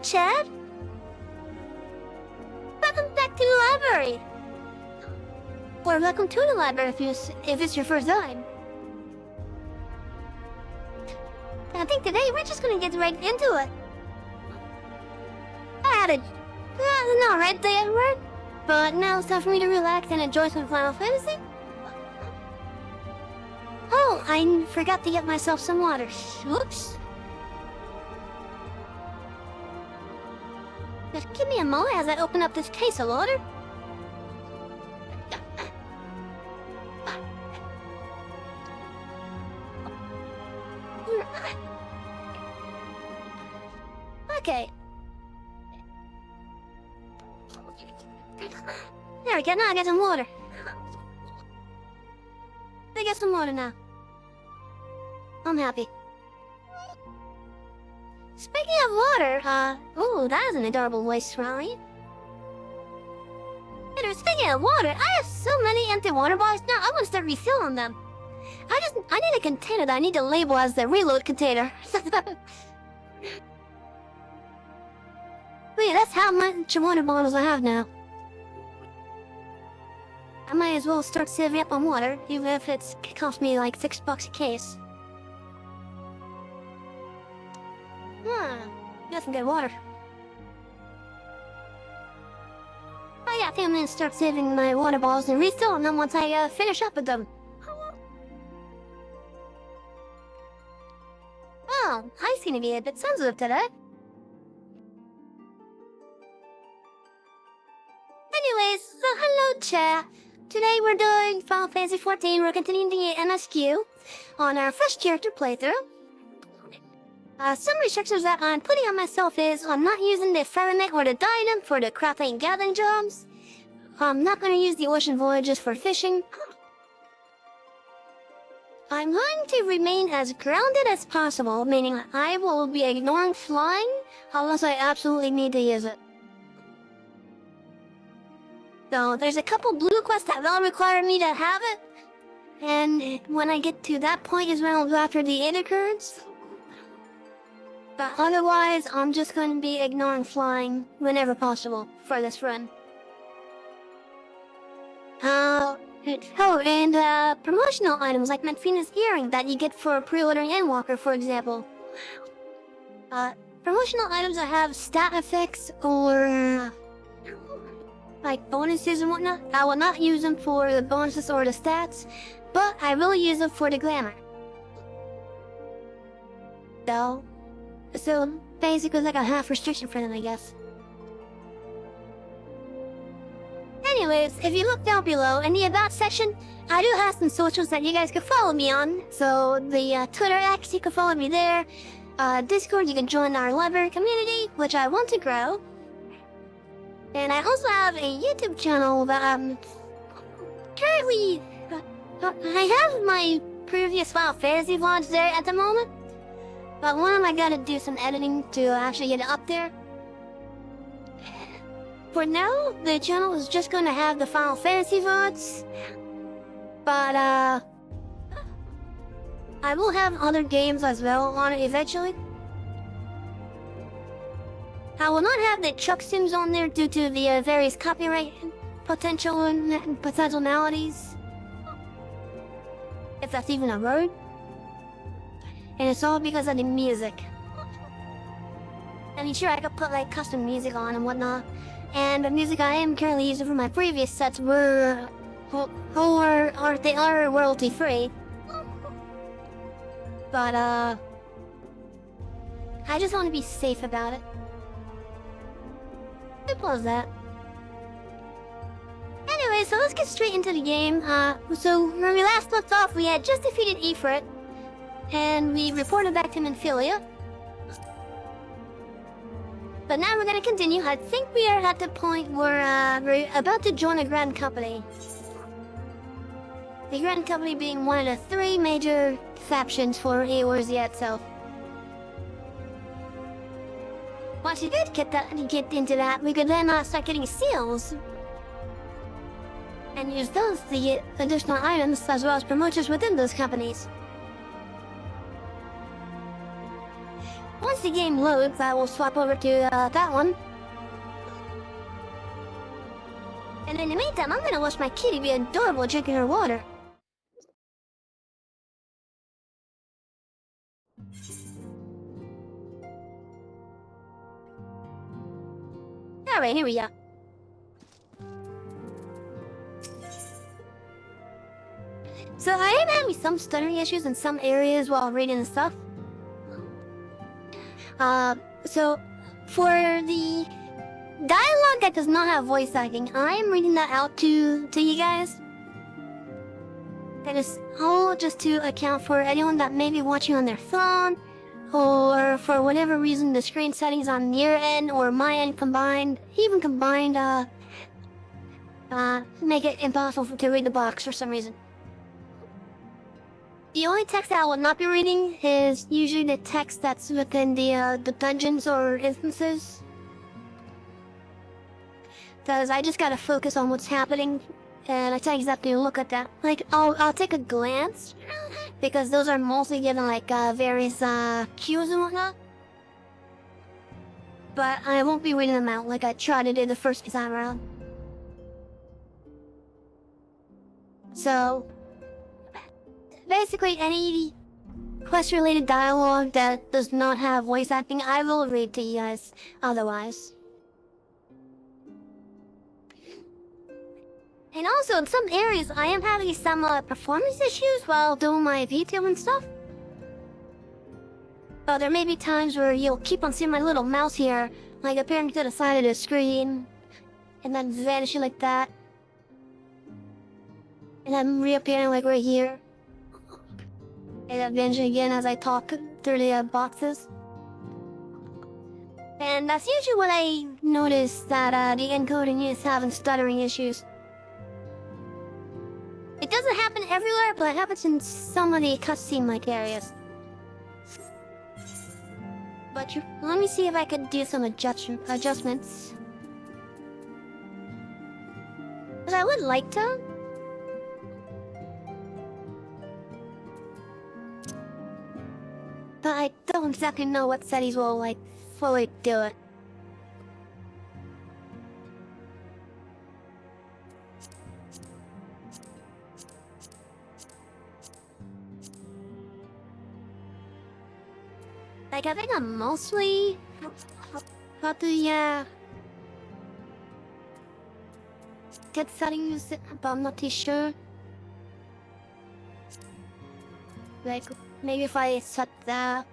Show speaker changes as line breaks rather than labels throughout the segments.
Chad. Welcome back to the library. Or welcome to the library if it's your first time. I think today we're just gonna get right into it. I had an alright day at work, but now it's time for me to relax and enjoy some Final Fantasy. Oh, I forgot to get myself some water. Oops. Just give me a moment as I open up this case of water. Okay. There we go, now I get some water. I get some water now. I'm happy. Speaking of water, oh, that is an adorable voice, right? Speaking of water, I have so many empty water bottles now, I want to start refilling them. I need a container that I need to label as the reload container. Wait, that's how much water bottles I have now. I might as well start saving up on water, even if it costs me like $6 a case. Got some good water. Oh yeah, I think I'm gonna start saving my water bottles and refilling them once I finish up with them. Oh, I seem to be a bit sensitive today. Anyways, so hello chat. Today we're doing Final Fantasy XIV. We're continuing the MSQ on our first character playthrough. Some restrictions that I'm putting on myself is I'm not using the Ferromate or the Dynam for the crafting and gathering jobs. I'm not going to use the ocean voyages for fishing. I'm going to remain as grounded as possible, meaning I will be ignoring flying unless I absolutely need to use it. So there's a couple blue quests that will require me to have it, and when I get to that point is when I'll go after the intercurrents. But otherwise, I'm just going to be ignoring flying whenever possible for this run. Promotional items like Manfina's earring that you get for pre-ordering Endwalker, for example. Promotional items that have stat effects or like bonuses and whatnot, I will not use them for the bonuses or the stats, but I will use them for the glamour. So basically like a half restriction for them, I guess. Anyways, if you look down below in the About section, I do have some socials that you guys can follow me on. So the Twitter X, you can follow me there. Discord, you can join our library community, which I want to grow. And I also have a YouTube channel that I'm currently... I have my previous Final Fantasy vlogs there at the moment. But one of them I gotta do some editing to actually get it up there. For now, the channel is just gonna have the Final Fantasy VODs. But, I will have other games as well on it eventually. I will not have the truck sims on there due to the various copyright potentialities. If that's even a word. And it's all because of the music. I mean, sure, I could put like custom music on and whatnot. And the music I am currently using for my previous sets were they are royalty free. But I just want to be safe about it. Simple as that. Anyway, so let's get straight into the game. So when we last left off, we had just defeated Ifrit, and we reported back to Minfilia. But now we're gonna continue. I think we are at the point where we're about to join a Grand Company. The Grand Company being one of the 3 major factions for Eorzea itself. Once you did get into that, we could then start getting seals. And use those to get additional items as well as promotions within those companies. Once the game loads, I will swap over to that one. And in the meantime, I'm gonna watch my kitty be adorable drinking her water. Alright, here we go. So I am having some stuttering issues in some areas while reading the stuff. So for the dialogue that does not have voice acting, I am reading that out to you guys. That is all just to account for anyone that may be watching on their phone, or for whatever reason the screen settings on your end or my end combined, make it impossible to read the box for some reason. The only text that I will not be reading is usually the text that's within the dungeons or instances. Because I just gotta focus on what's happening, and I can't exactly look at that. Like, I'll take a glance, because those are mostly given like various cues and whatnot. But I won't be reading them out like I tried to do the first time around. So basically, any quest-related dialogue that does not have voice acting, I will read to you guys otherwise. And also, in some areas, I am having some performance issues while doing my video and stuff. So there may be times where you'll keep on seeing my little mouse here, like appearing to the side of the screen, and then vanishing like that. And then reappearing like right here. And then vanishing again as I talk through the boxes. And that's usually when I notice that the encoding is having stuttering issues. It doesn't happen everywhere, but it happens in some of the cutscene-like areas. But let me see if I could do some adjustments. Because I would like to. But I don't exactly know what settings will, like, fully do it. Like, I think I'm mostly about to, get settings, but I'm not too sure. Like, maybe if I set that.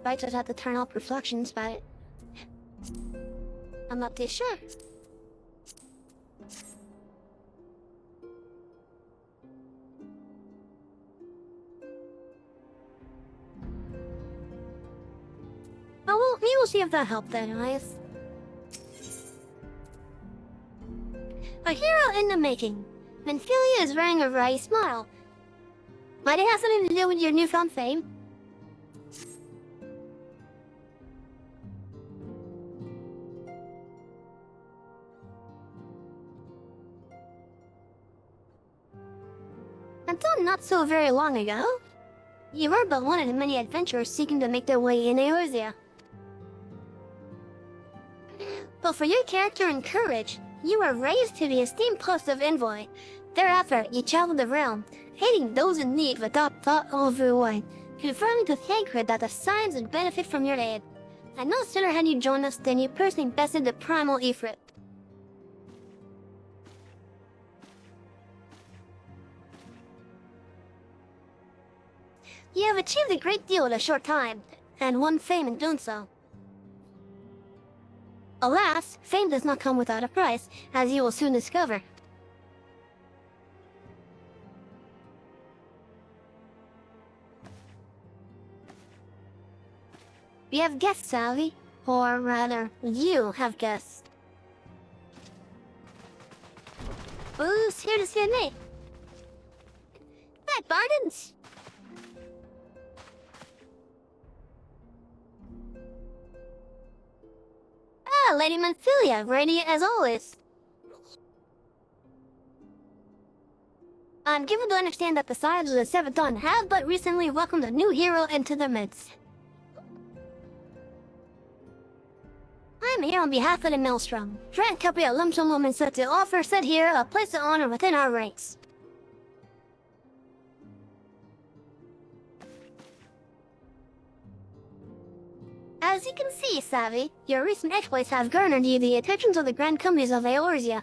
I just have to turn off reflections, but I'm not too sure. Oh, well, we will see if that helped anyways. A hero in the making. Menphilia is wearing a wry smile. Might it have something to do with your newfound fame? Until not so very long ago, you were but one of the many adventurers seeking to make their way in Eorzea. But for your character and courage, you were raised to the esteemed post of envoy. Thereafter, you traveled the realm, aiding those in need without thought or reward, confirming to Thancred that the signs would benefit from your aid. And no sooner had you joined us than you personally bested the primal Ifrit. You have achieved a great deal in a short time, and won fame in doing so. Alas, fame does not come without a price, as you will soon discover. We have guests, Salvi. Or rather, you have guests. Who's here to see me? That Bardens! Ah, Lady Menphilia, ready as always. I'm given to understand that the Sires of the Seventh Dawn have but recently welcomed a new hero into their midst. I'm here on behalf of the Maelstrom, Grand Company of Lumsum Lumensa, to offer said hero a place of honor within our ranks. As you can see, Savvy, your recent exploits have garnered you the attentions of the Grand Companies of Eorzea.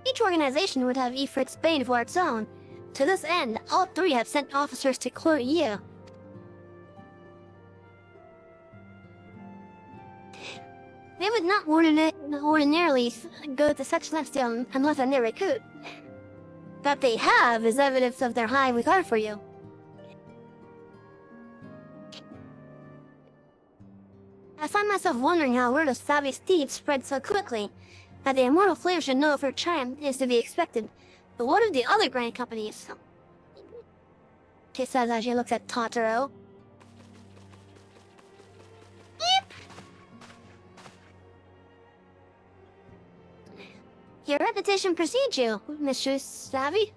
Each organization would have Ifrit's bane for its own. To this end, all three have sent officers to court you. They would not ordinarily go to such lengths unless they recruit. That they have is evidence of their high regard for you. I find myself wondering how word of Savvy's deeds spread so quickly. That the immortal flame should know if her triumph is to be expected. But what of the other grand companies? She says as she looks at Totoro. Yep. Your reputation precedes you, Mistress Savvy.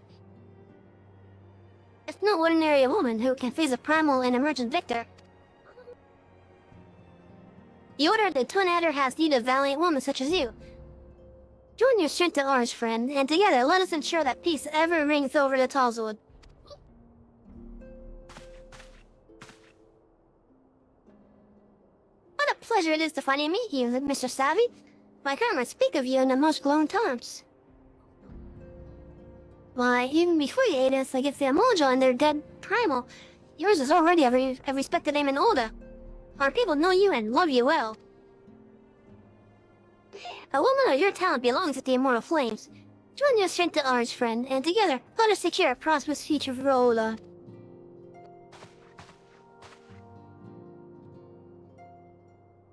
It's no ordinary woman who can face a primal and emergent victor. The Order of the Twin Adder has need of valiant women such as you. Join your strength to ours, friend, and together let us ensure that peace ever rings over the Talswood. What a pleasure it is to finally meet you, Mr. Savvy. My grandma speak of you in the most glowing terms. Why, even before you ate us against the Amoja and their dead primal, yours is already a respected name in Oda. Our people know you and love you well. A woman of your talent belongs to the Immortal Flames. Join your strength to ours, friend, and together, let us secure a prosperous future for Ola.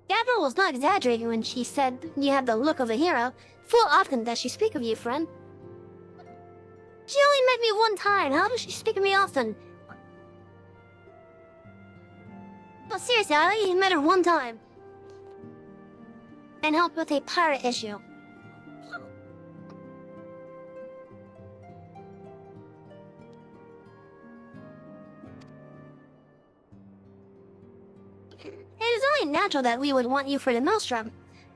Gabrielle was not exaggerating when she said you have the look of a hero. Full often does she speak of you, friend. She only met me one time. How does she speak of me often? But seriously, I only met her one time. And helped with a pirate issue. It is only natural that we would want you for the Maelstrom.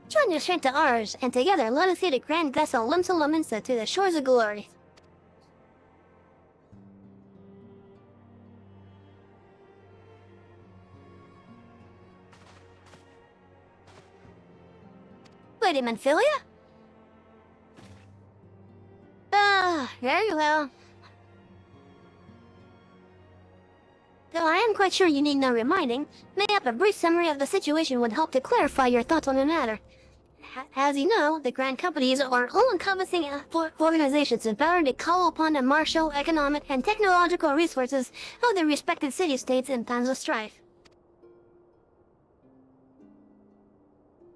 Join your strength to ours, and together let us see the grand vessel Lumsa Lumensa to the shores of glory. Wait a minute, Philia? Very well. Though I am quite sure you need no reminding, mayhap a brief summary of the situation would help to clarify your thoughts on the matter. As you know, the Grand Companies are all-encompassing organizations empowered to call upon the martial, economic, and technological resources of their respective city-states in times of strife.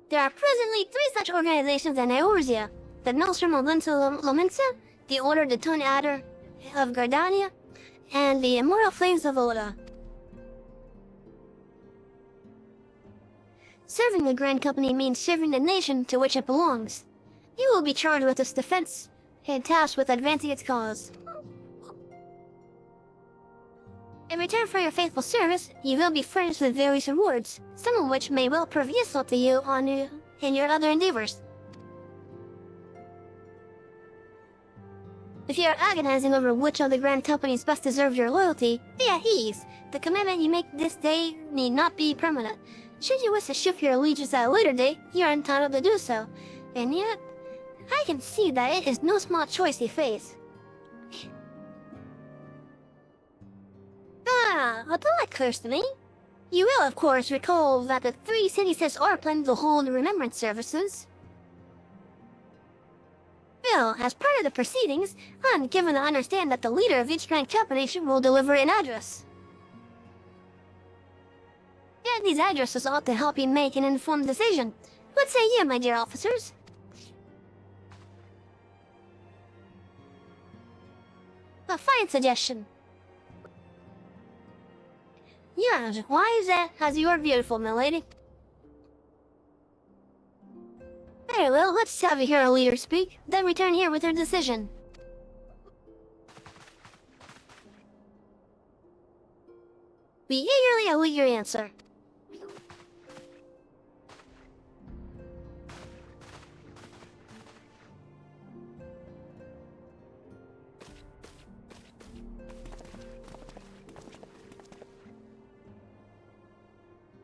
There are presently 3 such organizations in Eorzea: the Maelstrom of Lumsa Lumensa, the Order of the Twin Adder of Gardania, and the Immortal Flames of Oda. Serving the Grand Company means serving the nation to which it belongs. You will be charged with its defense and tasked with advancing its cause. In return for your faithful service, you will be furnished with various rewards, some of which may well prove useful to you in your other endeavors. If you are agonizing over which of the Grand Companies best deserve your loyalty, be at ease. The commitment you make this day need not be permanent. Should you wish to shift your allegiance at a later date, you are entitled to do so. And yet, I can see that it is no small choice you face. Although that occurs to me. You will, of course, recall that the 3 city-states are planning to hold remembrance services. Well, as part of the proceedings, I'm given to understand that the leader of each Grand Company will deliver an address. Yeah, these addresses ought to help you make an informed decision. What say you, my dear officers? A fine suggestion. Yes, why is that as you are beautiful, milady? Very well, let's have a hero leader speak, then return here with her decision. We eagerly await your answer.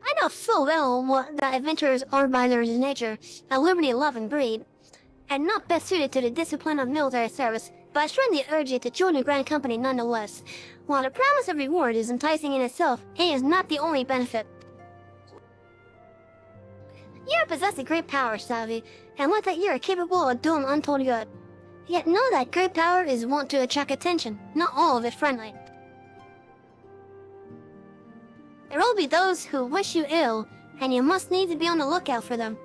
I know full well what the adventurers are by their nature, a liberty-loving breed, and not best suited to the discipline of military service, but I strongly urge you to join the Grand Company nonetheless. While the promise of reward is enticing in itself, it is not the only benefit. You possess a great power, Savvy, and with that you are capable of doing untold good. Yet know that great power is wont to attract attention, not all of it friendly. There will be those who wish you ill, and you must need to be on the lookout for them.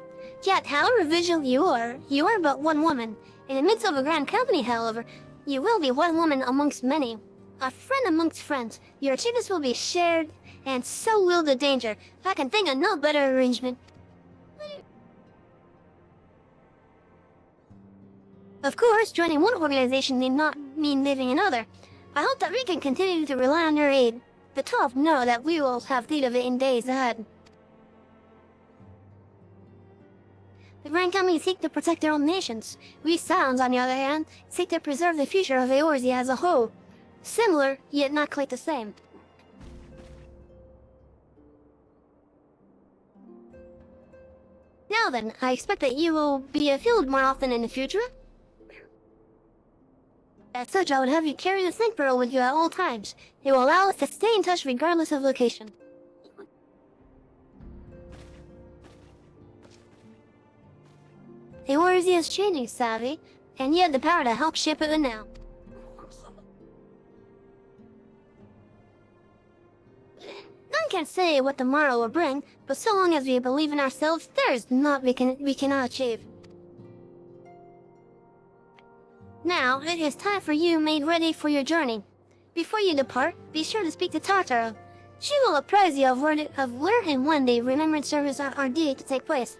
Yet, however vigilant you are but one woman. In the midst of a grand company, however, you will be one woman amongst many. A friend amongst friends. Your achievements will be shared, and so will the danger. I can think of no better arrangement. Of course, joining one organization need not mean leaving another. I hope that we can continue to rely on your aid. The 12 know that we will have need of it in days ahead. The Grand Company seek to protect their own nations. We Sounds, on the other hand, seek to preserve the future of Eorzea as a whole. Similar, yet not quite the same. Now then, I expect that you will be afield more often in the future. As such, I would have you carry the sync barrel with you at all times. It will allow us to stay in touch regardless of location. Eorzea is changing, Savvy, and you have the power to help shape it now. None can say what tomorrow will bring, but so long as we believe in ourselves, there is naught we cannot achieve. Now, it is time for you made ready for your journey. Before you depart, be sure to speak to Tartaro. She will apprise you of where and when the remembrance service are due to take place.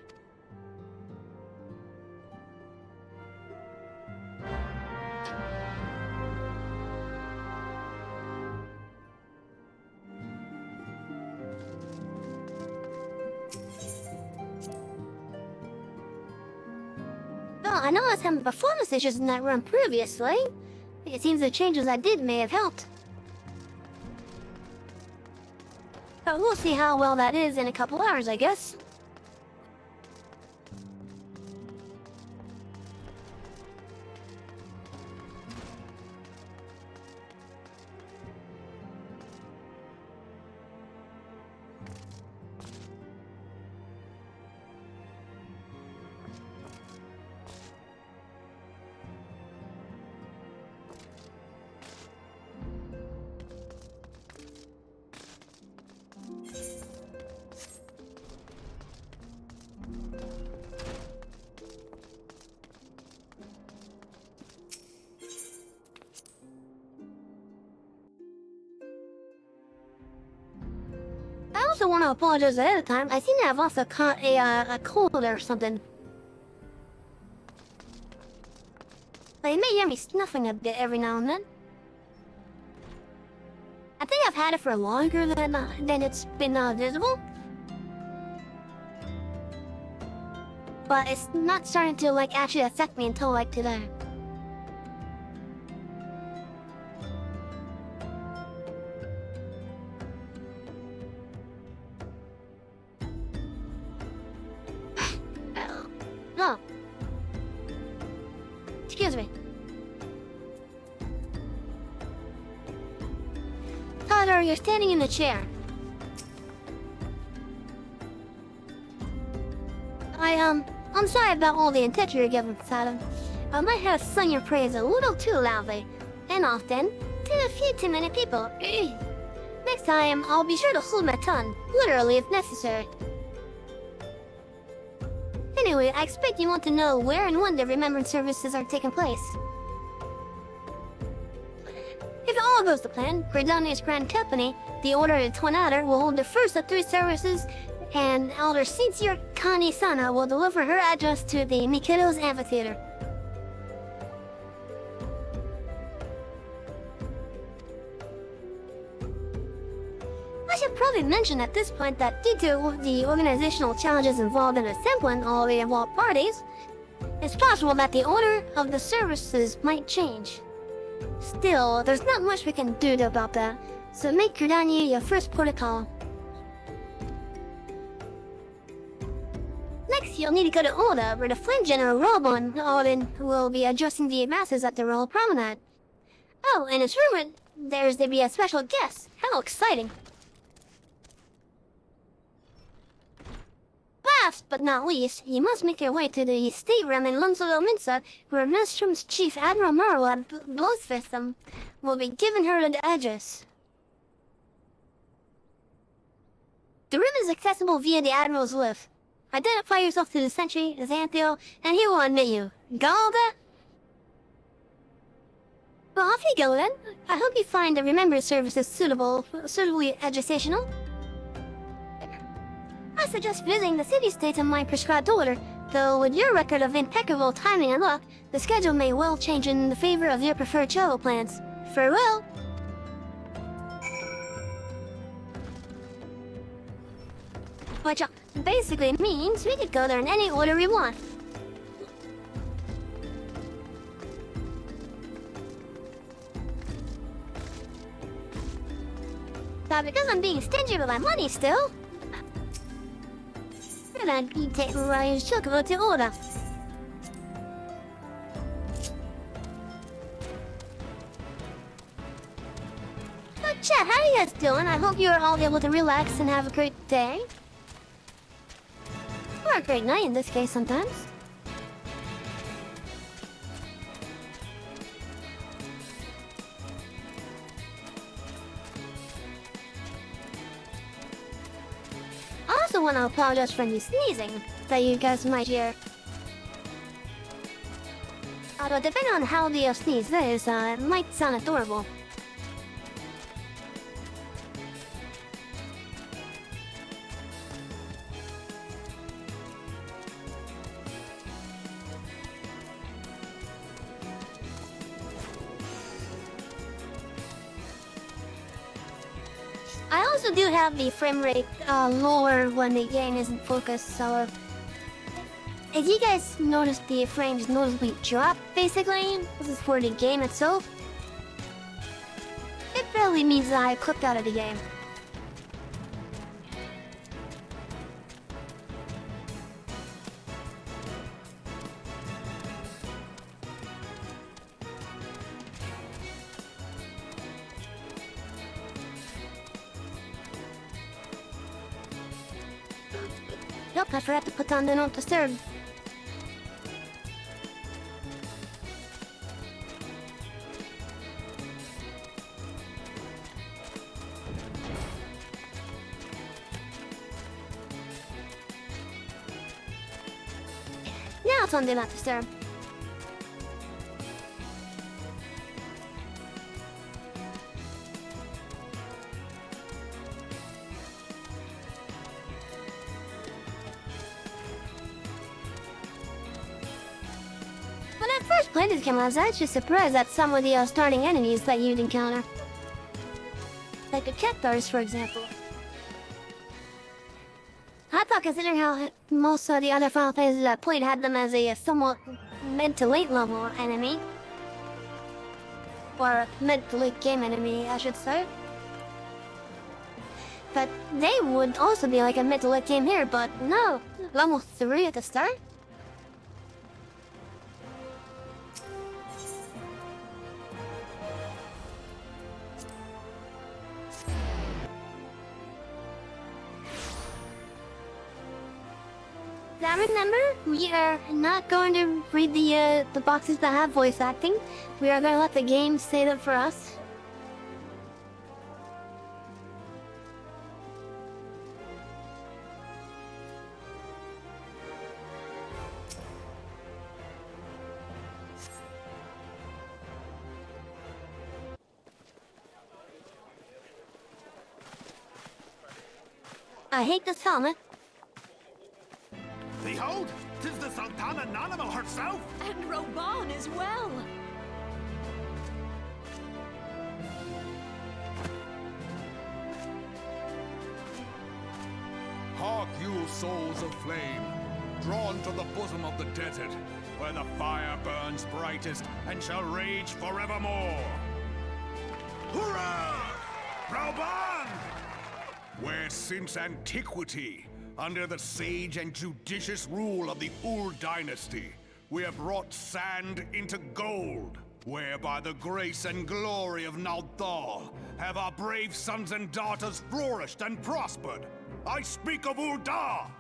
Well, I know I was having performance issues in that room previously. It seems the changes I did may have helped. But we'll see how well that is in a couple hours, I guess. I also want to apologize ahead of time. I seem to have also caught a cold or something. But you may hear me snuffing a bit every now and then. I think I've had it for longer than it's been visible. But it's not starting to actually affect me until today. No. Excuse me. Tyler, you're standing in the chair. I'm sorry about all the attention you're giving, Saturn. I might have sung your praise a little too loudly, and often, to a few too many people. Next time, I'll be sure to hold my tongue, literally if necessary. Anyway, I expect you want to know where and when the remembrance services are taking place. If all goes to plan, Gridania's Grand Company, the Order of the Twin Adder, will hold the first of 3 services, and Elder Sincere Kani-sana will deliver her address to the Mikoto's Amphitheater. I should probably mention at this point that due to the organizational challenges involved in assembling all the involved parties, it's possible that the order of the services might change. Still, there's not much we can do about that, so make Gridania your first protocol. Next, you'll need to go to Oda, where the Flame General Robon Odin will be addressing the masses at the Royal Promenade. Oh, and it's rumored there's to be a special guest. How exciting! Last but not least, you must make your way to the stateroom in Lunsville Minsa, where Maelstrom's Chief Admiral Marwa Blowfist will be giving her the address. The room is accessible via the Admiral's lift. Identify yourself to the sentry, Xanthiel, and he will admit you. Galda? Well, off you go then. I hope you find the Remember services suitably educational. I suggest visiting the city-states in my prescribed order, though with your record of impeccable timing and luck, the schedule may well change in the favor of your preferred travel plans. Farewell! Which basically means we could go there in any order we want. Now, because I'm being stingy with my money still, I'm gonna be taking Ryan's chocobo to order. So, chat, how are you guys doing? I hope you're all able to relax and have a great day. Or a great night in this case sometimes. I also want to apologize for any sneezing that you guys might hear. Although depending on how the sneeze is, it might sound adorable. I also do have the frame rate lower when the game isn't focused, so if you guys notice the frames noticeably drop, basically, this is for the game itself, it probably means that I clicked out of the game. Nope, I forgot to put on the Don't Disturb. Now it's on Do Not Disturb. When I first played this game, I was actually surprised at some of the starting enemies that you'd encounter. Like the Cathars, for example. I thought, considering how most of the other Final Fantasies I played had them as a somewhat mid to late level enemy. Or mid to late game enemy, I should say. But they would also be like a mid to late game here, but no. Level 3 at the start? Now remember, we are not going to read the boxes that have voice acting. We are going to let the game say them for us. I hate this helmet.
Behold, 'tis the Sultana Nanimo herself!
And Roban as well!
souls of flame, drawn to the bosom of the desert, where the fire burns brightest and shall rage forevermore. Hurrah! Rauban! Where since antiquity, under the sage and judicious rule of the Ul dynasty, we have wrought sand into gold, where by the grace and glory of Naldal have our brave sons and daughters flourished and prospered. I speak of Ul'dah!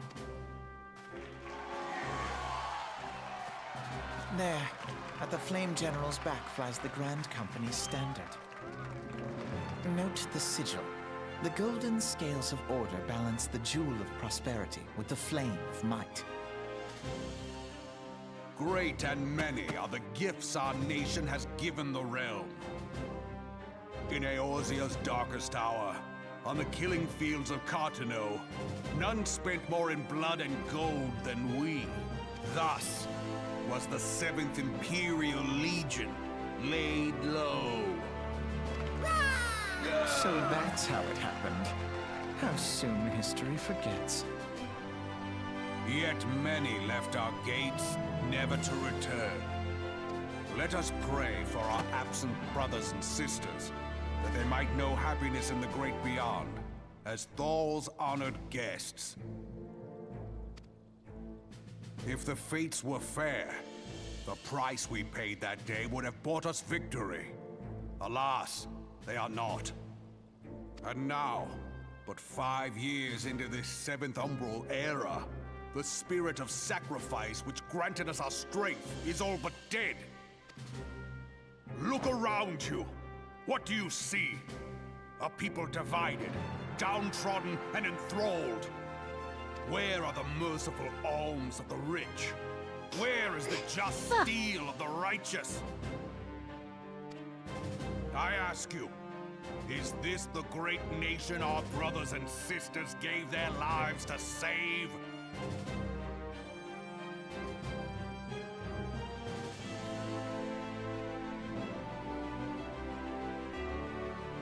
There, at the Flame General's back flies the Grand Company's standard. Note the sigil. The golden scales of order balance the jewel of prosperity with the flame of might.
Great and many are the gifts our nation has given the realm. In Eorzea's darkest hour, on the killing fields of Cartano, none spent more in blood and gold than we. Thus was the 7th Imperial Legion laid low.
So that's how it happened. How soon history forgets.
Yet many left our gates, never to return. Let us pray for our absent brothers and sisters, that they might know happiness in the great beyond, as Thal's honored guests. If the fates were fair, the price we paid that day would have bought us victory. Alas, they are not. And now, but 5 years into this 7th Umbral era, the spirit of sacrifice which granted us our strength is all but dead. Look around you. What do you see? A people divided, downtrodden, and enthralled. Where are the merciful alms of the rich? Where is the just steel of the righteous? I ask you, is this the great nation our brothers and sisters gave their lives to save?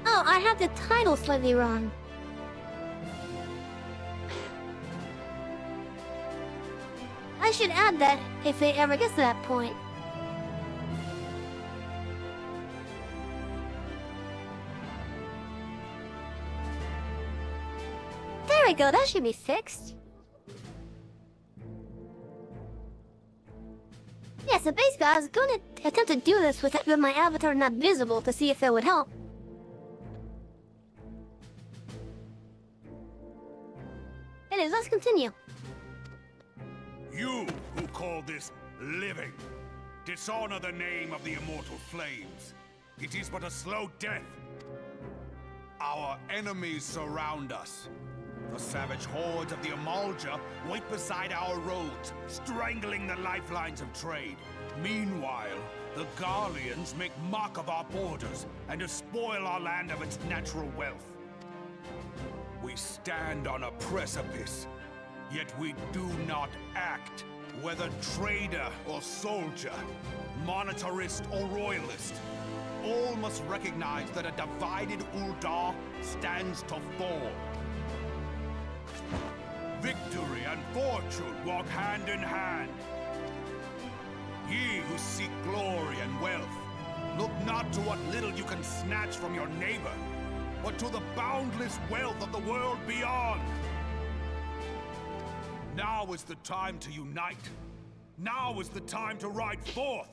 Oh, I have the title slightly wrong. I should add that if it ever gets to that point. There we go, that should be fixed. Yeah, so basically I was gonna attempt to do this with my avatar not visible to see if it would help. It is, let's continue.
You who call this living, dishonor the name of the immortal flames. It is but a slow death. Our enemies surround us. The savage hordes of the Amalja wait beside our roads, strangling the lifelines of trade. Meanwhile, the Garleans make mock of our borders and despoil our land of its natural wealth. We stand on a precipice, yet we do not act. Whether trader or soldier, monetarist or royalist, all must recognize that a divided Ul'dah stands to fall. Victory and fortune walk hand in hand. Ye who seek glory and wealth, look not to what little you can snatch from your neighbor, but to the boundless wealth of the world beyond. Now is the time to unite. Now is the time to ride forth.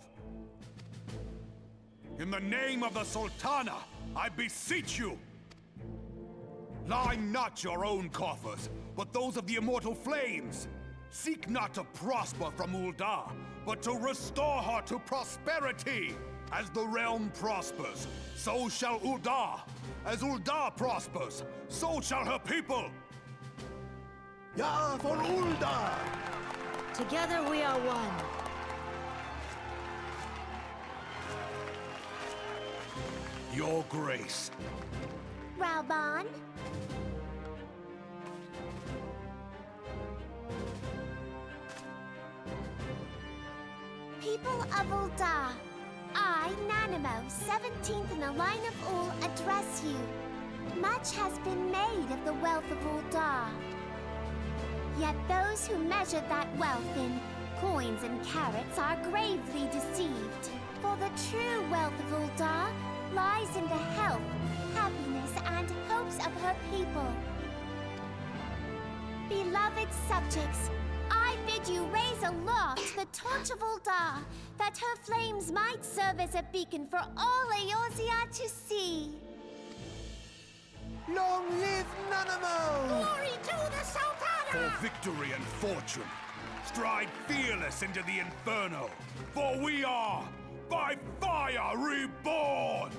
In the name of the Sultana, I beseech you, line not your own coffers, but those of the immortal flames. Seek not to prosper from Ul'dah, but to restore her to prosperity. As the realm prospers, so shall Ul'dah. As Ul'dah prospers, so shall her people.
Ja, for Ul'dah!
Together we are one.
Your grace.
Rauban?
People of Ul'dah, I, Nanimo, 17th in the line of Ul, address you. Much has been made of the wealth of Ul'dah. Yet those who measure that wealth in coins and carats are gravely deceived. For the true wealth of Ul'dah lies in the health, happiness, and hopes of her people. Beloved subjects, I bid you raise aloft the torch of Ul'dah, that her flames might serve as a beacon for all Eorzea to see.
Long live Nanamo!
Glory to the Sultana!
For victory and fortune, stride fearless into the Inferno, for we are, by fire, reborn!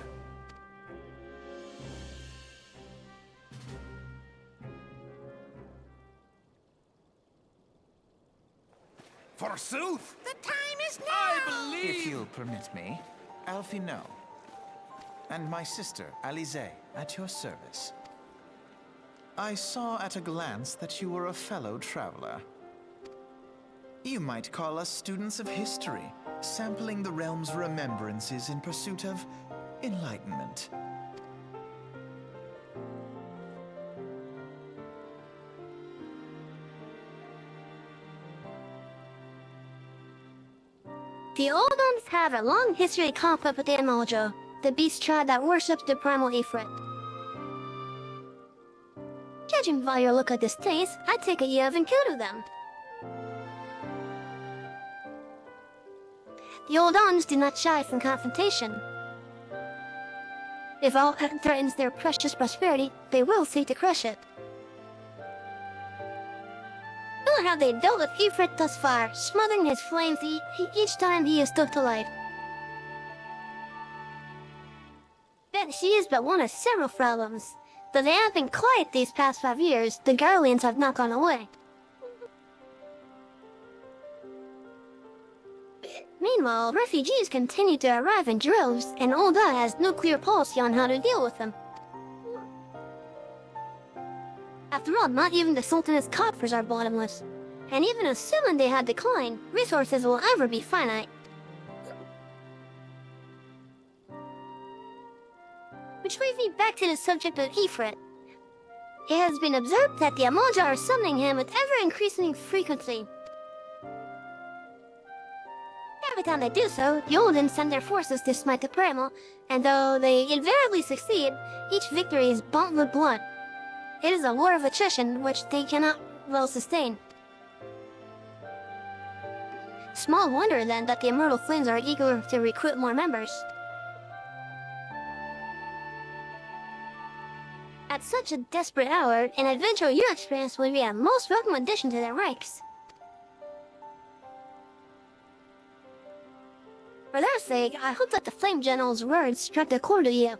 Forsooth!
The time is now!
If you'll permit me, Alfie no. And my sister, Alize, at your service. I saw at a glance that you were a fellow traveler. You might call us students of history, sampling the realm's remembrances in pursuit of enlightenment.
The Oldons have a long history of conflict with the Amojo, the beast tribe that worships the primal Ifrit. Judging by your look at this place, I take it you have encountered them. The Oldons do not shy from confrontation. If all threatens their precious prosperity, they will seek to crush it. Look how they dealt with Ifrit thus far, smothering his flames each time he is stuck to life. Yet she is but one of several problems. Though they have been quiet these past 5 years, the Garleans have not gone away. Meanwhile, refugees continue to arrive in droves, and Ul'dah has no clear policy on how to deal with them. After all, not even the Sultan's coffers are bottomless. And even assuming they had declined, resources will ever be finite. Which brings me back to the subject of Ifrit. It has been observed that the Amoja are summoning him with ever-increasing frequency. Every time they do so, the Olden send their forces to smite the primal, and though they invariably succeed, each victory is bought with blood. It is a war of attrition which they cannot well sustain. Small wonder then that the Immortal Flames are eager to recruit more members. At such a desperate hour, an adventure your experience will be a most welcome addition to their ranks. For their sake, I hope that the Flame General's words struck a chord to you.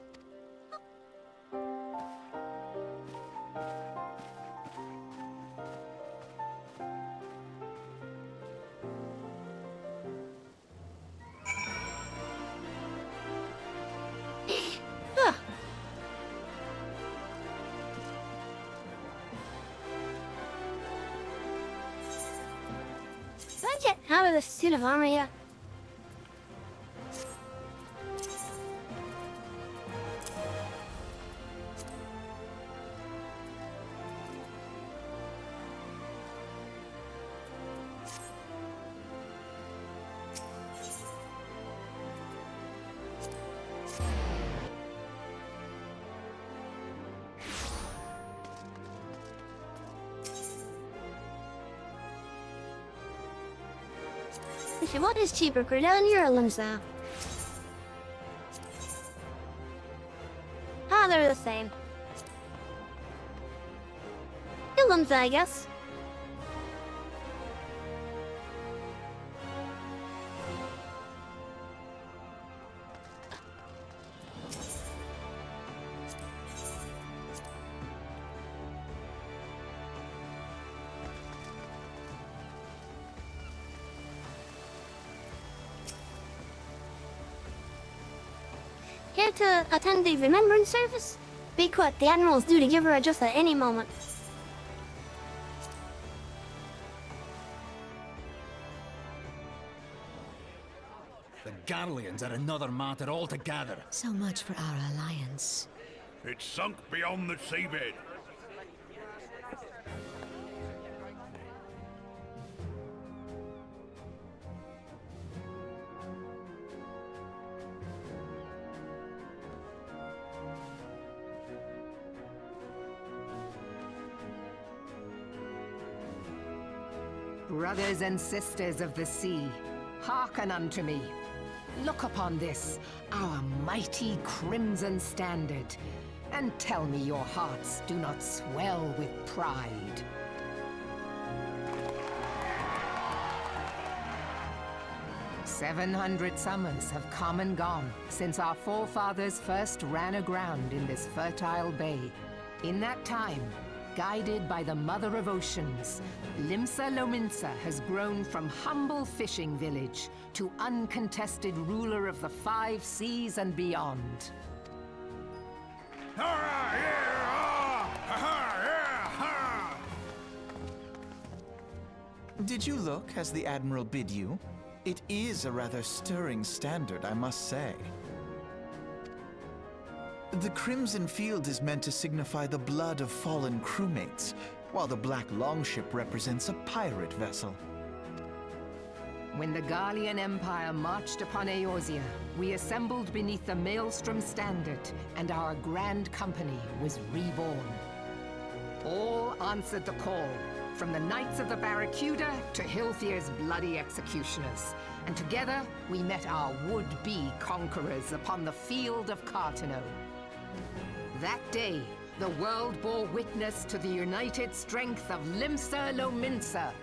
Did I get out of the suit of armor yet? If you want his cheaper, go down your limbs now. Ah, they're the same. Your limbs, I guess. Here to attend the remembrance service? Be quick, the Admiral's due to give her a just at any moment.
The Garleans are another matter altogether.
So much for our alliance.
It's sunk beyond the seabed.
Brothers and sisters of the sea, hearken unto me. Look upon this, our mighty crimson standard, and tell me your hearts do not swell with pride. "700 summers have come and gone since our forefathers first ran aground in this fertile bay. In that time, guided by the Mother of Oceans, Limsa Lominsa has grown from humble fishing village to uncontested ruler of the 5 seas and beyond.
Did you look as the Admiral bid you? It is a rather stirring standard, I must say. The Crimson Field is meant to signify the blood of fallen crewmates, while the Black Longship represents a pirate vessel.
When the Garlean Empire marched upon Eorzea, we assembled beneath the Maelstrom Standard, and our Grand Company was reborn. All answered the call, from the Knights of the Barracuda to Hilfir's bloody executioners. And together, we met our would-be conquerors upon the field of Cartano. That day, the world bore witness to the united strength of Limsa Lominsa.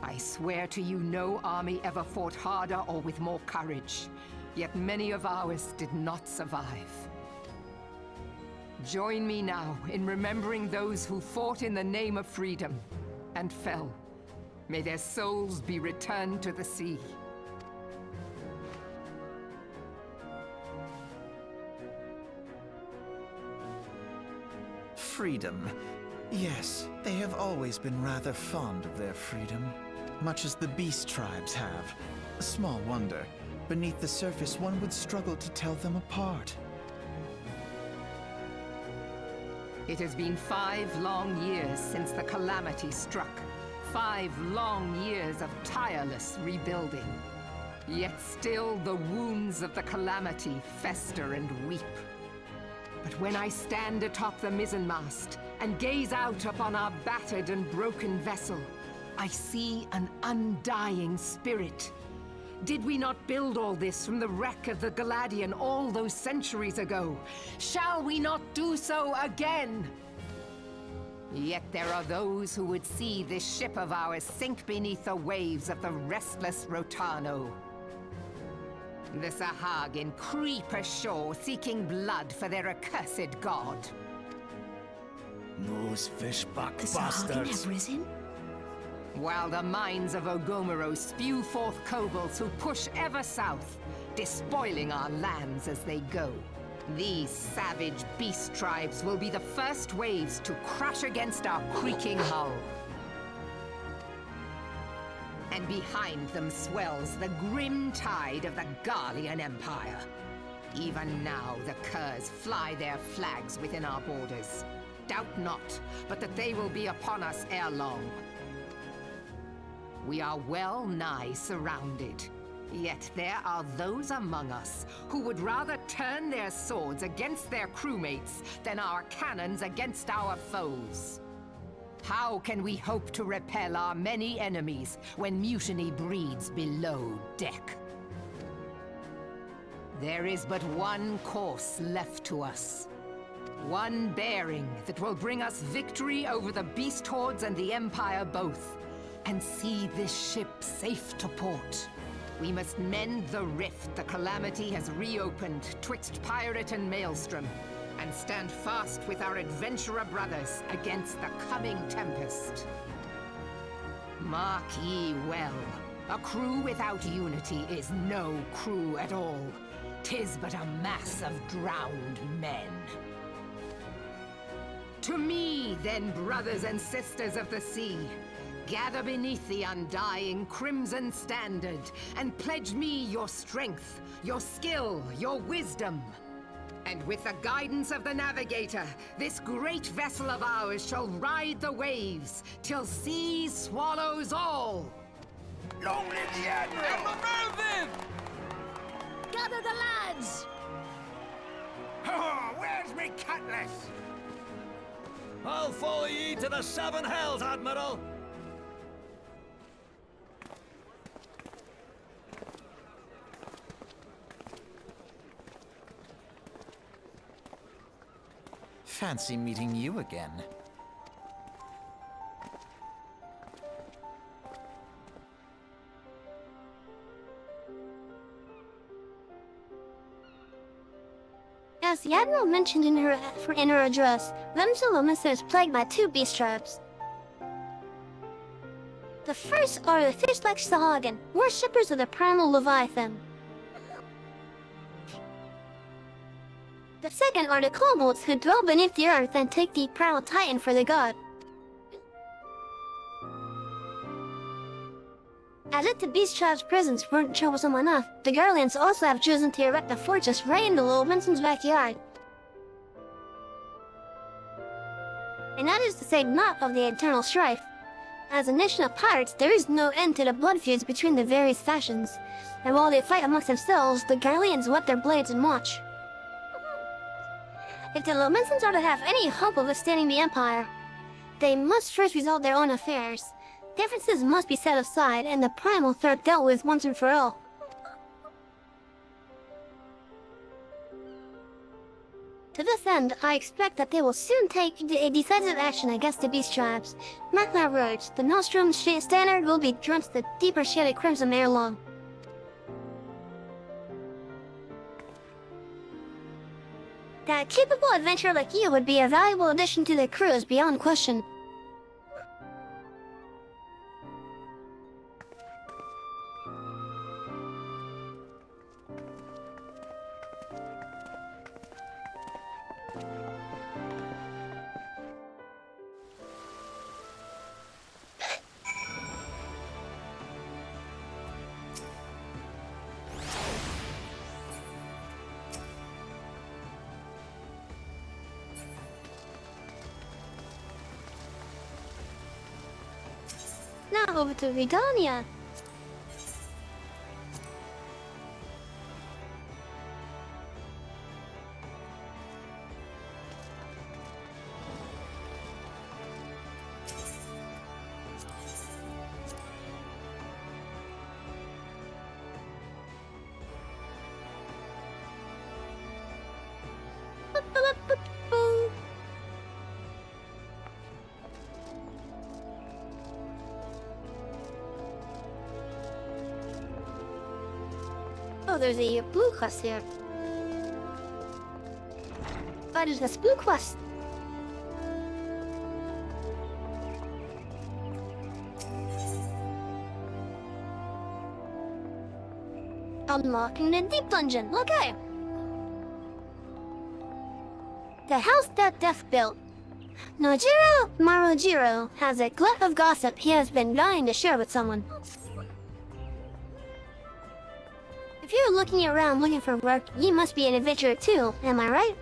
I swear to you, no army ever fought harder or with more courage, yet many of ours did not survive. Join me now in remembering those who fought in the name of freedom and fell. May their souls be returned to the sea.
Freedom. Yes, they have always been rather fond of their freedom. Much as the beast tribes have. Small wonder. Beneath the surface, one would struggle to tell them apart.
It has been 5 long years since the calamity struck. 5 long years of tireless rebuilding. Yet still the wounds of the calamity fester and weep. But when I stand atop the mizzenmast and gaze out upon our battered and broken vessel, I see an undying spirit. Did we not build all this from the wreck of the Galadian all those centuries ago? Shall we not do so again? Yet there are those who would see this ship of ours sink beneath the waves of the restless Rotano. The Sahagin creep ashore seeking blood for their accursed god.
Those fishbuck
The Sahagin
bastards.
have risen?
While the mines of Ogomero spew forth kobolds who push ever south, despoiling our lands as they go. These savage beast tribes will be the first waves to crash against our creaking hull. And behind them swells the grim tide of the Garlean Empire. Even now the curs fly their flags within our borders. Doubt not, but that they will be upon us ere long. We are well nigh surrounded. Yet there are those among us who would rather turn their swords against their crewmates than our cannons against our foes. How can we hope to repel our many enemies when mutiny breeds below deck? There is but one course left to us. One bearing that will bring us victory over the beast hordes and the Empire both, and see this ship safe to port. We must mend the rift the calamity has reopened twixt pirate and maelstrom, and stand fast with our adventurer brothers against the coming tempest. Mark ye well, a crew without unity is no crew at all. 'Tis but a mass of drowned men. To me, then, brothers and sisters of the sea, gather beneath the undying crimson standard, and pledge me your strength, your skill, your wisdom. And with the guidance of the navigator, this great vessel of ours shall ride the waves, till sea swallows all!
Long live the Admiral!
Gather the lads!
Oh, where's me cutlass?
I'll follow ye to the seven hells, Admiral!
Fancy meeting you again.
As the Admiral mentioned in her address, Lemsalomisa is plagued by two beast tribes. The first are the fish-like Sahagan, worshippers of the primal Leviathan. The second are the kobolds who dwell beneath the earth and take the primal titan for the god. As if the beast tribe's presence weren't troublesome enough, the Guardians also have chosen to erect a fortress right in the Little Benson's backyard. And that is to say not of the eternal strife. As a nation of pirates, there is no end to the blood feuds between the various factions, and while they fight amongst themselves, the Guardians whet their blades and watch. If the Lomensons are to have any hope of withstanding the Empire, they must first resolve their own affairs. Differences must be set aside, and the primal threat dealt with once and for all. To this end, I expect that they will soon take a decisive action against the beast tribes. Mark my words, the Nostrum standard will be drenched the deeper shaded crimson ere long. That capable adventurer like you would be a valuable addition to the crews beyond question. Now over to Redania. Oh, there's a blue quest here. What is this blue quest? Unlocking the deep dungeon. Okay. The house that Death built. Nojiro Marujiro has a glut of gossip he has been dying to share with someone. If you're looking around looking for work, you must be an adventurer too, am I right?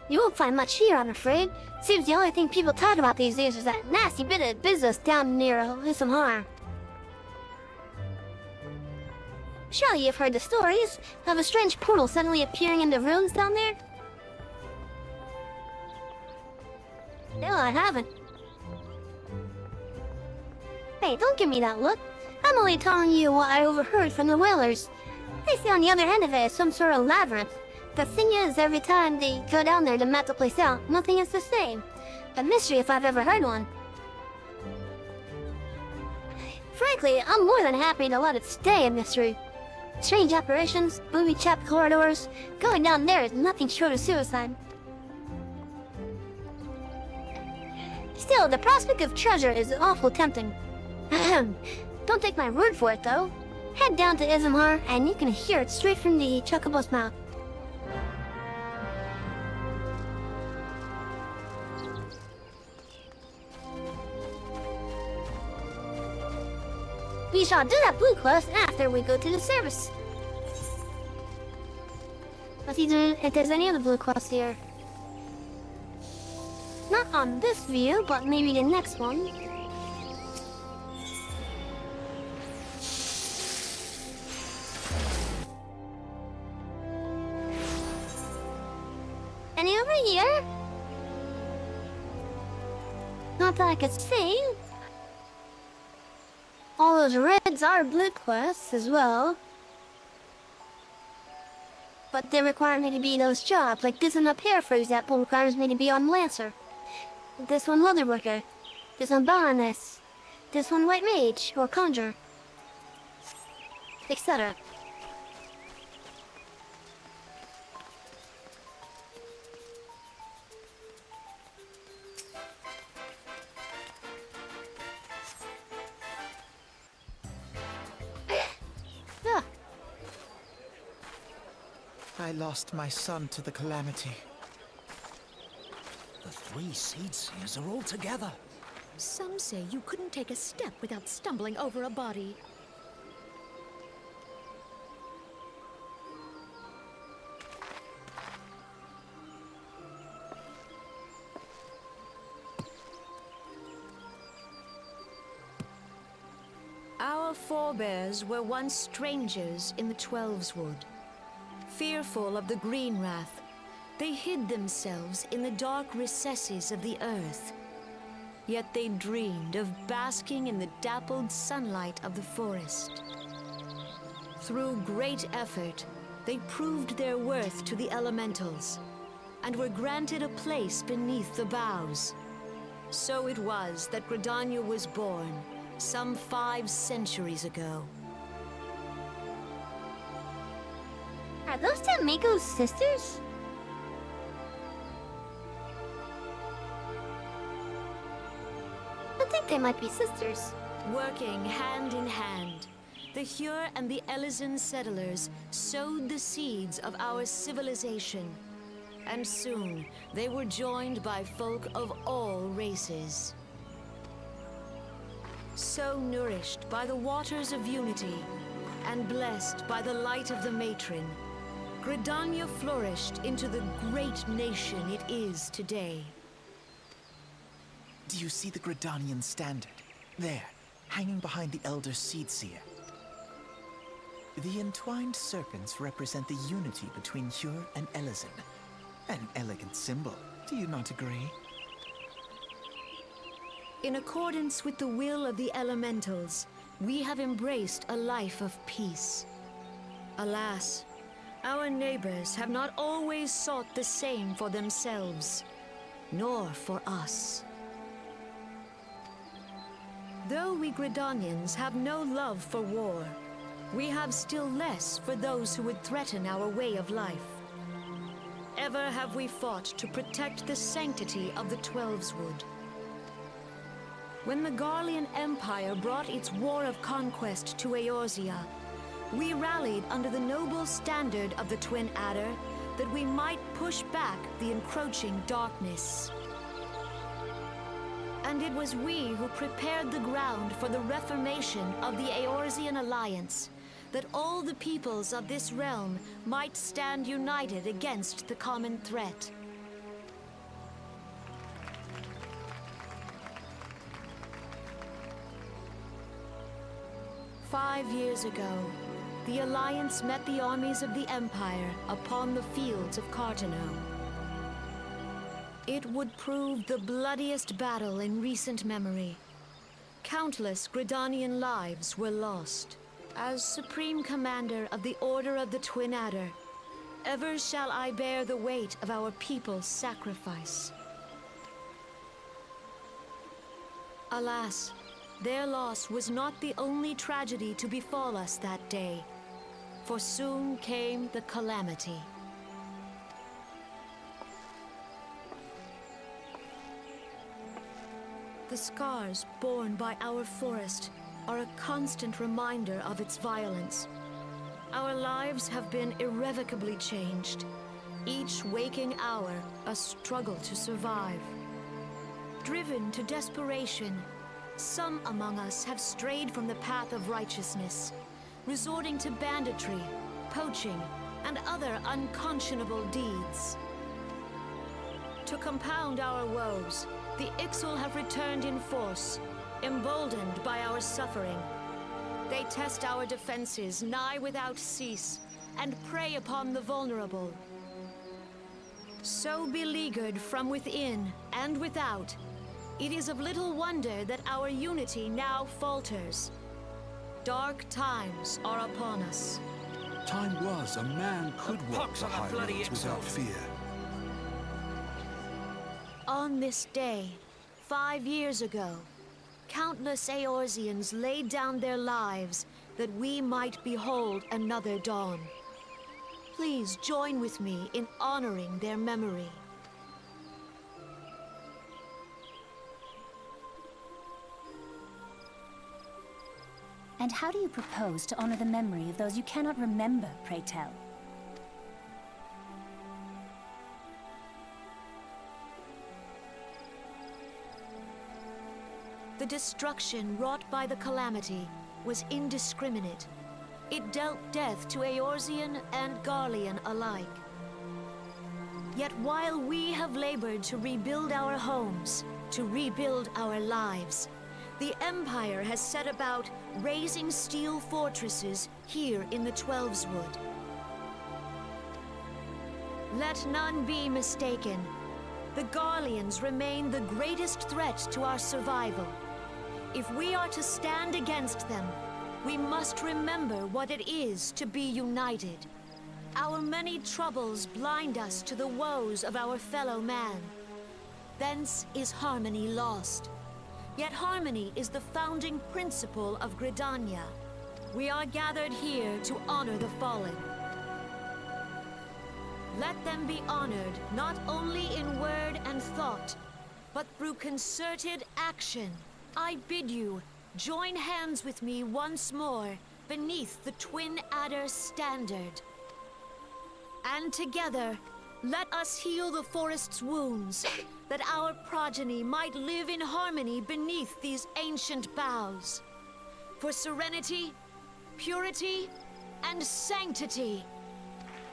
You won't find much here, I'm afraid. Seems the only thing people talk about these days is that nasty bit of business down near Issamhar. Surely you've heard the stories of a strange portal suddenly appearing in the ruins down there? No, I haven't. Hey, don't give me that look. I'm only telling you what I overheard from the whalers. They say on the other end of it is some sort of labyrinth. The thing is, every time they go down there to map the place out, nothing is the same. A mystery if I've ever heard one. Frankly, I'm more than happy to let it stay a mystery. Strange apparitions, booby-trapped corridors, going down there is nothing short of suicide. Still, the prospect of treasure is awful tempting. Don't take my word for it, though. Head down to Issamhar, and you can hear it straight from the Chocobo's mouth. We shall do that blue quest after we go to the service. Let's see if there's any other blue quests here. Not on this view, but maybe the next one. Any over here? that I could see. All those reds are blue quests as well. But they require me to be those jobs. Like this one up here, for example, requires me to be on Lancer. This one Leather Worker. This one Baroness. This one White Mage or Conjure. Etc. Yeah.
I lost my son to the calamity.
The 3 seed seers are all together.
Some say you couldn't take a step without stumbling over a body.
Our forebears were once strangers in the Twelveswood. Fearful of the Green Wrath, they hid themselves in the dark recesses of the earth. Yet they dreamed of basking in the dappled sunlight of the forest. Through great effort, they proved their worth to the elementals, and were granted a place beneath the boughs. So it was that Gridania was born, some 5 centuries ago.
Are those Tamiko's sisters? I think they might be sisters.
Working hand in hand, the Hyur and the Elysian settlers sowed the seeds of our civilization. And soon, they were joined by folk of all races. So nourished by the waters of unity, and blessed by the light of the matron, Gridania flourished into the great nation it is today.
Do you see the Gridanian standard? There, hanging behind the Elder Seedseer. The entwined serpents represent the unity between Hyur and Elysian. An elegant symbol, do you not agree?
In accordance with the will of the elementals, we have embraced a life of peace. Alas, our neighbors have not always sought the same for themselves, nor for us. Though we Gridanians have no love for war, we have still less for those who would threaten our way of life. Ever have we fought to protect the sanctity of the Twelveswood. When the Garlean Empire brought its war of conquest to Eorzea, we rallied under the noble standard of the Twin Adder that we might push back the encroaching darkness. And it was we who prepared the ground for the reformation of the Eorzean Alliance, that all the peoples of this realm might stand united against the common threat. "5 years ago, the Alliance met the armies of the Empire upon the fields of Carteneau. It would prove the bloodiest battle in recent memory. Countless Gridanian lives were lost. As Supreme Commander of the Order of the Twin Adder, ever shall I bear the weight of our people's sacrifice. Alas, their loss was not the only tragedy to befall us that day, for soon came the calamity. The scars borne by our forest are a constant reminder of its violence. Our lives have been irrevocably changed, each waking hour a struggle to survive. Driven to desperation, some among us have strayed from the path of righteousness, resorting to banditry, poaching, and other unconscionable deeds. To compound our woes, the Ixal have returned in force, emboldened by our suffering. They test our defenses nigh without cease, and prey upon the vulnerable. So beleaguered from within and without, It is of little wonder that our unity now falters. Dark times are upon us.
Time was a man could walk
pox
the
on that
high
bloody
roads
Ixal.
without fear.
On this day, 5 years ago, countless Eorzeans laid down their lives that we might behold another dawn. Please join with me in honoring their memory.
And how do you propose to honor the memory of those you cannot remember, pray tell?
The destruction wrought by the calamity was indiscriminate. It dealt death to Eorzean and Garlean alike. Yet while we have labored to rebuild our homes, to rebuild our lives, the Empire has set about raising steel fortresses here in the Twelveswood. Let none be mistaken. The Garleans remain the greatest threat to our survival. If we are to stand against them, we must remember what it is to be united. Our many troubles blind us to the woes of our fellow man. Thence is harmony lost. Yet harmony is the founding principle of Gridania. We are gathered here to honor the fallen. Let them be honored not only in word and thought, but through concerted action. I bid you, join hands with me once more beneath the Twin Adder standard. And together, let us heal the forest's wounds, that our progeny might live in harmony beneath these ancient boughs. For serenity, purity, and sanctity.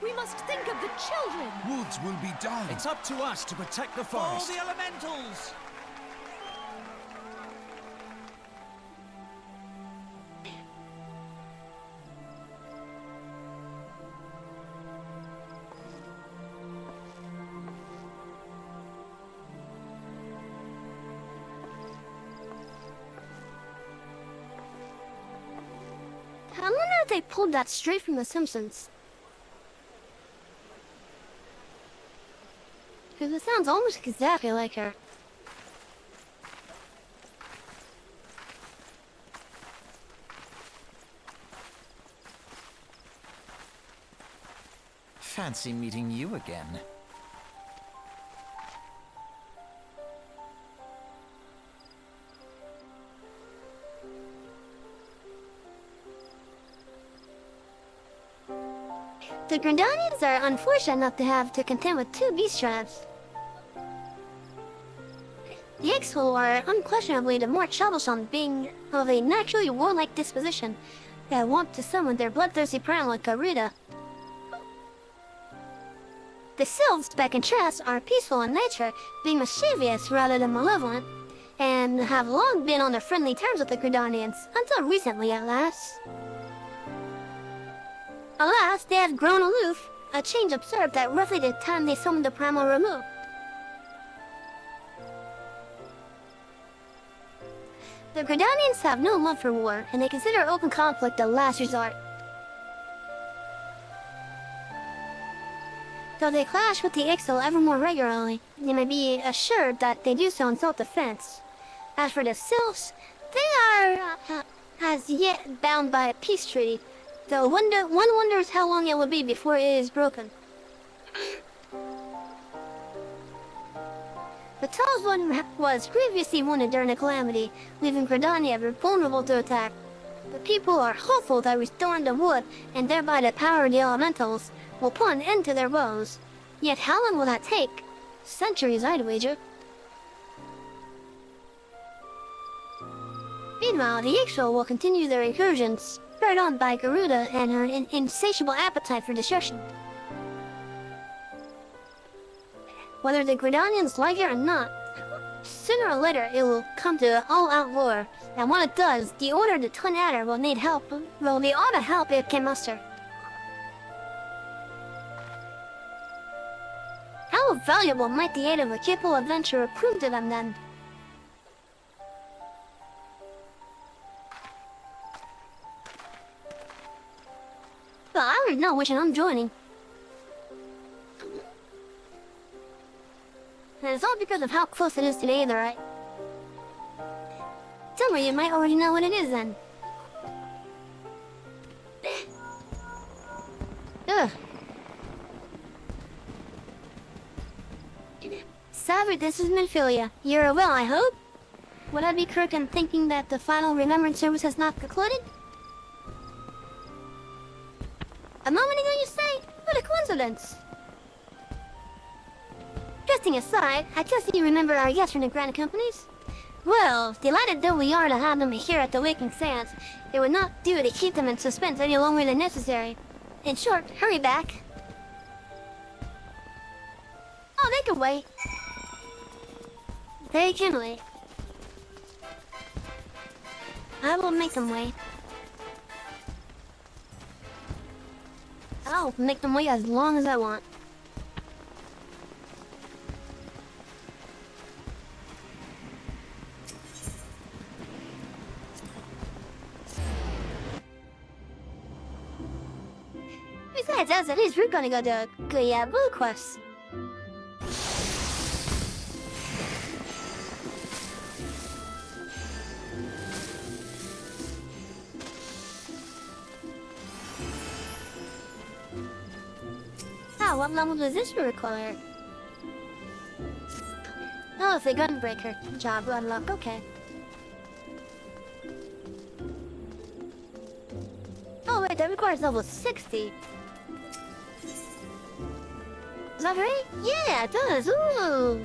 We must think of the children!
Woods will be done.
It's up to us to protect the
All
forest.
the elementals!
I wonder if they pulled that straight from The Simpsons. Because it sounds almost exactly like her.
Fancy meeting you again.
The Grandanians are unfortunate enough to have to contend with 2 beast tribes. The Ixal are unquestionably the more troublesome, being of a naturally warlike disposition that want to summon their bloodthirsty prowler like Garuda. The Sylphs, by contrast, are peaceful in nature, being mischievous rather than malevolent, and have long been on their friendly terms with the Grandanians, until recently at last. Alas, they have grown aloof, a change observed at roughly the time they summoned the primal remove. The Gridanians have no love for war, and they consider open conflict the last resort. Though they clash with the Ixal ever more regularly, they may be assured that they do so in self-defense. As for the Sylphs, they are, as yet bound by a peace treaty, though one wonders how long it will be before it is broken. The tallest one was previously wounded during the calamity, leaving Gridania vulnerable to attack. The people are hopeful that restoring the wood, and thereby the power of the elementals, will put an end to their woes. Yet how long will that take? Centuries, I'd wager. Meanwhile, the Ixal will continue their incursions, spurred on by Garuda and her insatiable appetite for destruction. Whether the Gridanians like it or not, sooner or later it will come to all-out war, and when it does, the Order of the Twin Adder will need help, will need all the help it can muster. How valuable might the aid of a capable adventurer prove to them then? Well, I don't know which one I'm joining. And it's all because of how close it is to the either, right? Some of you might already know what it is then. Ugh. Savage, this is Minfilia. You're well, I hope? Would I be correct in thinking that the final remembrance service has not concluded? A moment ago you say? What a coincidence! Jesting aside, I trust you remember our guests from the Grand Companies? Well, delighted though we are to have them here at the Waking Sands, it would not do to keep them in suspense any longer than necessary. In short, hurry back. Oh, they can wait. They can wait. I will make them wait. I'll make them wait as long as I want. Besides, as it is, we're gonna go to Blue Quest. Ah, what level does this require? Oh, it's a gunbreaker. Job unlocked, okay. Oh wait, that requires level 60. Is that right? Yeah, it does. Ooh.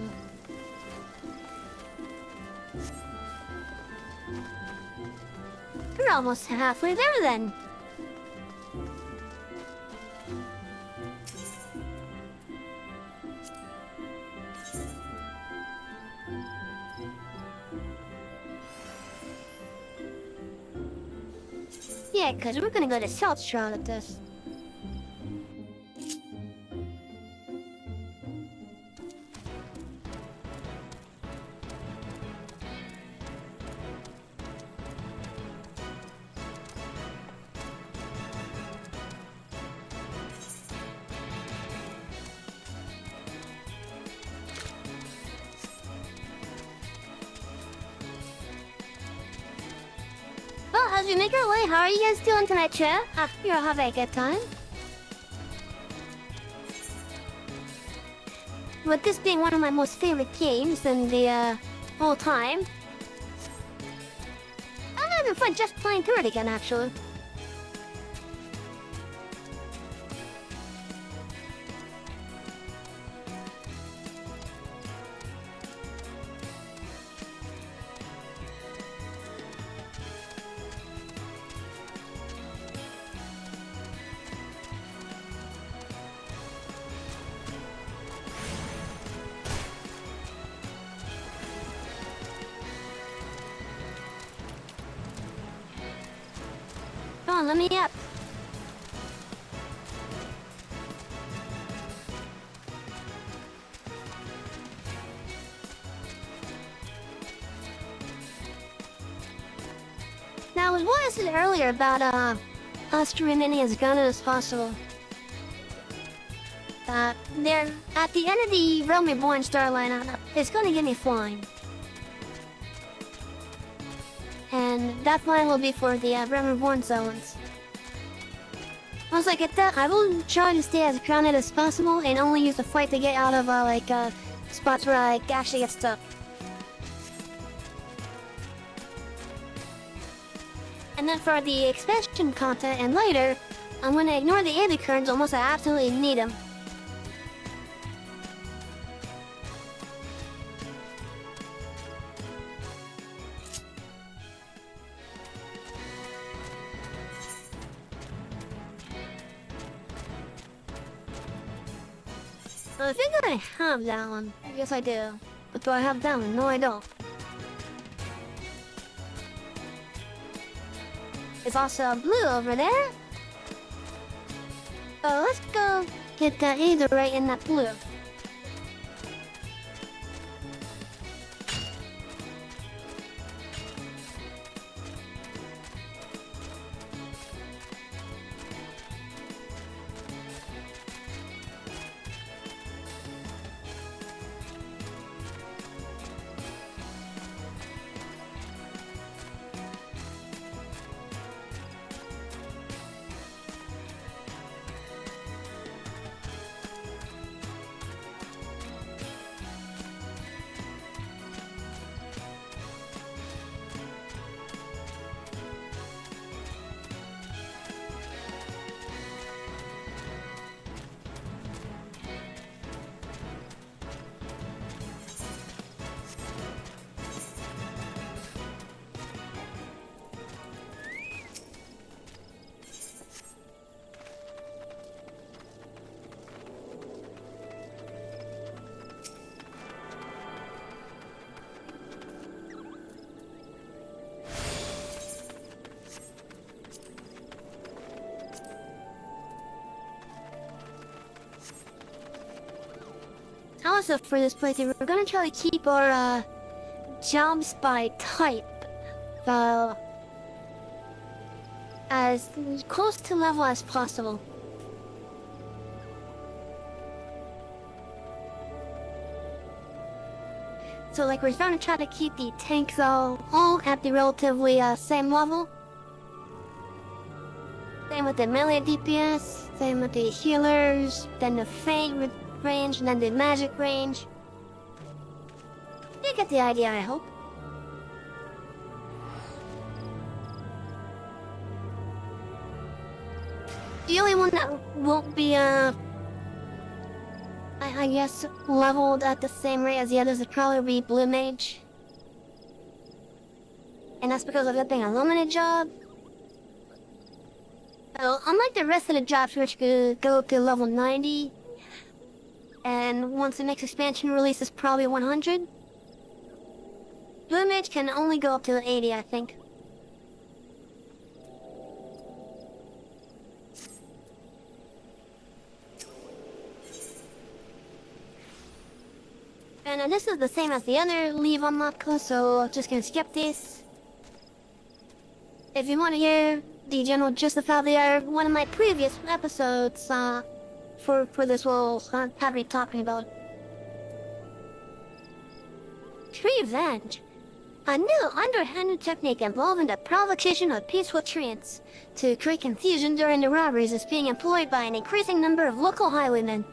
We're almost halfway there then. Yeah, because we're gonna go to South Shroud at this. Well, as we make our way, how are you guys doing tonight, chat? You're having a good time. With this being one of my most favorite games in the whole time, I'm having fun just playing through it again, actually. Come on, let me up. Now, as what I said earlier about us to remain as grounded as possible. There, at the end of the Realm Reborn storyline, it's gonna get me flying. And that flying will be for the Realm Reborn zones. Once I get that, I will try to stay as grounded as possible and only use the flight to get out of spots where I actually get stuck. And then for the expansion content and later, I'm gonna ignore the AV currents unless I absolutely need them. I think I have that one. Yes, I do. But do I have that one? No, I don't. It's also blue over there. So let's go get that either right in that blue. Also, for this playthrough, we're gonna try to keep our jobs by type as close to level as possible. So, like, we're gonna try to keep the tanks all at the relatively same level. Same with the melee DPS, same with the healers, then the feint range, and then the magic range. You get the idea, I hope. The only one that won't be, I guess, leveled at the same rate as the others would probably be Blue Mage. And that's because of it being a limited job. So, unlike the rest of the jobs, which could go up to level 90, and once the next expansion release is probably 100, Blue Mage can only go up to 80, I think. And this is the same as the other leave unlock, so I'm just gonna skip this. If you want to hear the general gist of how they are, one of my previous episodes for this will have me talking about Revenge, a new underhanded technique involving the provocation of peaceful treants to create confusion during the robberies is being employed by an increasing number of local highwaymen.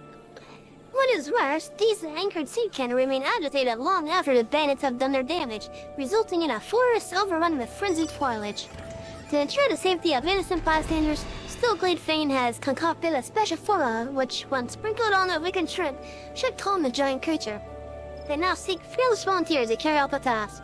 What is worse, these anchored seed can remain agitated long after the bandits have done their damage, resulting in a forest overrun with frenzied foliage. To ensure the safety of innocent bystanders, Stillglade Fane has concocted a special formula which, when sprinkled on a wicked shrimp, should calm the giant creature. They now seek fearless volunteers to carry out the task.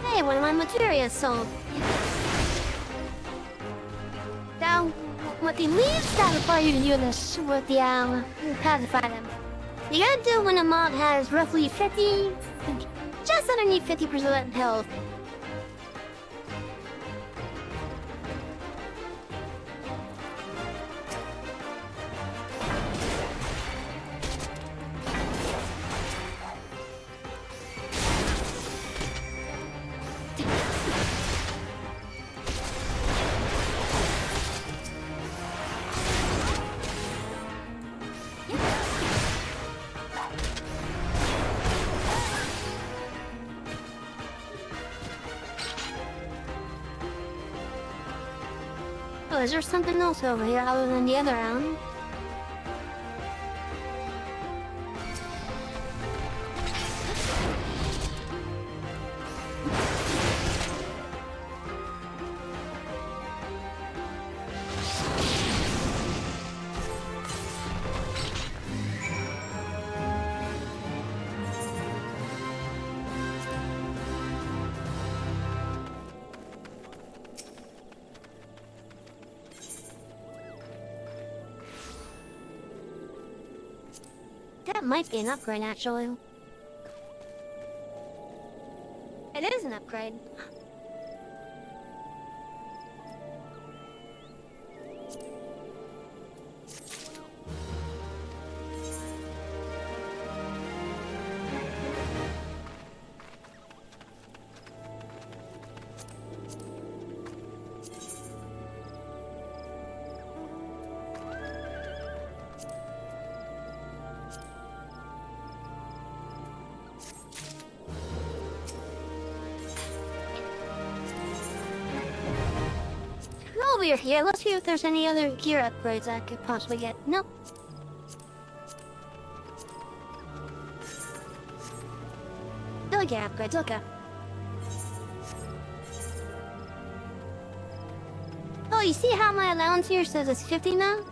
Hey, one of my materials sold. Now, what the leaves that require you to do this with the pacify them. You gotta do when a mob has roughly 50, just underneath 50% health. Oh, is there something else over here other than the other round? That might be an upgrade, actually. It is an upgrade. we are here, let's see if there's any other gear upgrades I could possibly get. Nope. No gear upgrades, okay. Oh, you see how my allowance here says it's 50 now?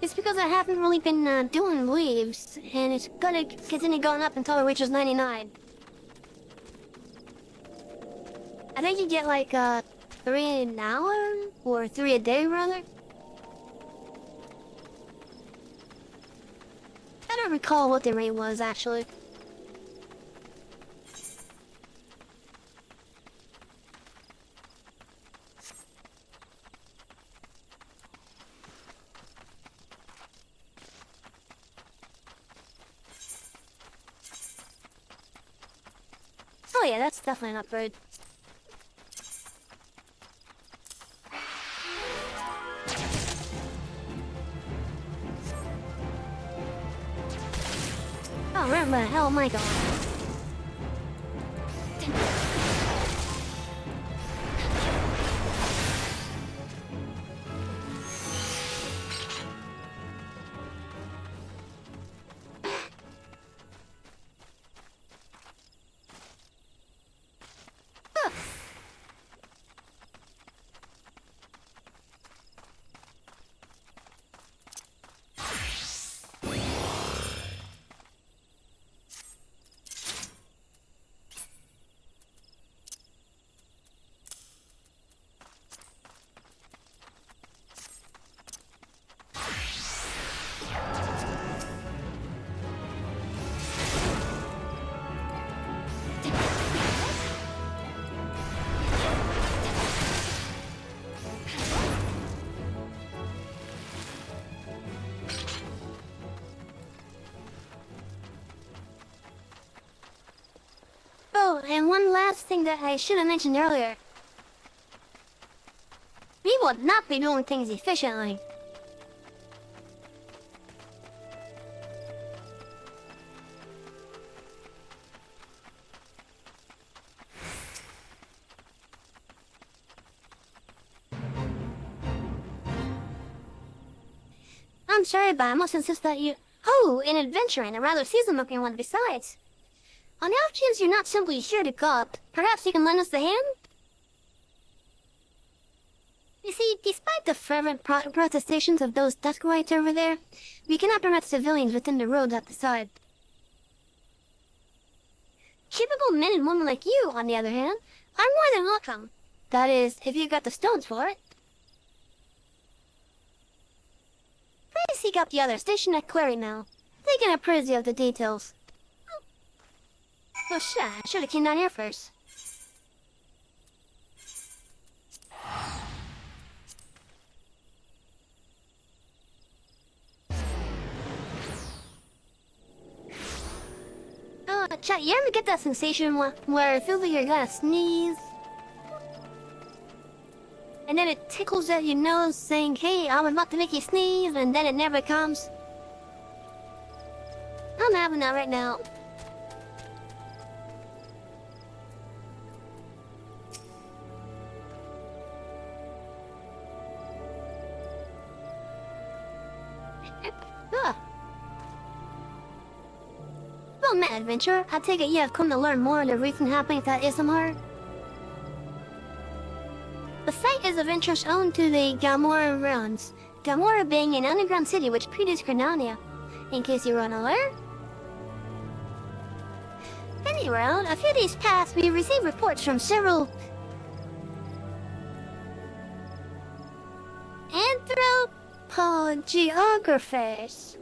It's because I haven't really been doing leaves, and it's gonna continue going up until it reaches 99. I think you get like 3 an hour, or 3 a day rather. I don't recall what the rate was actually. Oh yeah, that's definitely an upgrade. Oh, where the hell am I going? Oh, and one last thing that I should have mentioned earlier. We will not be doing things efficiently. I'm sorry, but I must insist that you... Oh, an adventure and a rather seasoned-looking one besides. On the off chance you're not simply here to gawp, perhaps you can lend us a hand? You see, despite the fervent protestations of those Duskwites over there, we cannot permit civilians within the roads at the side. Capable men and women like you, on the other hand, are more than welcome. That is, if you got the stones for it. Please seek out the others stationed at Quarry now. They can appraise you of the details. Oh shit, I should have came down here first. Chat, you ever get that sensation where it feels like you're gonna sneeze? And then it tickles at your nose saying, hey, I'm about to make you sneeze, and then it never comes? I'm having that right now. Well met, adventurer. I take it you have come to learn more of the recent happenings at Islamar. The site is of interest owing to the Gamora ruins. Gamora being an underground city which predates Grenania, in case you were unaware. Anyway, a few days past, we received reports from several anthropogeographers.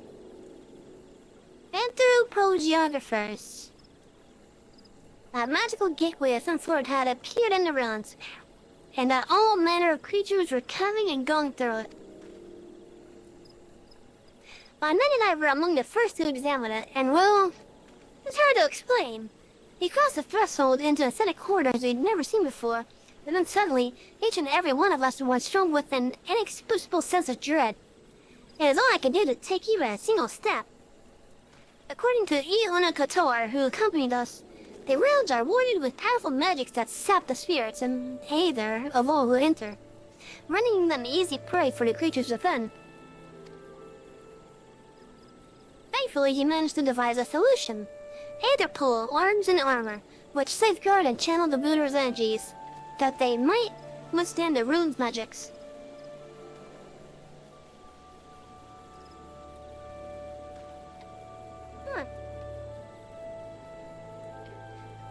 A magical gateway of some sort had appeared in the ruins, and that all manner of creatures were coming and going through it. My men and I were among the first to examine it, and well, it's hard to explain. We crossed the threshold into aesthetic corridors we'd never seen before, and then suddenly, each and every one of us was struck with an inexplicable sense of dread. It is all I could do to take even a single step. According to Iona Kotor, who accompanied us, the realms are warded with powerful magics that sap the spirits and aether of all who enter. rendering them easy prey for the creatures within. Thankfully, he managed to devise a solution. Aether Pool, arms and armor, which safeguard and channel the Vooters' energies, that they might withstand the rune's magics.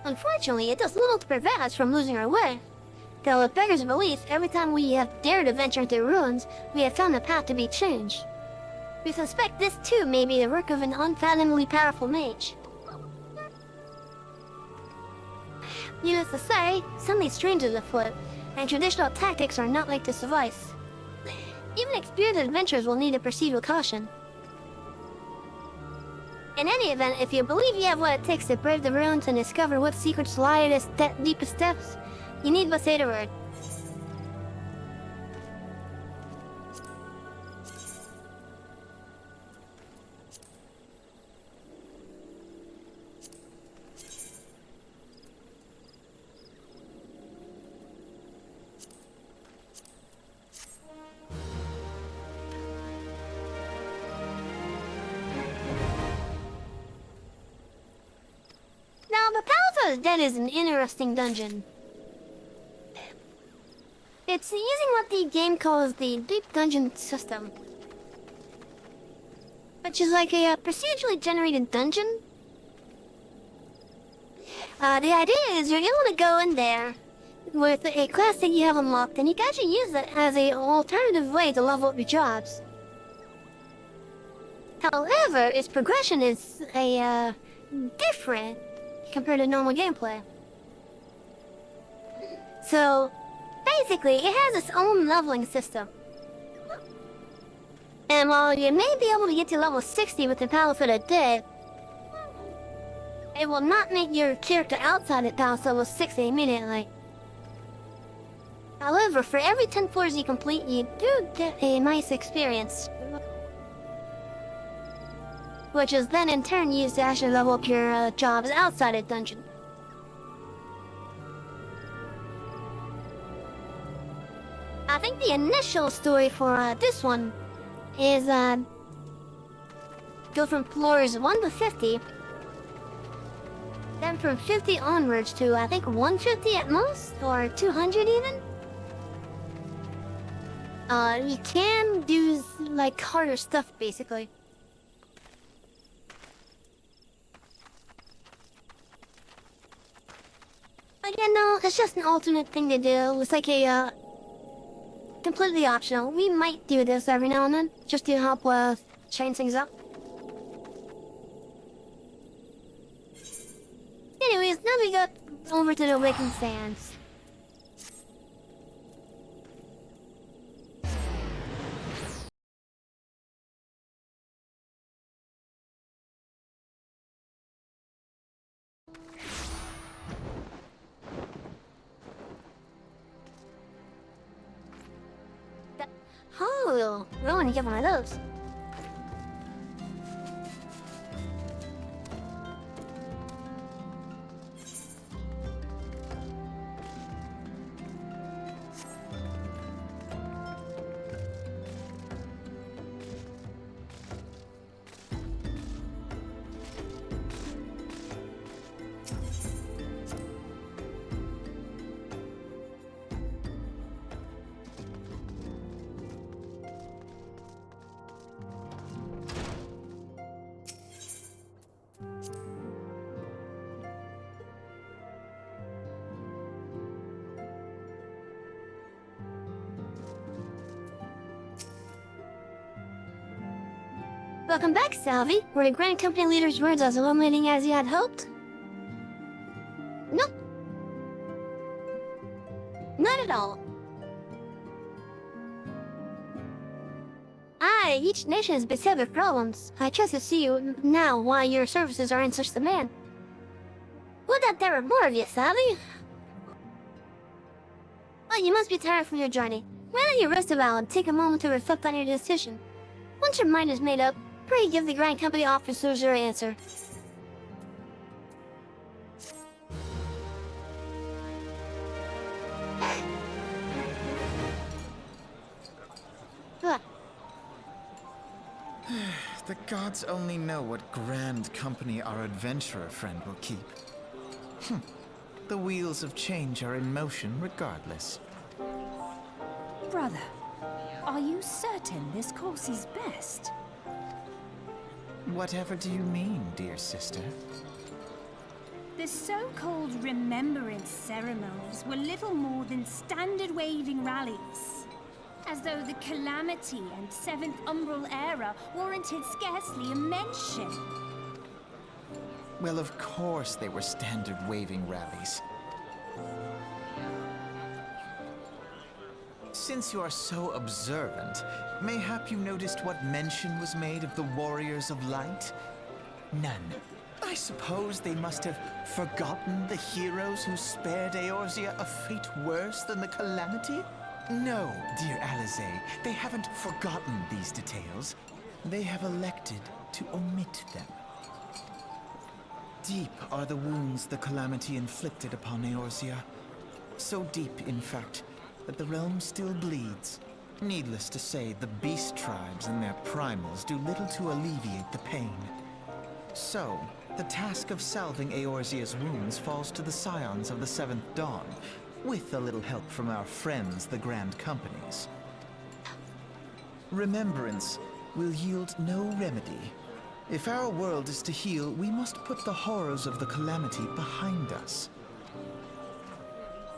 Unfortunately, it does little to prevent us from losing our way. Though it beggars belief, every time we have dared to venture into the ruins, we have found the path to be changed. We suspect this too may be the work of an unfathomably powerful mage. Needless to say, something strange is afoot, and traditional tactics are not like to suffice. Even experienced adventurers will need to proceed with caution. In any event, if you believe you have what it takes to brave the ruins and discover what secrets lie at its deepest depths, you need but say the word. Now, the Palace of the Dead is an interesting dungeon. It's using what the game calls the Deep Dungeon system, which is like a procedurally generated dungeon. The idea is you're able to go in there with a class that you have unlocked, and you can actually use it as an alternative way to level up your jobs. However, its progression is different compared to normal gameplay. So, basically, it has its own leveling system. And while you may be able to get to level 60 with the Palace of the Dead, it will not make your character outside the Palace level 60 immediately. However, for every 10 floors you complete, you do get a nice experience, which is then in turn used to actually level up your jobs outside the dungeon. I think the initial story for this one is go from floors 1 to 50, then from 50 onwards to I think 150 at most, or 200 even. You can do like harder stuff basically. Again, no, it's just an alternate thing to do. It's like a completely optional. We might do this every now and then, just to help change things up. Anyways, now we got over to the Awakened Sands. Oh, we want to get one of those. Welcome back, Salvi. Were the Grand Company leader's words as illuminating as you had hoped? Nope. Not at all. Each nation is beset with problems. I trust to see you now why your services are in such demand. Would that there were more of you, Salvi? Well, you must be tired from your journey. Why don't you rest a while and take a moment to reflect on your decision? Once your mind is made up, pray give the Grand Company officers your answer.
The gods only know what grand company our adventurer friend will keep. The wheels of change are in motion regardless.
Brother, are you certain this course is best?
Whatever do you mean, dear sister?
The so-called remembrance ceremonies were little more than standard waving rallies. As though the Calamity and Seventh Umbral Era warranted scarcely a mention.
Well, of course they were standard waving rallies. Since you are so observant, mayhap you noticed what mention was made of the Warriors of Light? None. I suppose they must have forgotten the heroes who spared Eorzea a fate worse than the Calamity? No, dear Alize, they haven't forgotten these details. They have elected to omit them. Deep are the wounds the Calamity inflicted upon Eorzea. So deep, in fact, that the realm still bleeds. Needless to say, the beast tribes and their primals do little to alleviate the pain. So, the task of salving Eorzea's wounds falls to the scions of the Seventh Dawn, with a little help from our friends, the Grand Companies. Remembrance will yield no remedy. If our world is to heal, we must put the horrors of the Calamity behind us.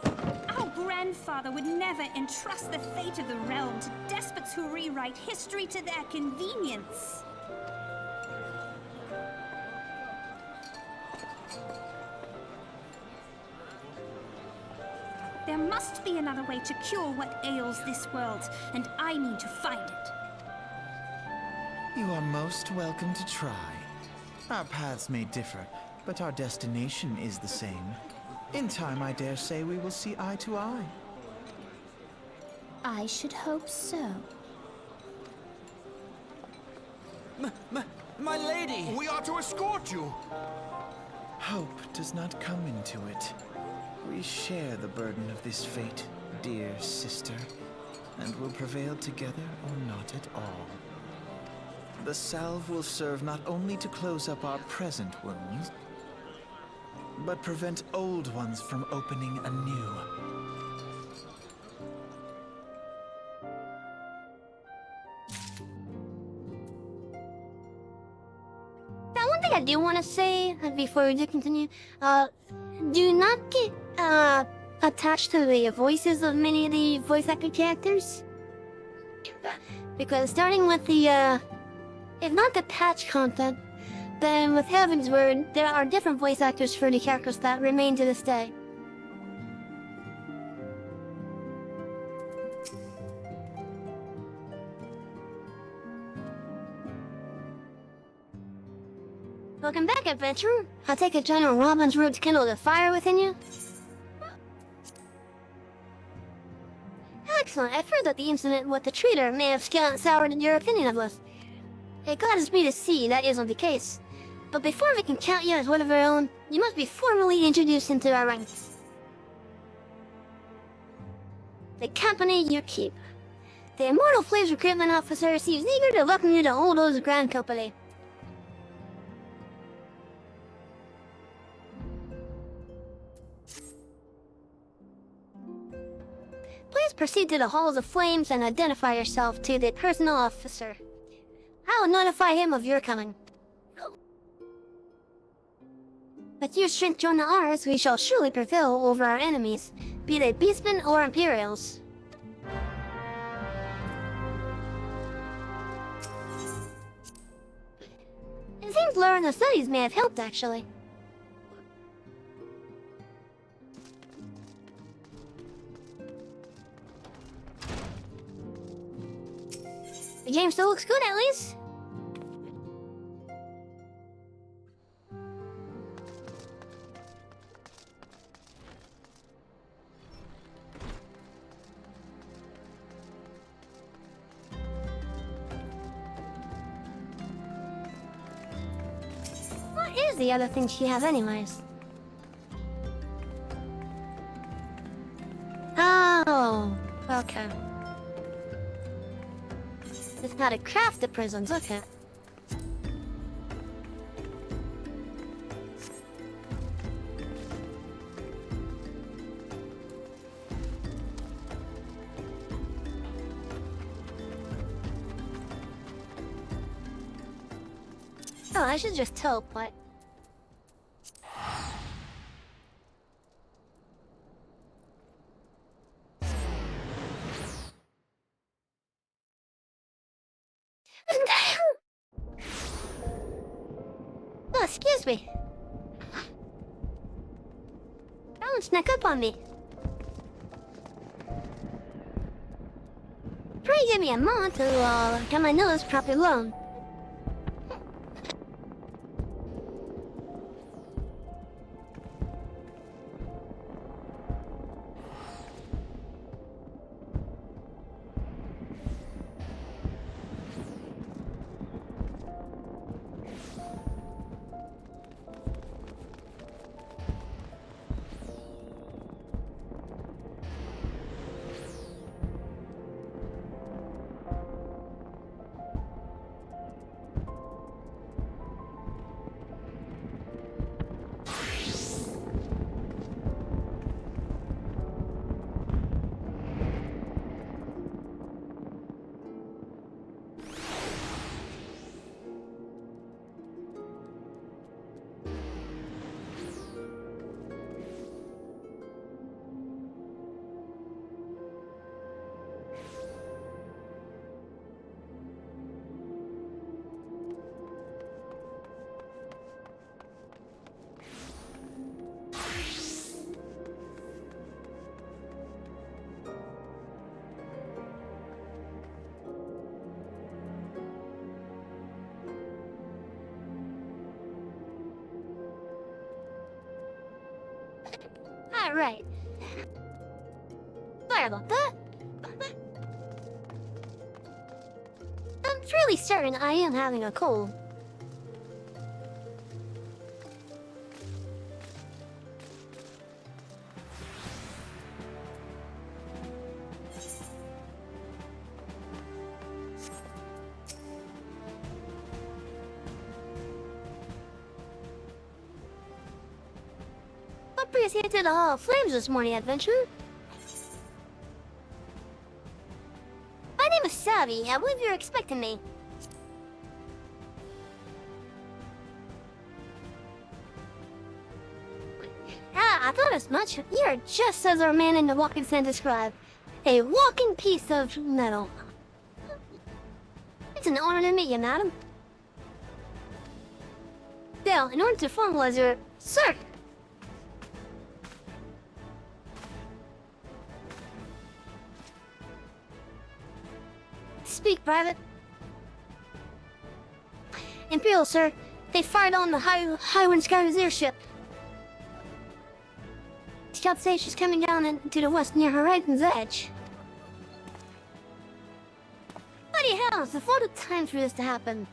Our grandfather would never entrust the fate of the realm to despots who rewrite history to their convenience. There must be another way to cure what ails this world, and I need to find it.
You are most welcome to try. Our paths may differ, but our destination is the same. In time, I dare say we will see eye to eye.
I should hope so.
My lady!
We are to escort you!
Hope does not come into it. We share the burden of this fate, dear sister, and will prevail together or not at all. The salve will serve not only to close up our present wounds, but prevent old ones from opening anew.
Now, one thing I do want to say before we do continue, do not get attached to the voices of many of the voice actor characters, because starting with the if not the patch content, then with Heaven's Word, there are different voice actors for the characters that remain to this day. Welcome back, adventurer. I'll take a General Robin's root to kindle the fire within you. Excellent. I've heard that the incident with the traitor may have soured your opinion of us. It gladdens me to see that isn't the case. But before we can count you as one of our own, you must be formally introduced into our ranks. The company you keep. The Immortal Flames Recruitment Officer seems eager to welcome you to Holdo's Grand Company. Please proceed to the Halls of Flames and identify yourself to the Personal Officer. I will notify him of your coming. With your strength join ours, we shall surely prevail over our enemies, be they beastmen or Imperials. It seems learning the studies may have helped, actually. The game still looks good, at least. What is the other thing she has, anyways? Oh, okay. It's how to craft the prisons, okay. Oh, I should just teleport. Oh, excuse me. Don't sneak up on me. Pray give me a moment to get my nose properly blown. Alright. Sorry about that. I'm fairly certain I am having a cold. Appreciated all flames this morning, adventure. My name is Savvy. I believe you're expecting me. Ah, I thought as much. You're just as our man in the walking stand described. A walking piece of metal. It's an honor to meet you, madam. Still, in order to formalize your... Sir! Speak, Private. Imperial, sir. They fired on the Highwind Scout's airship. Scouts say she's coming down into the west near Horizon's edge. Bloody hell, it's the fourth time for this to happen.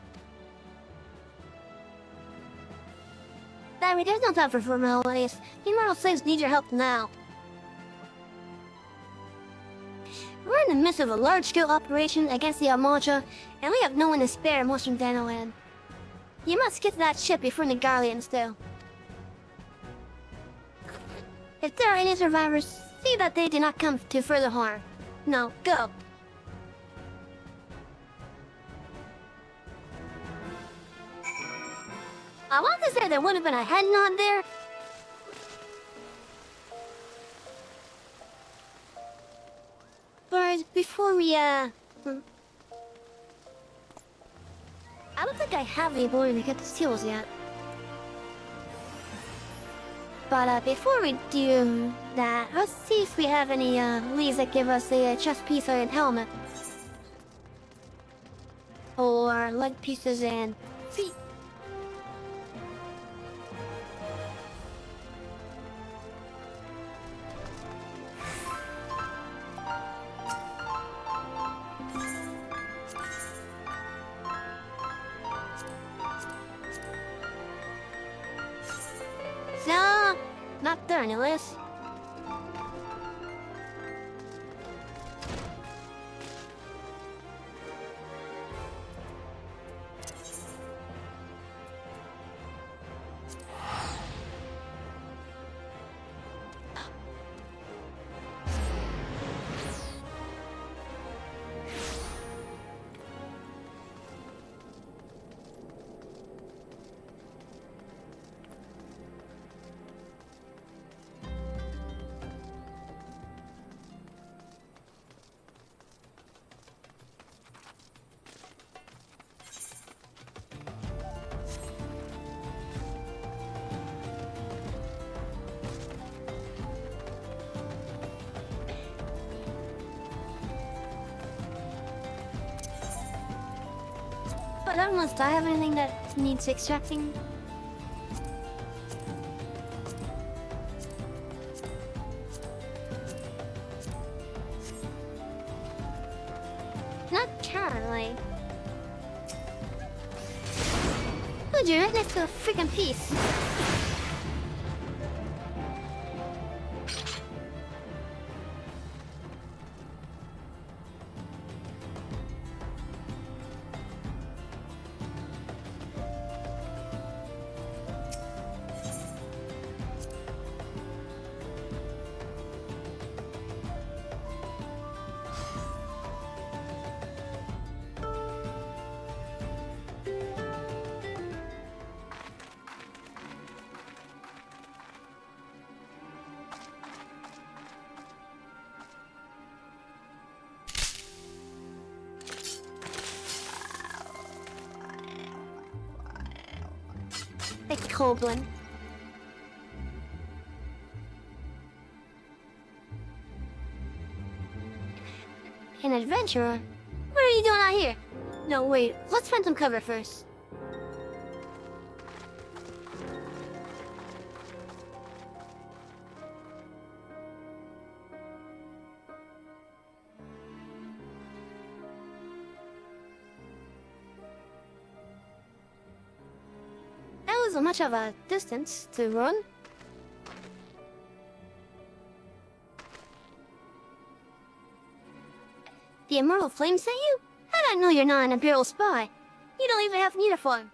Barry, there's no time for formalities. The Immortal Slaves need your help now. We're in the midst of a large-scale operation against the Almoja, and we have no one to spare in Western Danoland. You must get to that ship before the Garleans do. If there are any survivors, see that they do not come to further harm. Now, go. I want to say there would have been a head nod there. But before we, I don't think I have the ability to get the seals yet. But before we do that, let's see if we have any leads that give us a chest piece and helmet. Or leg pieces and feet. No, not there, anyways. I don't know, do I have anything that needs extracting? Not currently. Dude, you're right next to a freaking piece. Like Coblin. An adventurer? What are you doing out here? No, wait. Let's find some cover first. That wasn't much of a distance to run. The Immortal Flame sent you? How do I know you're not an Imperial spy? You don't even have an uniform.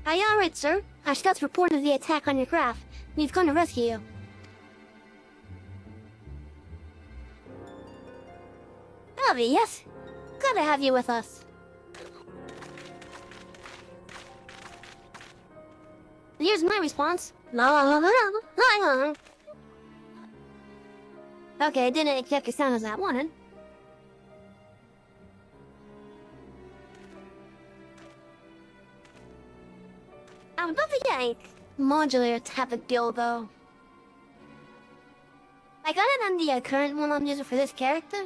Aye, all right, sir. Our scouts reported the attack on your craft. We've come to rescue you. Avi, yes. Glad to have you with us. Here's my response. La la la la la la. Okay, didn't exactly sound as I wanted. I would love to get a modular type of deal, though. I got it on the current one I'm using for this character.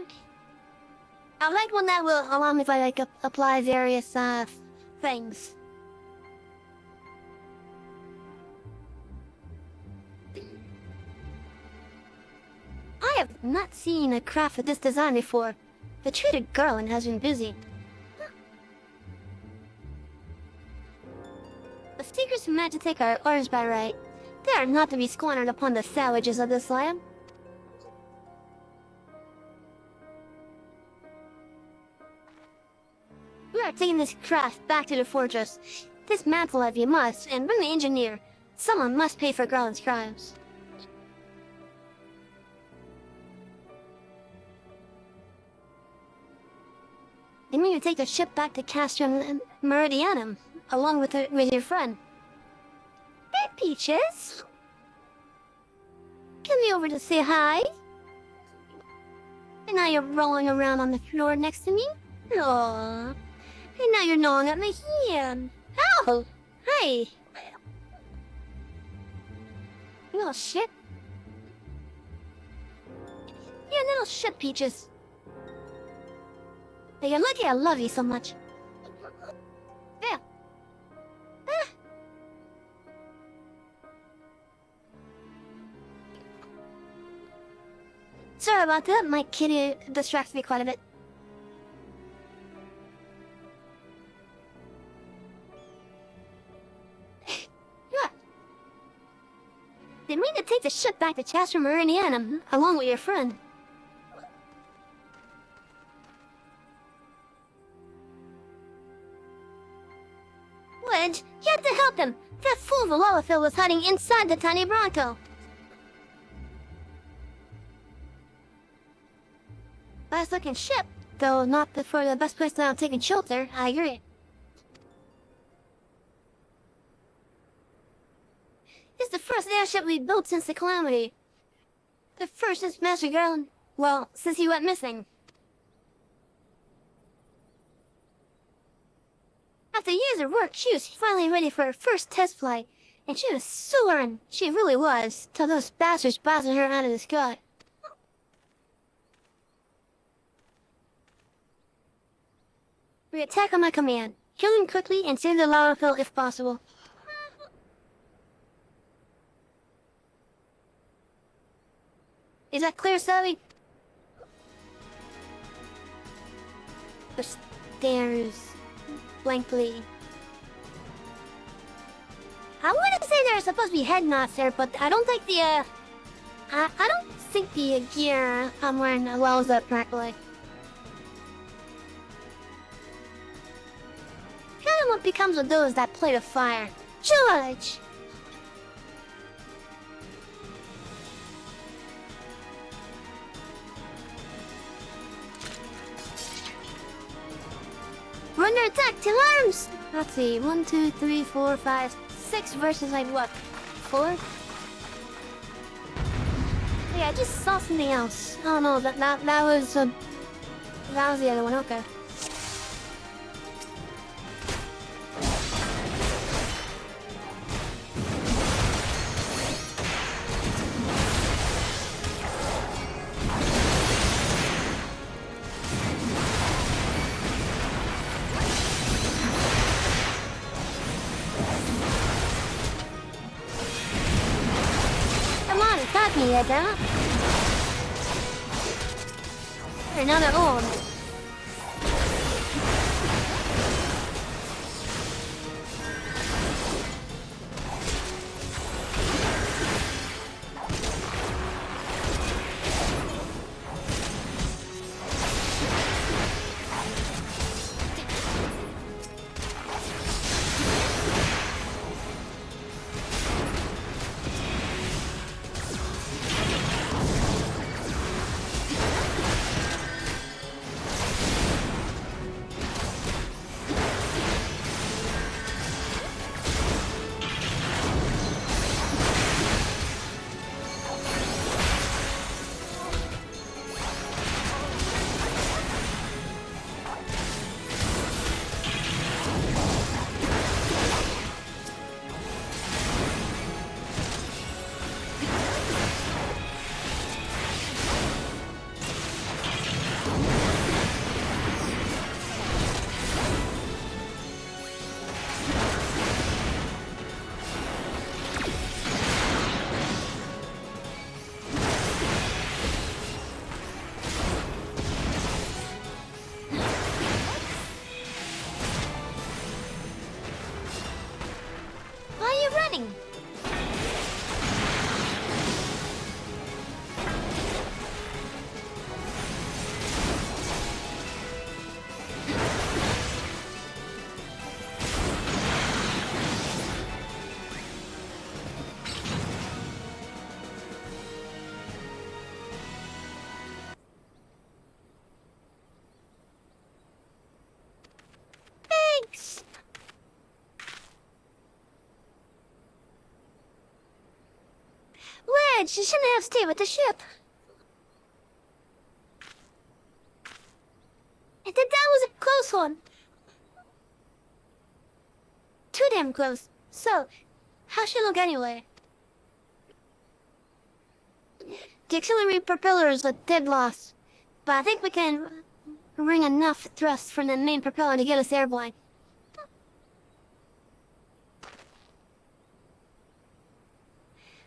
I like one that will allow me to apply various things. I have not seen a craft with this design before. The treated Garland has been busy. The Seekers who managed to take our orders by right, they are not to be squandered upon the savages of this land. We are taking this craft back to the fortress. Dismantle if you must, and bring the engineer. Someone must pay for Garland's crimes. They mean to take the ship back to Castrum Meridianum, along with your friend. Hey, Peaches! Come over to say hi. And now you're rolling around on the floor next to me? Aww. And now you're gnawing at my hand. Oh! Hey! You little shit. You little shit, Peaches. Hey, you're lucky I love you so much. Yeah. Ah. Sorry about that, my kitty distracts me quite a bit. They mean to take the ship back to Castrum Meridianum, along with your friend. Wedge, you have to help him! That fool of a Lullaphil was hiding inside the tiny Bronco. Nice looking ship, though not for the best place to take shelter, I agree. It's the first airship we built since the Calamity. The first since Master Garland, well, since he went missing. After years of work, she was finally ready for her first test flight. And she was soaring. She really was. Till those bastards blasted her out of the sky. We attack on my command. Kill him quickly and save the lava field if possible. Is that clear, Sally? The stairs blankly. I want to say there's supposed to be head knots there, but I don't think the I don't think the gear I'm wearing allows that correctly. Kind of what becomes of those that play the fire. George! We're under attack! Till arms! Let's see, 1, 2, 3, 4, 5, 6 versus like what? 4? Yeah, I just saw something else. Oh no, that was the other one. Okay. Attack me, Edda. Another orb. Wedge, you shouldn't have stayed with the ship. And that was a close one. Too damn close. So, how's she look anyway? The auxiliary propeller is a dead loss, but I think we can wring enough thrust from the main propeller to get us airborne.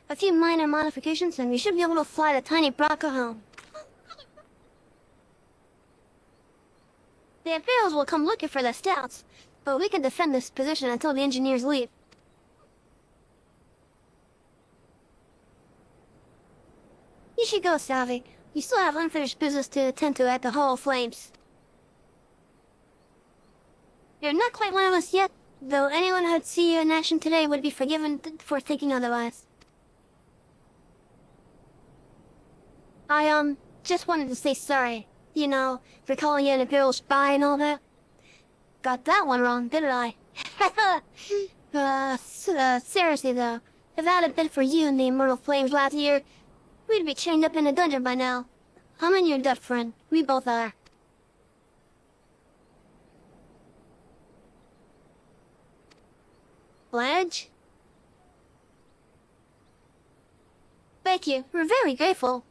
A few minor modifications and we should be able to fly the tiny Bronco home. The Imperials will come looking for the Stouts, but we can defend this position until the engineers leave. You should go, Salvi. You still have unfinished business to attend to at the Hall of Flames. You're not quite one of us yet, though anyone who'd see you in action today would be forgiven for thinking otherwise. I, just wanted to say sorry. You know, for calling you an Imperial spy and all that. Got that one wrong, didn't I? Seriously though, if that had been for you and the Immortal Flames last year, we'd be chained up in a dungeon by now. I'm in your debt, friend. We both are. Pledge? Thank you. We're very grateful.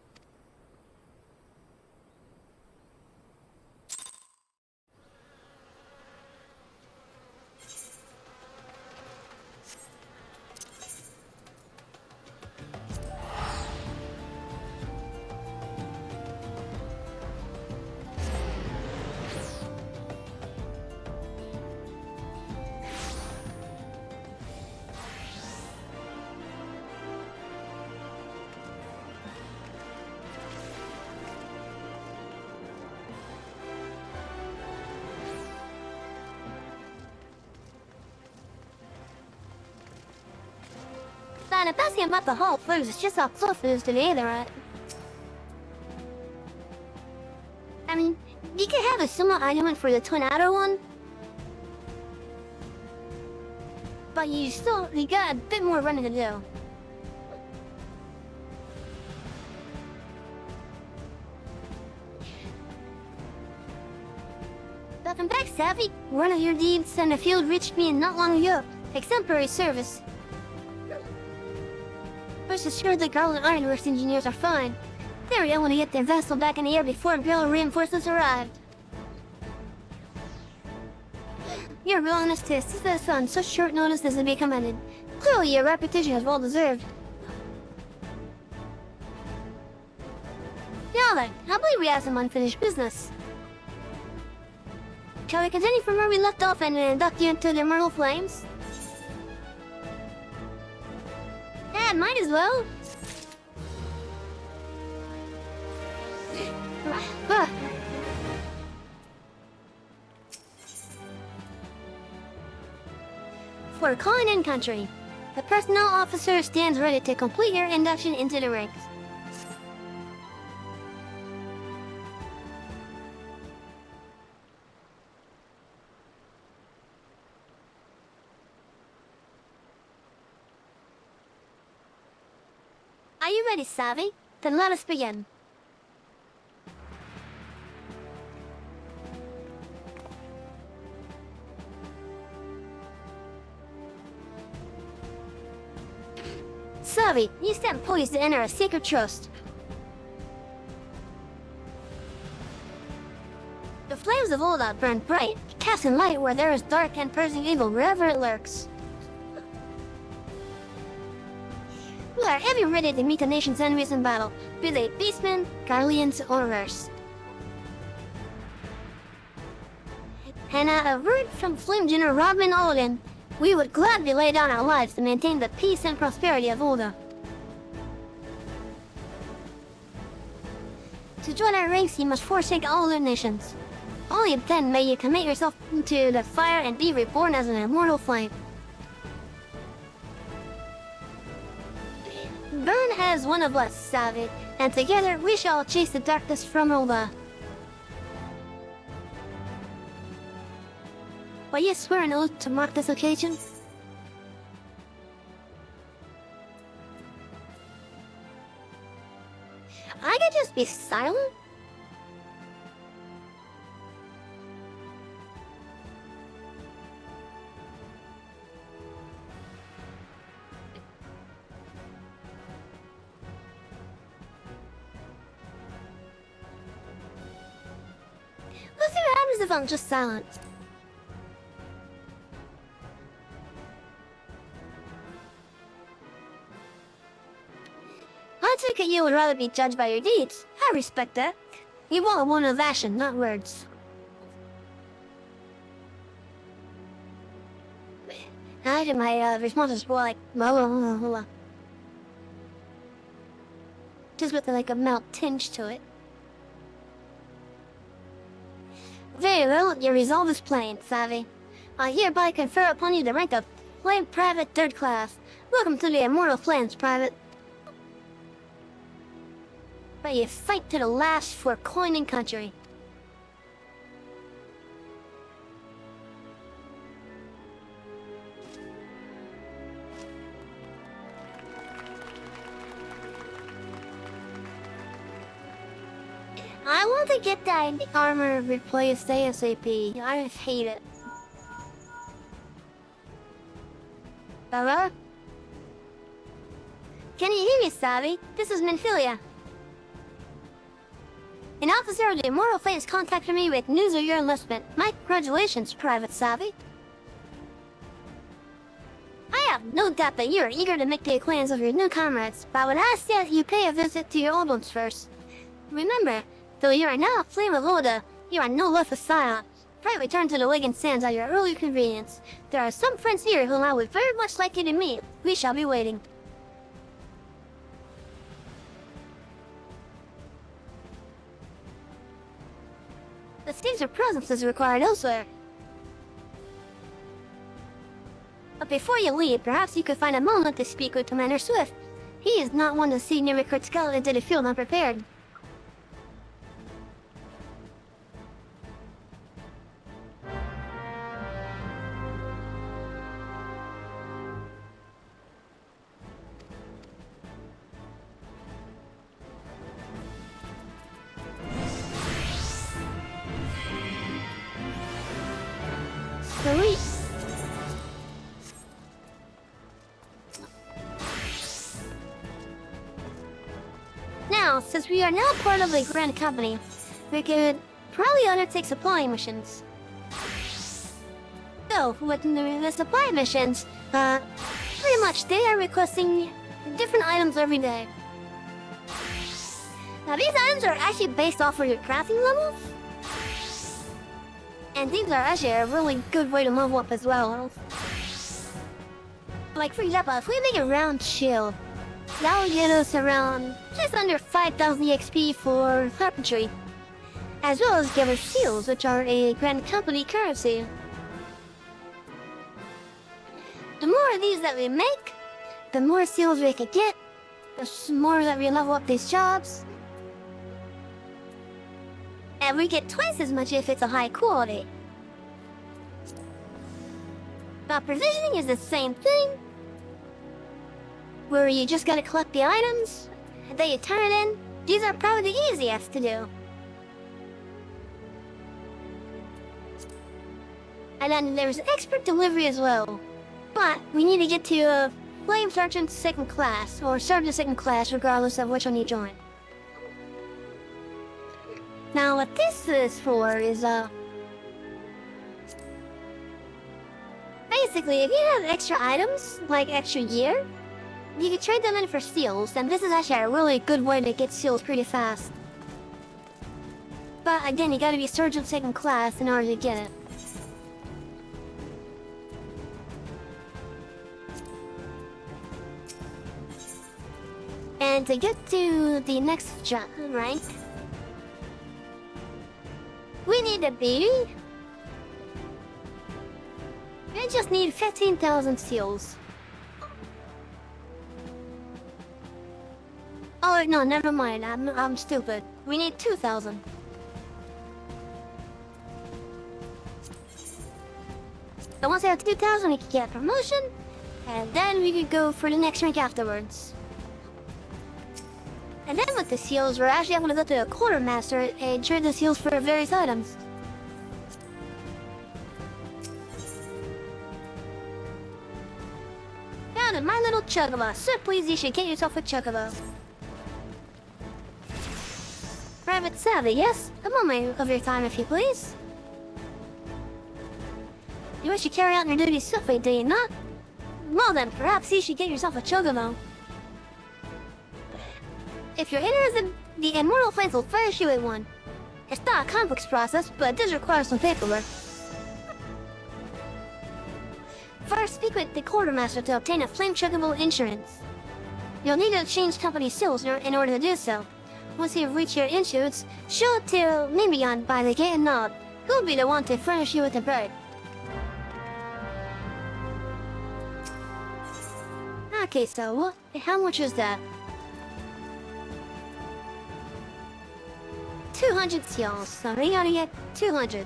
The best thing about the whole place is just how close it is to the Aetherite. I mean, you could have a similar argument for the Tornado one, but you got a bit more running to do. Welcome back, Savvy. One of your deeds in the field reached me not long ago. Exemplary service. Rest assured the Garland Ironworks engineers are fine. They were able to get their vessel back in the air before Imperial reinforcements arrived. Your willingness to assist us on such short notice is to be commended. Clearly, your reputation is well deserved. Now then, I believe we have some unfinished business. Shall we continue from where we left off and induct you into the immortal flames? Yeah, might as well. For calling in country, the personnel officer stands ready to complete your induction into the ranks. Are you ready, Savvy? Then let us begin. Savvy, you stand poised to enter a sacred trust. The flames of Ulda burn bright, casting light where there is dark and purging evil wherever it lurks. We are ever ready to meet the nation's enemies in battle, be they beastmen, guardians, or worse. And at a word from Flame General Robin Olin, we would gladly lay down our lives to maintain the peace and prosperity of Ulda. To join our ranks, you must forsake all other nations. Only then may you commit yourself to the fire and be reborn as an immortal flame. Burn as one of us, Savvy, and together we shall chase the darkness from Ulda. Will you swear an oath to mark this occasion? I could just be silent? Let's see what happens if I'm just silent. I take it you would rather be judged by your deeds. I respect that. You want one of action, not words. I did my responses were like blah, blah, blah, blah. Just with like a mild tinge to it. Very well, your resolve is plain, Savvy. I hereby confer upon you the rank of Flame Private 3rd Class. Welcome to the Immortal Flames, Private. But you fight to the last for coin and country. I want to get that armor replaced ASAP. I hate it. Bella? Can you hear me, Savvy? This is Minfilia. An officer of the Immortal Flames contacted me with news of your enlistment. My congratulations, Private Savvy. I have no doubt that you are eager to make the acquaintance of your new comrades, but I would ask that you pay a visit to your old ones first. Remember, though you are now a Flame of Oda, you are no less a Scion. Pray return to the Wigan Sands at your early convenience. There are some friends here whom I would very much like you to meet. We shall be waiting. The stage of presence is required elsewhere. But before you leave, perhaps you could find a moment to speak with Commander Swift. He is not one to see new recruits go into the field unprepared. Sweet. Now, since we are now part of the Grand Company, we could probably undertake supply missions. So, with the supply missions, pretty much they are requesting different items every day. Now, these items are actually based off of your crafting levels. And these are actually a really good way to level up as well. Like, for example, if we make a round shield, that will get us around just under 5,000 EXP for carpentry, as well as give us seals, which are a Grand Company currency. The more of these that we make, the more seals we can get, the more that we level up these jobs. And we get twice as much if it's a high quality. Now, provisioning is the same thing, where you just gotta collect the items, and then you turn it in. These are probably the easiest to do. And then there's expert delivery as well. But we need to get to Flame Sergeant 2nd class, or Sergeant 2nd class, regardless of which one you join. Now, what this is for is, basically, if you have extra items, like extra gear, you can trade them in for seals, and this is actually a really good way to get seals pretty fast. But again, you gotta be Sergeant 2nd class in order to get it. And to get to the next rank, we need a baby. We just need 15,000 seals. Oh no, never mind. I'm stupid. We need 2,000. So once we have 2,000, we can get a promotion, and then we can go for the next rank afterwards. And then with the seals, we're actually able to go to a quartermaster and trade the seals for various items. Down in my little chocobo. So please, you should get yourself a chocobo. Private Savvy, yes? A moment of your time, if you please. You wish to carry out your duties swiftly, do you not? Well then, perhaps you should get yourself a chocobo. If you're interested, the Immortal Flames will furnish you with one. It's not a complex process, but it does require some paperwork. First, speak with the quartermaster to obtain a flame chocobo insurance. You'll need to exchange company seals in order to do so. Once you've reached your insurance, show it to Mimion by the gate and nod. He'll be the one to furnish you with a bird. Okay, so how much is that? 200 seals, so we gotta get 200.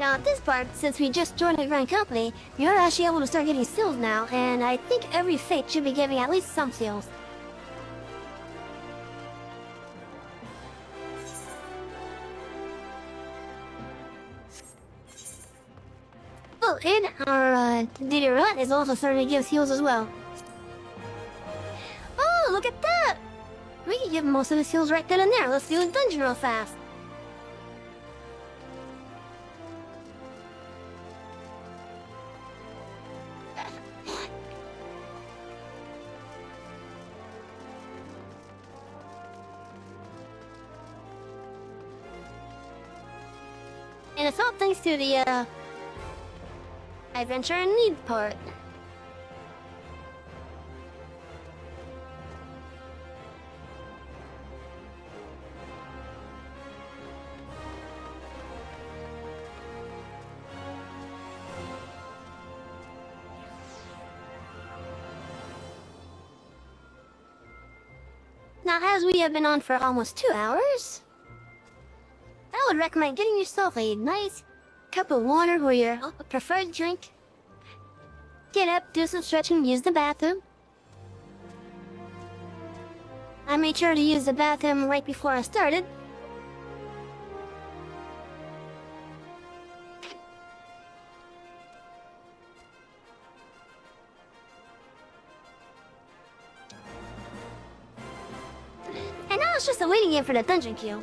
Now at this part, since we just joined the Grand Company, you're actually able to start getting seals now, and I think every fate should be giving at least some seals. Oh, and our Diddy Rut is also starting to give seals as well. get most of the skills right then and there. Let's do a dungeon real fast. And it's all thanks to the, adventure and need part. Now, as we have been on for almost 2 hours, I would recommend getting yourself a nice cup of water or your preferred drink. Get up, do some stretching, use the bathroom. I made sure to use the bathroom right before I started. And now it's just a waiting game for the dungeon queue.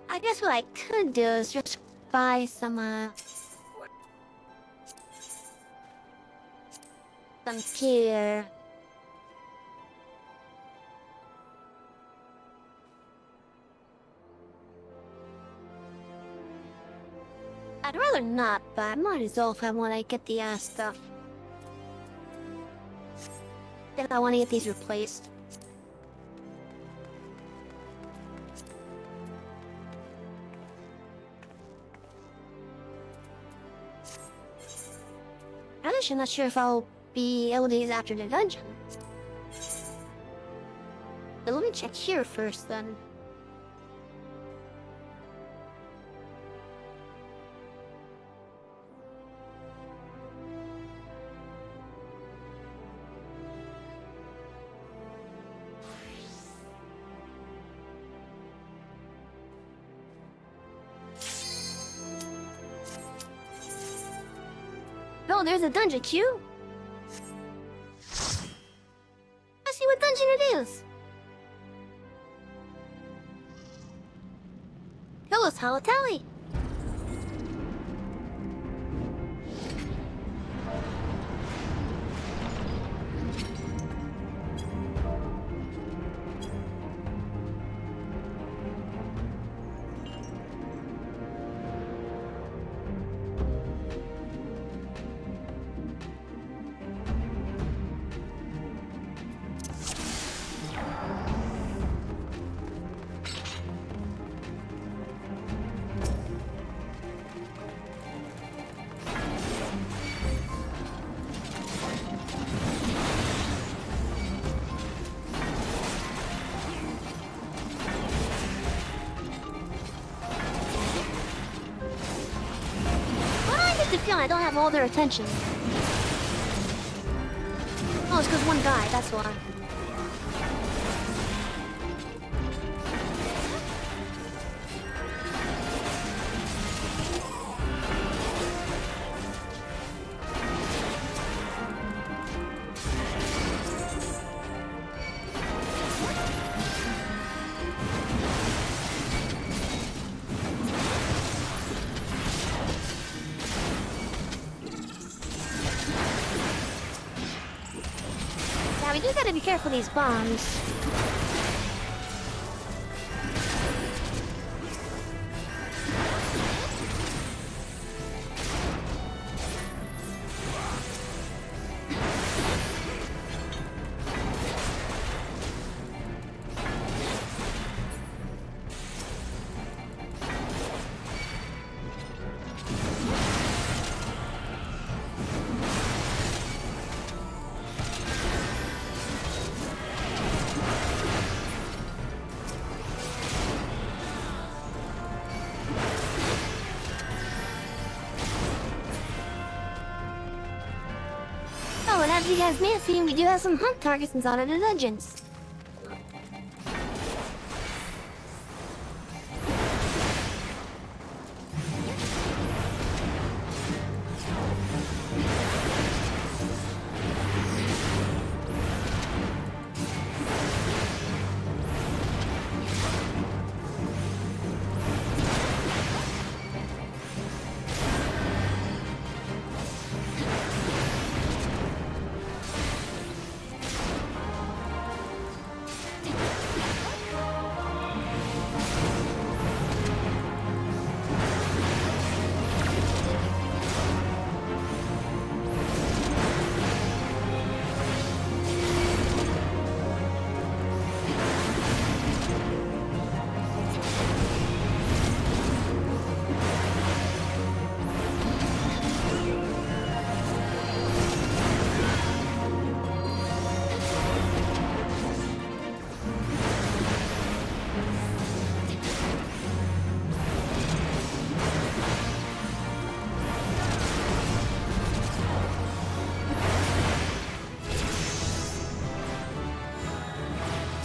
I guess what I could do is just buy some gear. I'd rather not, but I might as well if I want to get the stuff. If I want to get these replaced. I'm actually not sure if I'll be able to use after the dungeon. But let me check here first then. Oh, there's a dungeon queue. Let's see what dungeon it is. Hello, Solitali. I don't have all their attention. Oh, it's because one guy, that's why. We do gotta be careful of these bombs. as you guys may have seen, we do have some hunt targets inside of the dungeons.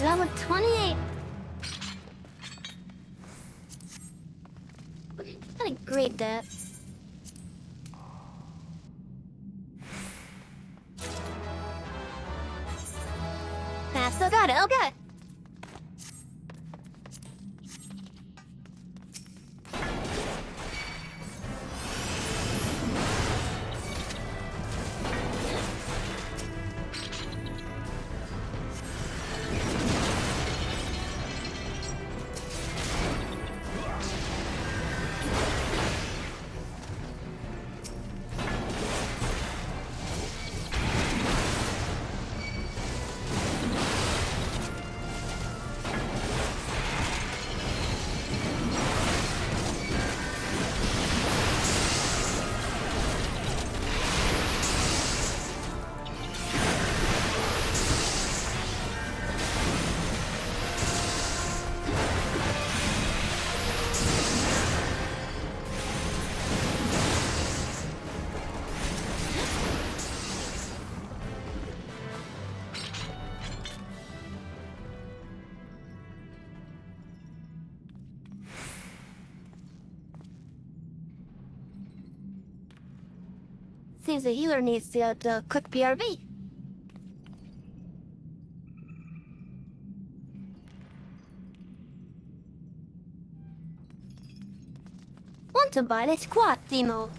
Level 28. Gotta grade that. I still got it, okay. Seems the healer needs the quick PRB. Want to buy this quad demo?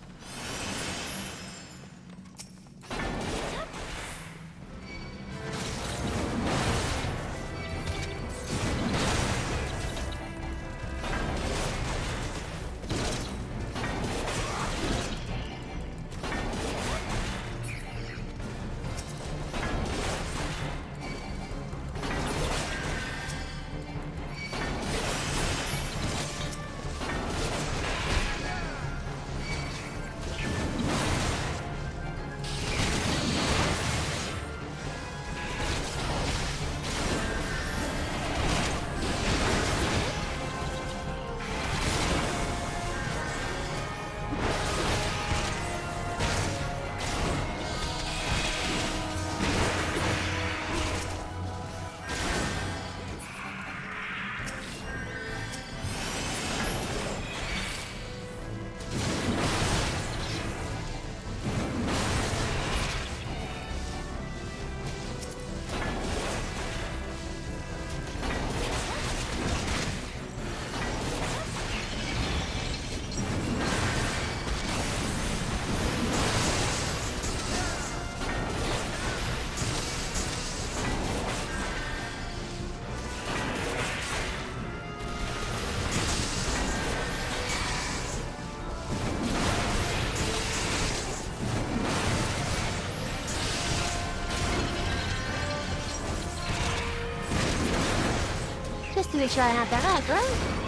Just to make sure I have that up, right?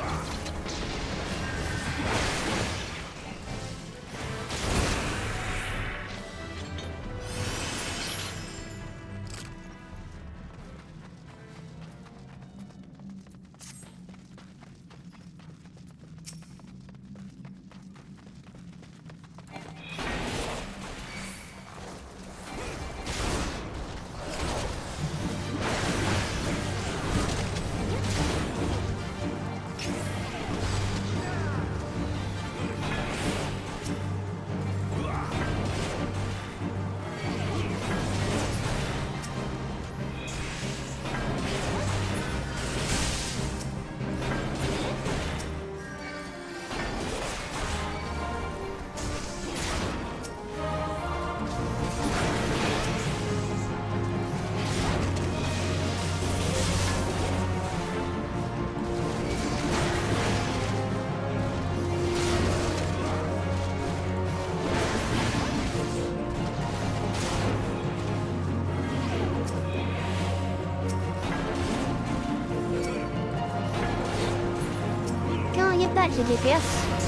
like that, your GPS.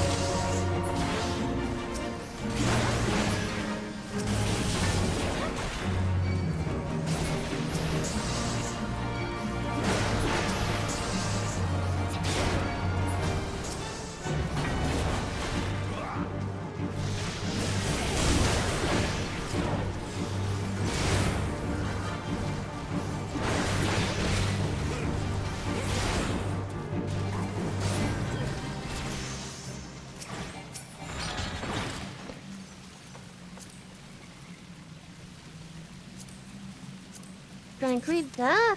Try and grab that.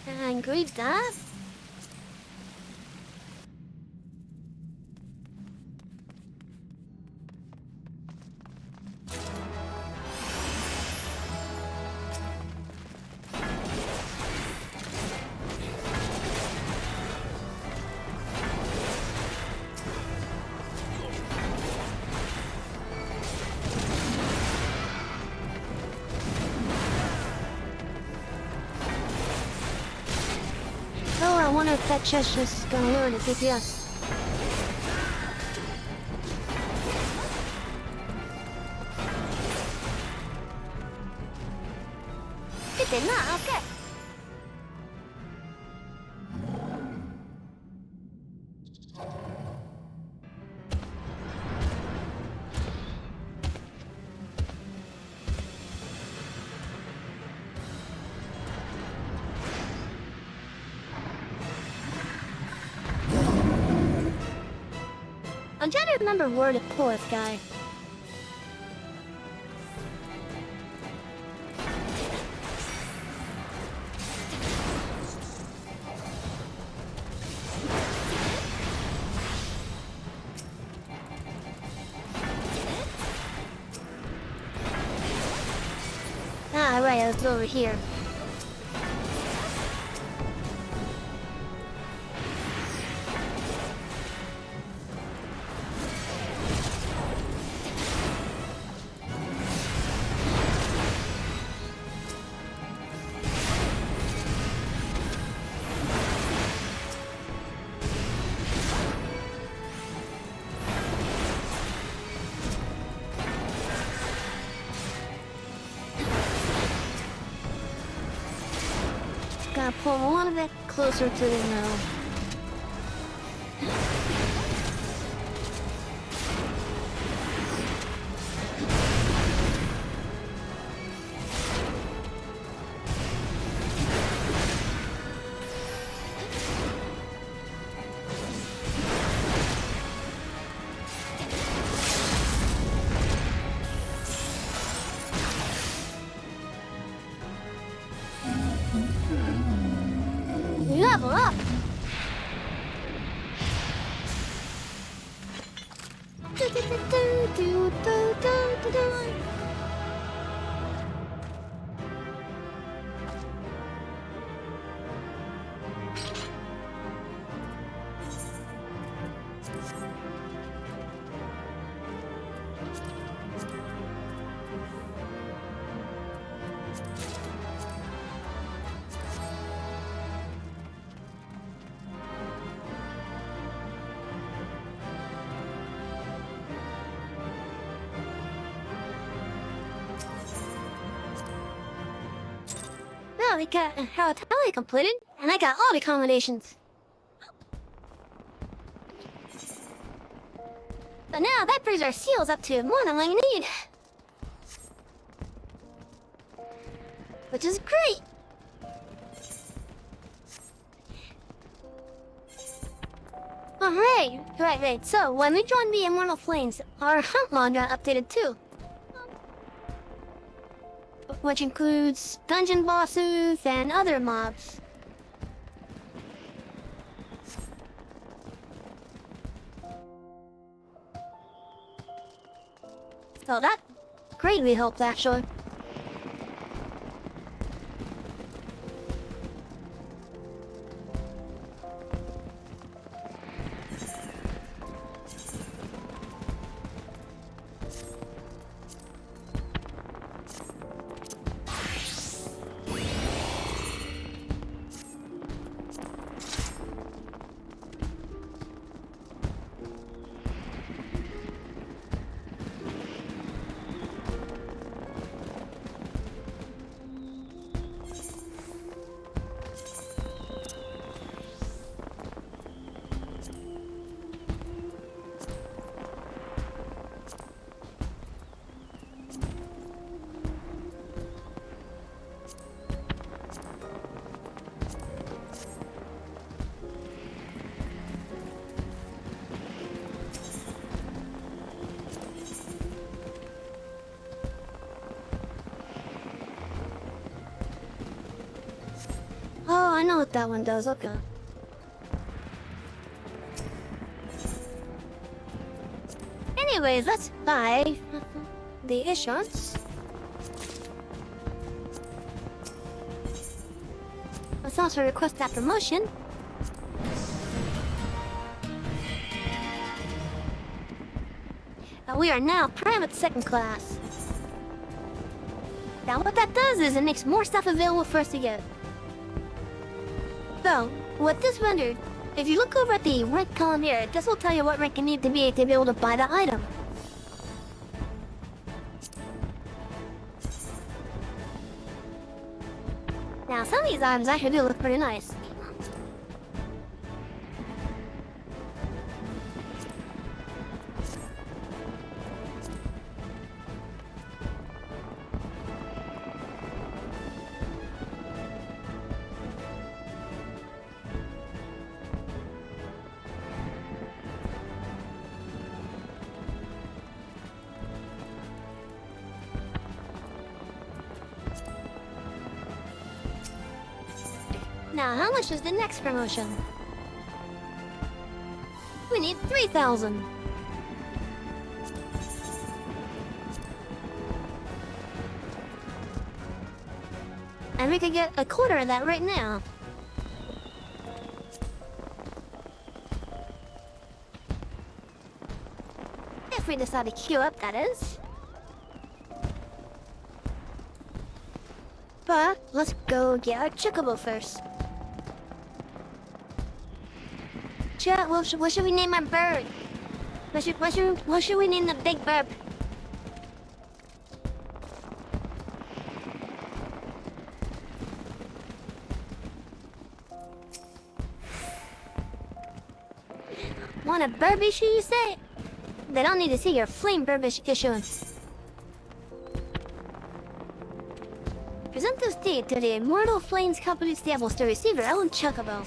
And grab that. Oh, I wonder if that chest is gonna learn its GPS. It did not, okay. I'm trying to remember where to pull this guy. Ah, right, it's over here. Gotta pull a little bit closer to the middle. Level up! Well, we got how tally completed, and I got all the combinations. But now that brings our seals up to more than we need. Which is great! Alright, right. So, when we joined the Immortal Flames, our hunt log got updated too. Which includes dungeon bosses and other mobs. So that greatly helped, actually. what that one does. Okay. Anyways, let's buy the insurance. Let's also request that promotion. We are now private second class. Now what that does is it makes more stuff available for us to get. So, with this rendered, if you look over at the rank column here, this will tell you what rank you need to be able to buy the item. Now some of these items actually do look pretty nice. Now, how much is the next promotion? We need 3,000. And we could get a quarter of that right now. If we decide to queue up, that is. But let's go get our chocobo first. Chat, what should we name our bird? What should we name the big bird? Want a burb issue, you say? They don't need to see your flame burb issuance. Present this deed to the Immortal Flames Company stables to receive your own chocobo.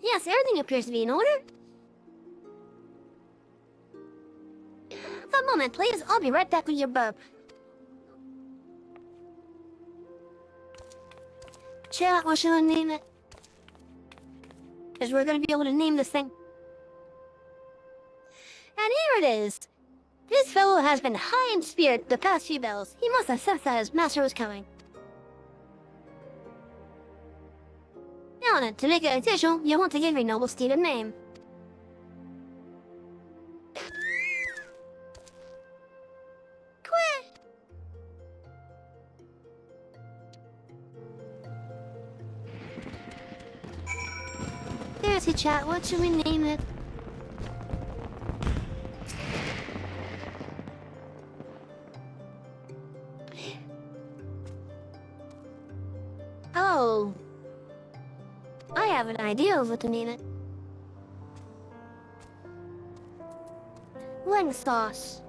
Yes, everything appears to be in order. One moment, please. I'll be right back with your burp. Chat, what should I name it? Because we're going to be able to name this thing. And here it is. This fellow has been high in spirit the past few bells. He must have sensed that his master was coming. Now then, to make it official, you want to give your noble steed a name. Quit! There's the chat, what should we name it? Oh. I have an idea of what to name it. Wing sauce.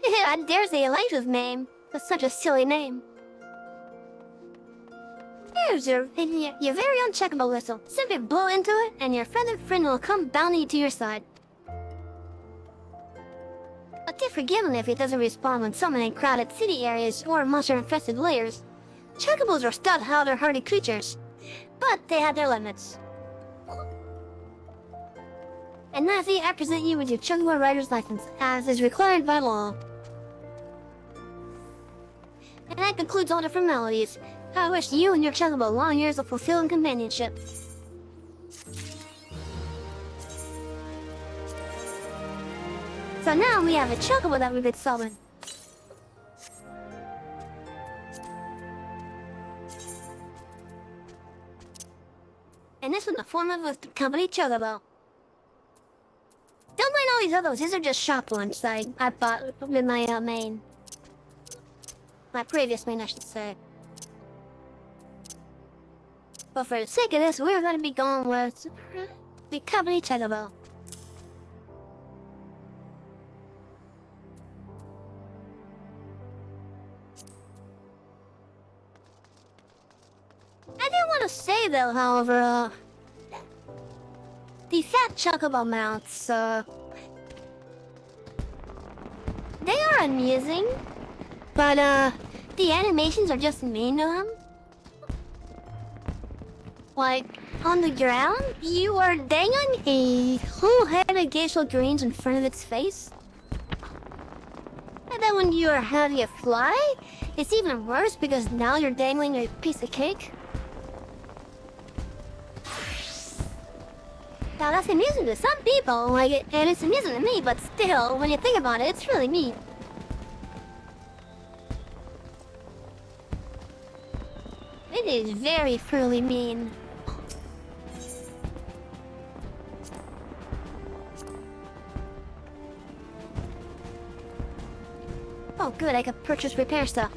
I dare say Elijah's name. That's such a silly name. Here's your very own checkable whistle. Simply blow into it, and your feathered friend will come bounding to your side. But be forgiven if it doesn't respond when summoned in crowded city areas or monster-infested layers. Chocobos are stout-hearted hardy creatures, but they have their limits. And lastly, I present you with your Chocobo Rider's license, as is required by law. And that concludes all the formalities. I wish you and your Chocobo long years of fulfilling companionship. So now we have a chocobo that we've been summoned. And this in the form of a company chocobo. Don't mind all these others, these are just shop ones I bought with my main. My previous main, I should say. But for the sake of this, we're gonna be going with the company chocobo. gotta say though, however, the fat chocobo mounts, they are amusing, but the animations are just mean to them. Like, on the ground, you are dangling a whole head of geisha greens in front of its face. And then when you are having it fly, it's even worse because now you're dangling a piece of cake. Now that's amusing to some people, like and it's amusing to me, but still, when you think about it, it's really mean. It is very truly mean. Oh good, I could purchase repair stuff.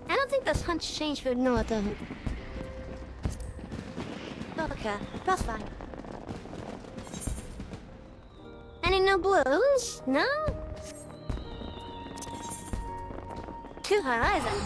I don't think this hunt's changed for no, it doesn't. Okay, that's fine. Any new blues? No? Two Horizon.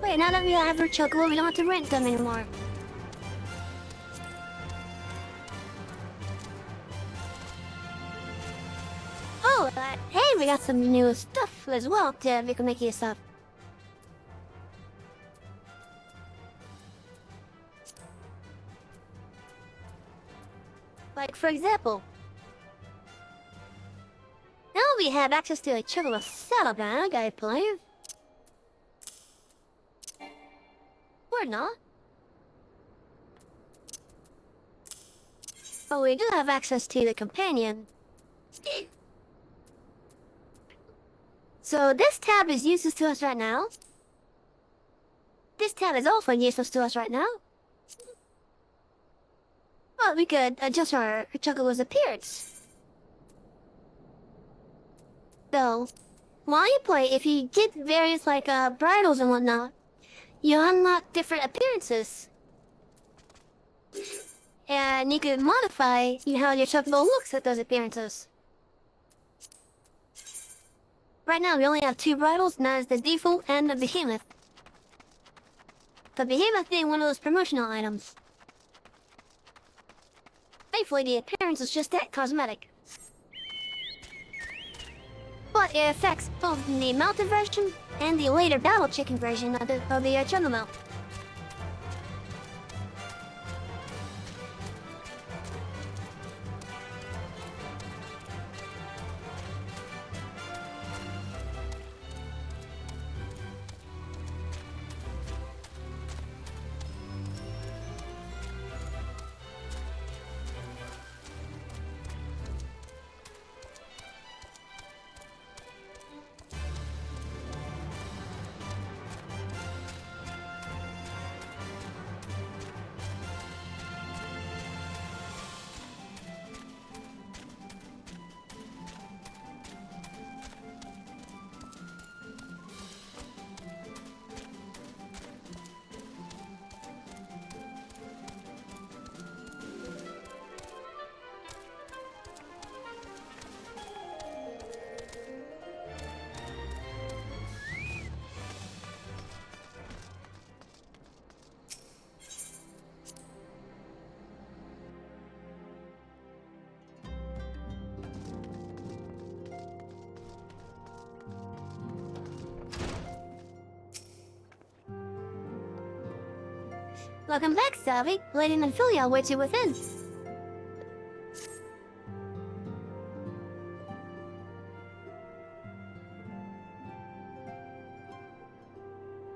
Wait, now that we have our chocobo, we don't have to rent them anymore. Oh, hey, we got some new stuff as well to we can make use of. Like, for example, now we have access to a chocobo saddlebag, I believe. Or not. But we do have access to the companion. So this tab is useless to us right now. This tab is also useless to us right now. Well, we could adjust our chocobo's appearance. So, while you play, if you get various like bridles and whatnot, you unlock different appearances. And you can modify how your chocobo looks at those appearances. Right now we only have two bridles, and that is the default and the behemoth. The behemoth being one of those promotional items. Thankfully the appearance is just that cosmetic. But it affects both the mounted version and the later battle chicken version of the chocobo. Welcome back, Savvy. Lady and Philia awaits you within.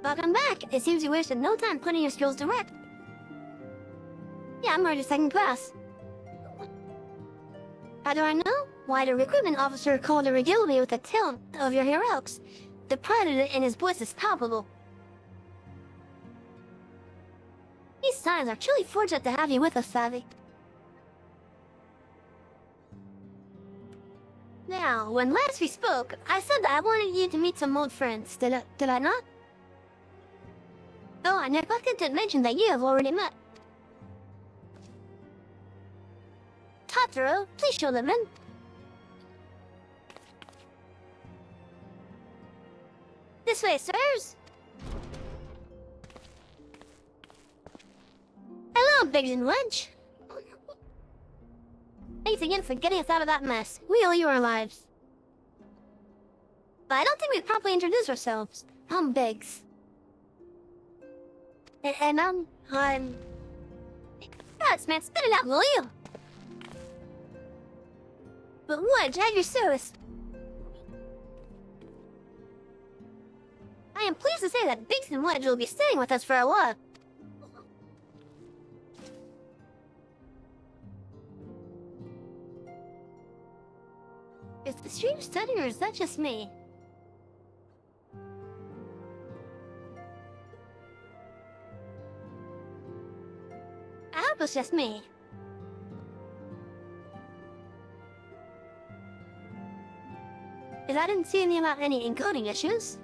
Welcome back. It seems you wasted no time putting your skills to work. Yeah, I'm already second class. How do I know? Why, the recruitment officer called to regale me with a tale of your heroics. The pride in his voice is palpable. These signs are truly fortunate to have you with us, Savvy. Now, when last we spoke, I said that I wanted you to meet some old friends. Did I not? Oh, I neglected to mention that you have already met. Totoro, please show them in. This way, sirs. Hello, Biggs and Wedge. Thanks again for getting us out of that mess. We owe you our lives. But I don't think we've properly introduced ourselves. I'm Biggs. And I'm... Gods, man, spit it out, will you? But Wedge, at your service. I am pleased to say that Biggs and Wedge will be staying with us for a while. Is the stream studying or is that just me? I hope it's just me. Because I didn't see any encoding issues.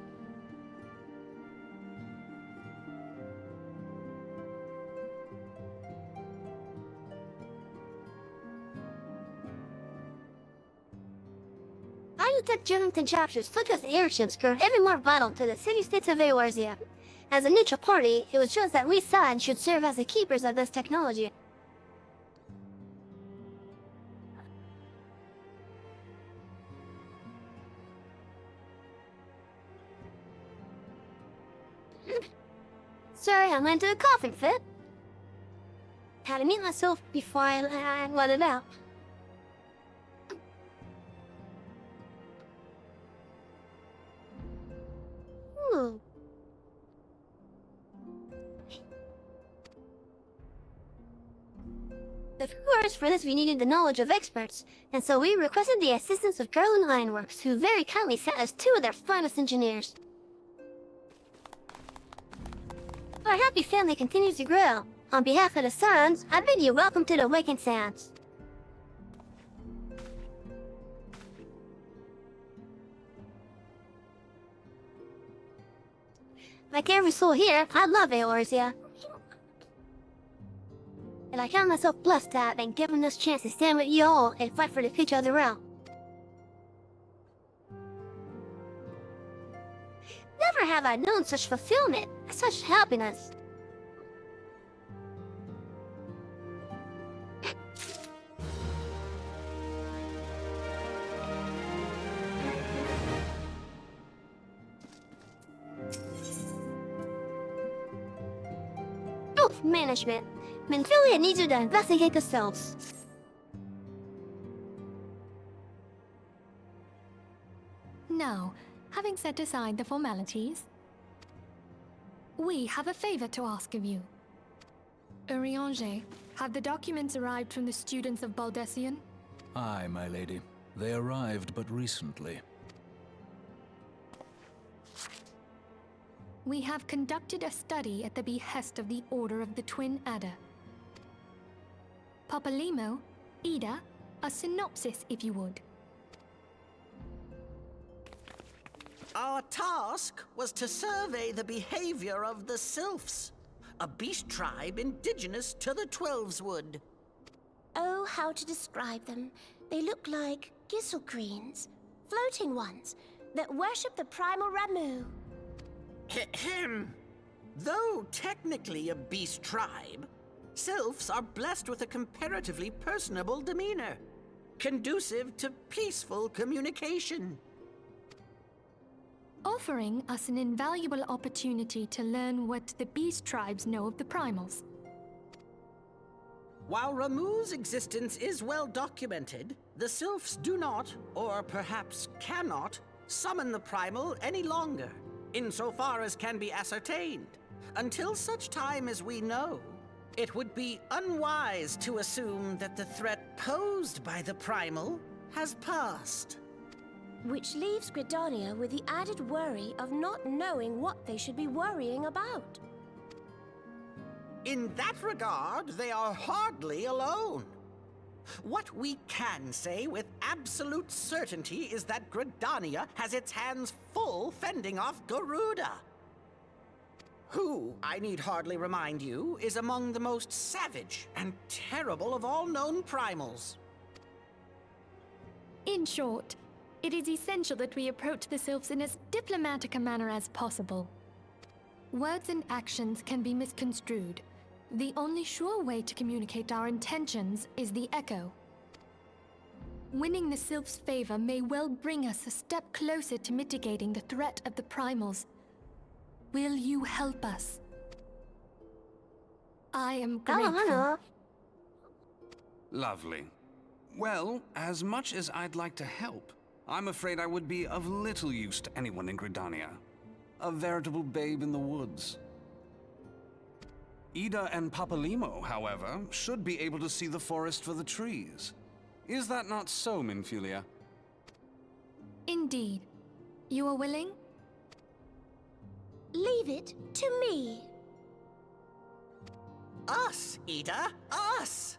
High-tech German chapters such as airships grow ever more vital to the city-states of Eorzea. As a neutral party, it was just that we sides should serve as the keepers of this technology. Sorry, I went into a coughing fit. Had to mute myself before I let it out. Ooh. Of course, for this we needed the knowledge of experts, and so we requested the assistance of Garland Ironworks, who very kindly sent us 2 of their finest engineers. Our happy family continues to grow. On behalf of the Sons, I bid you welcome to the Awakened Sands. Like every soul here, I love Eorzea. And I count myself blessed to have been given this chance to stand with you all and fight for the future of the realm. Never have I known such fulfillment, such happiness. Oh, management. Minfilia needs you to investigate the cells.
Now, having set aside the formalities, we have a favor to ask of you. Urianger, have the documents arrived from the students of Baldessian?
Aye, my lady. They arrived but recently.
We have conducted a study at the behest of the Order of the Twin Adder. Papalimo, Ida, a synopsis if you would.
Our task was to survey the behavior of the Sylphs, a beast tribe indigenous to the Twelveswood.
Oh, how to describe them. They look like gizzle-greens, floating ones, that worship the primal Ramu.
Ahem. Though technically a beast tribe, Sylphs are blessed with a comparatively personable demeanor, conducive to peaceful communication.
Offering us an invaluable opportunity to learn what the beast tribes know of the primals.
While Ramu's existence is well documented, the Sylphs do not, or perhaps cannot, summon the Primal any longer, insofar as can be ascertained. Until such time as we know, it would be unwise to assume that the threat posed by the Primal has passed.
Which leaves Gridania with the added worry of not knowing what they should be worrying about.
In that regard, they are hardly alone. What we can say with absolute certainty is that Gridania has its hands full fending off Garuda, who, I need hardly remind you, is among the most savage and terrible of all known primals.
In short, it is essential that we approach the Sylphs in as diplomatic a manner as possible. Words and actions can be misconstrued. The only sure way to communicate our intentions is the echo. Winning the Sylphs' favor may well bring us a step closer to mitigating the threat of the Primals. Will you help us? I am grateful.
Lovely. Well, as much as I'd like to help, I'm afraid I would be of little use to anyone in Gridania. A veritable babe in the woods. Ida and Papalimo, however, should be able to see the forest for the trees. Is that not so, Minfilia?
Indeed. You are willing?
Leave it to me.
Us, Ida, us!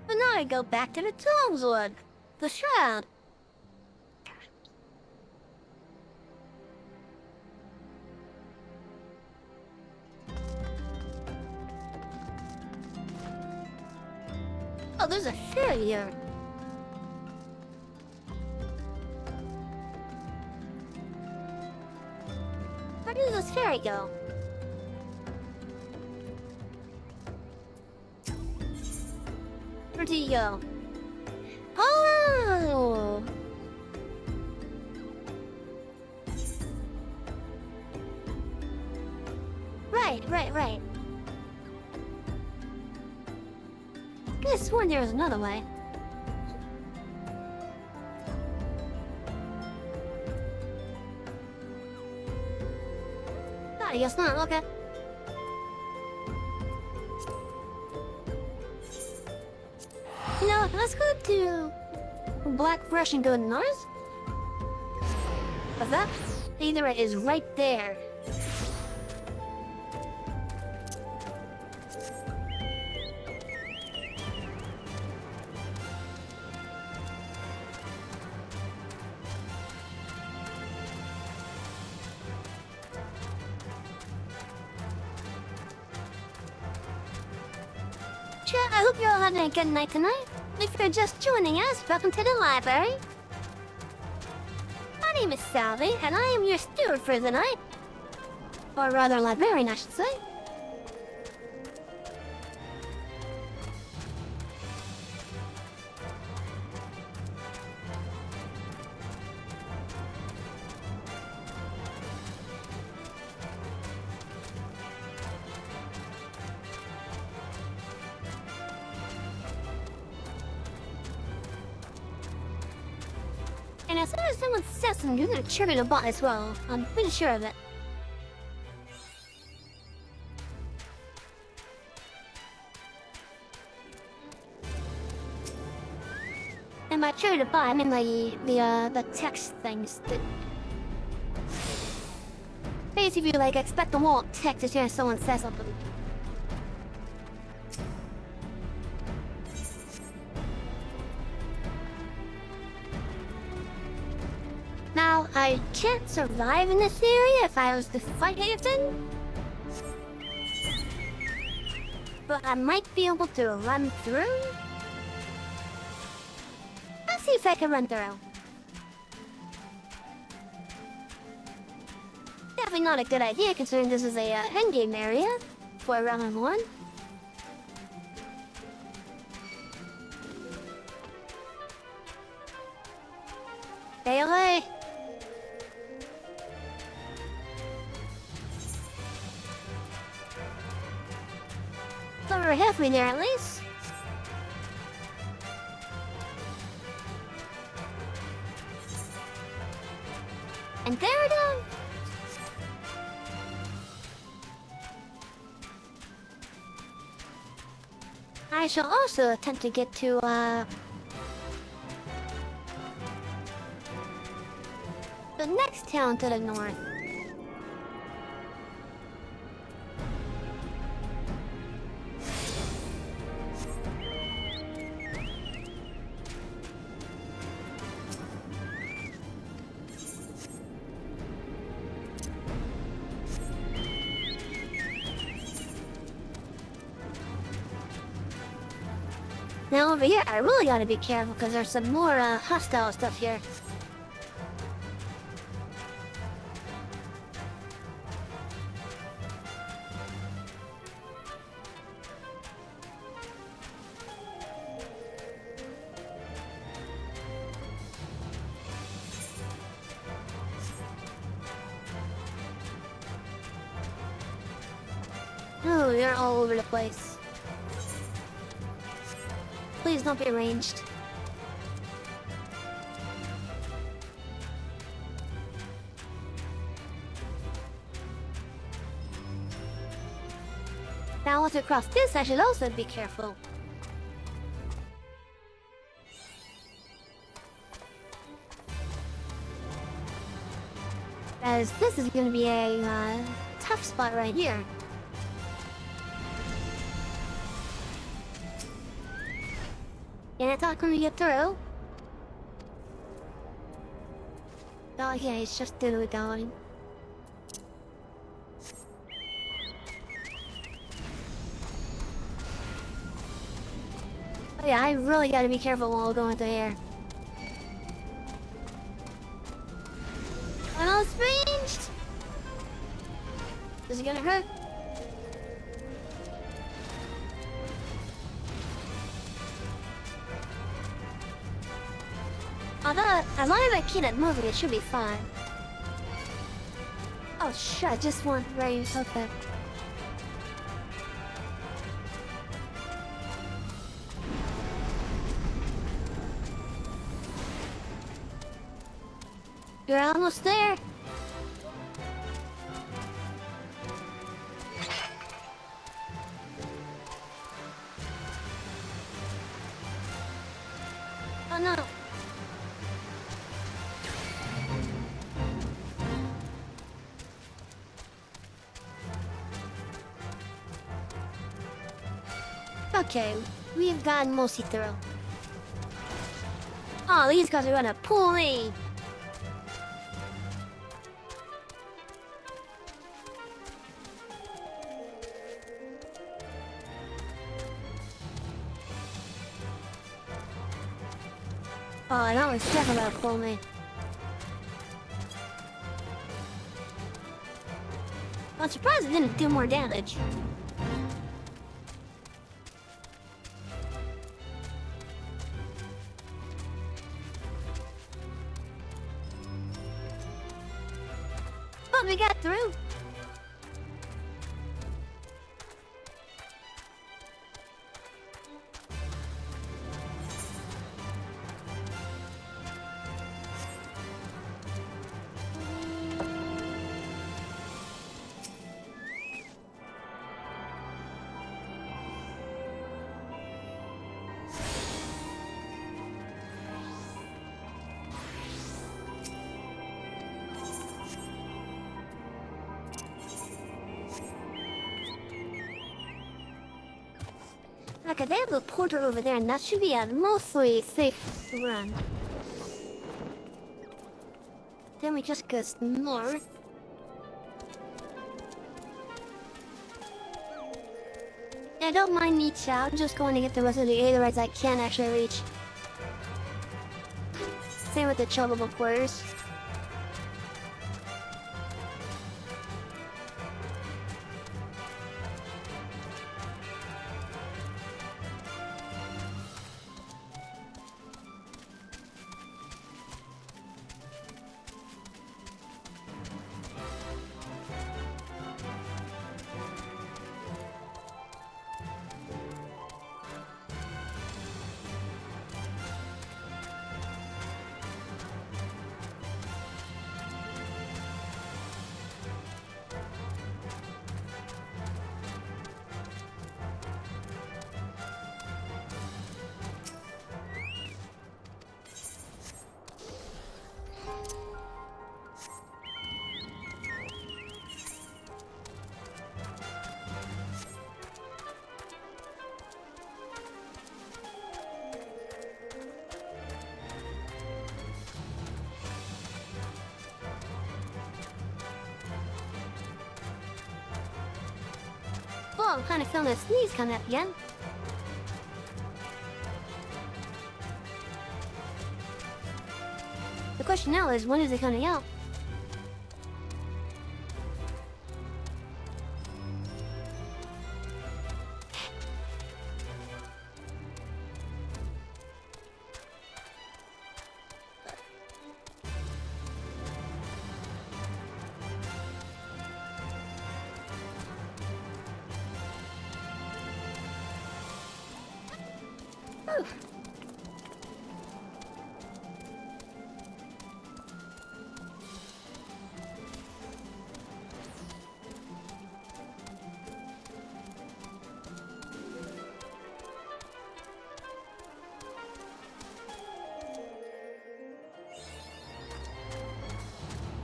But now I go back to the Tongswood. The Shroud. Oh, there's a ferry here. Where does this ferry go? Where do you go? Oh! Right. I could have sworn there was another way. Oh, I guess not, okay. You know, let's go to Black Brush and go north. But that either is right there. Char, I hope you're all having a good night tonight. If you're just joining us, welcome to the library. My name is Salvi, and I am your steward for the night. Or rather, librarian, I should say. And as soon as someone says something, you're gonna trigger the bot as well. I'm pretty sure of it. And by trigger the bot, I mean the text things that basically like expect the wall text as soon as someone says something. Now, I can't survive in this area if I was to fight anything. but I might be able to run through. Let's see if I can run through. Definitely not a good idea considering this is a endgame area for round 1. Okay. So we're halfway there at least. And there it is. I shall also attempt to get to the next town to the north. Now over here, I really gotta be careful because there's some more hostile stuff here. Oh, they're all over the place. Please don't be ranged. Now once I cross this, I should also be careful. As this is going to be a tough spot right here. Can I talk when we get through? Oh yeah, it's just through going. Oh yeah, I really gotta be careful while going through here. Oh, it's ranged! Is it gonna hurt? Although, as long as I keep it moving, it should be fine. Oh shit, I just want very okay. You're almost there. Oh no. Okay, we've gotten mostly through. Oh, these guys are gonna pull me. Oh, that was definitely gonna pull me. I'm surprised it didn't do more damage. But we got through. Okay, they have a portal over there, and that should be a mostly safe run. Then we just go north. I don't mind me, Char. I'm just going to get the rest of the Aetherytes I can actually reach. Same with the Chocobo quarters. Oh, I'm kind of feeling a sneeze coming up again. The question now is, when is it coming out?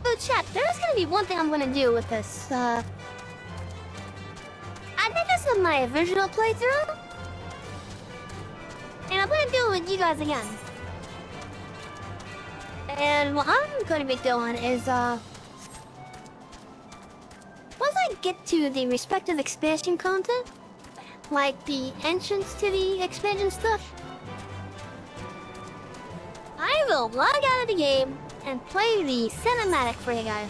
So chat, there's gonna be one thing I'm gonna do with this, I did this in my original playthrough. And I'm gonna do it with you guys again. And what I'm gonna be doing is, once I get to the respective expansion content, like the entrance to the expansion stuff, I will log out of the game and play the cinematic for you guys.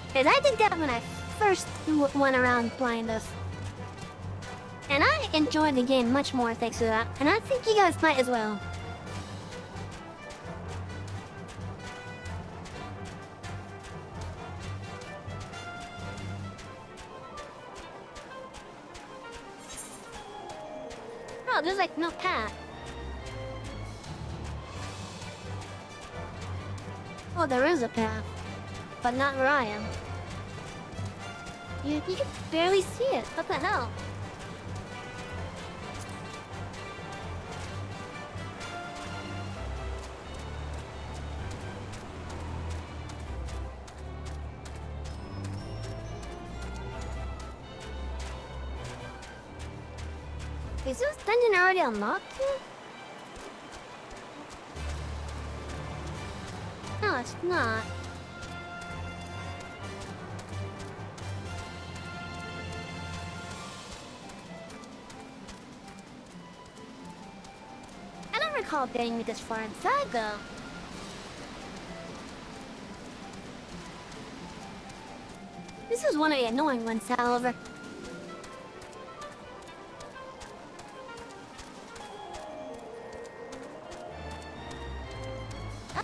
Because I did that when I first went around playing this. And I enjoyed the game much more thanks to that. And I think you guys might as well. Oh, there's like no path. Oh, there is a path. But not where I am. You can barely see it. What the hell? Is this dungeon already unlocked yet? No, it's not. I don't recall getting me this far inside, though. This is one of the annoying ones, however.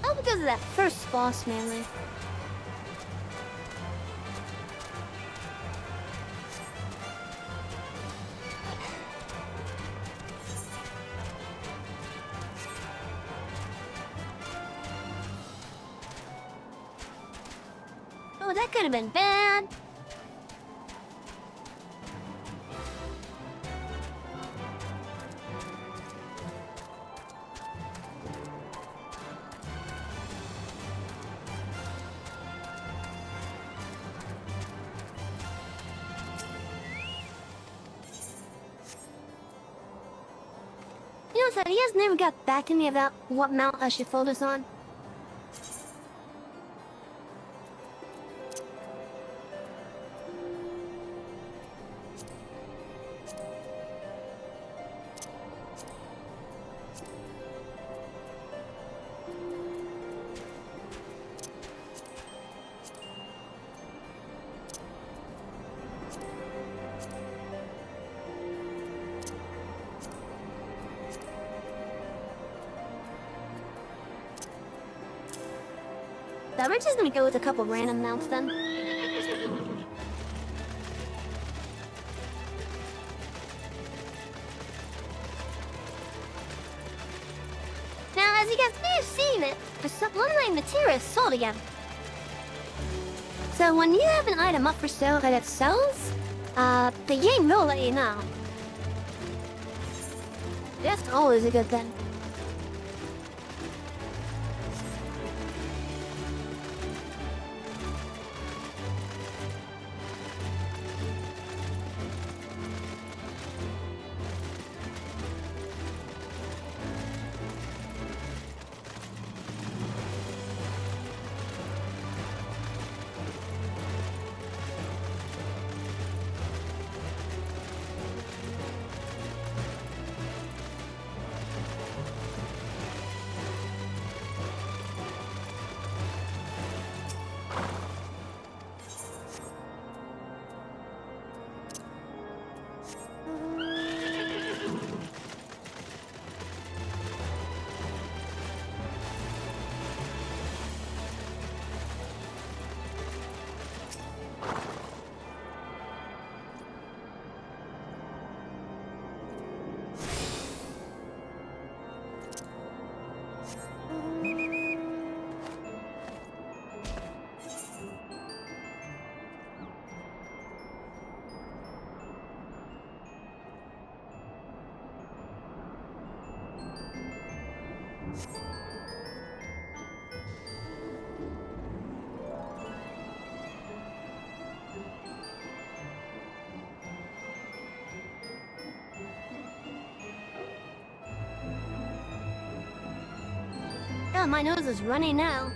Oh, because of that first boss, mainly. Oh, that could have been bad. You know, so he has never got back to me about what mount I should focus on. Now we're just gonna go with a couple random mounts then. Now, as you guys may have seen it, the subliminate material is sold again. So when you have an item up for sale that it sells, the game will let you know. That's always a good thing. Oh, my nose is running now.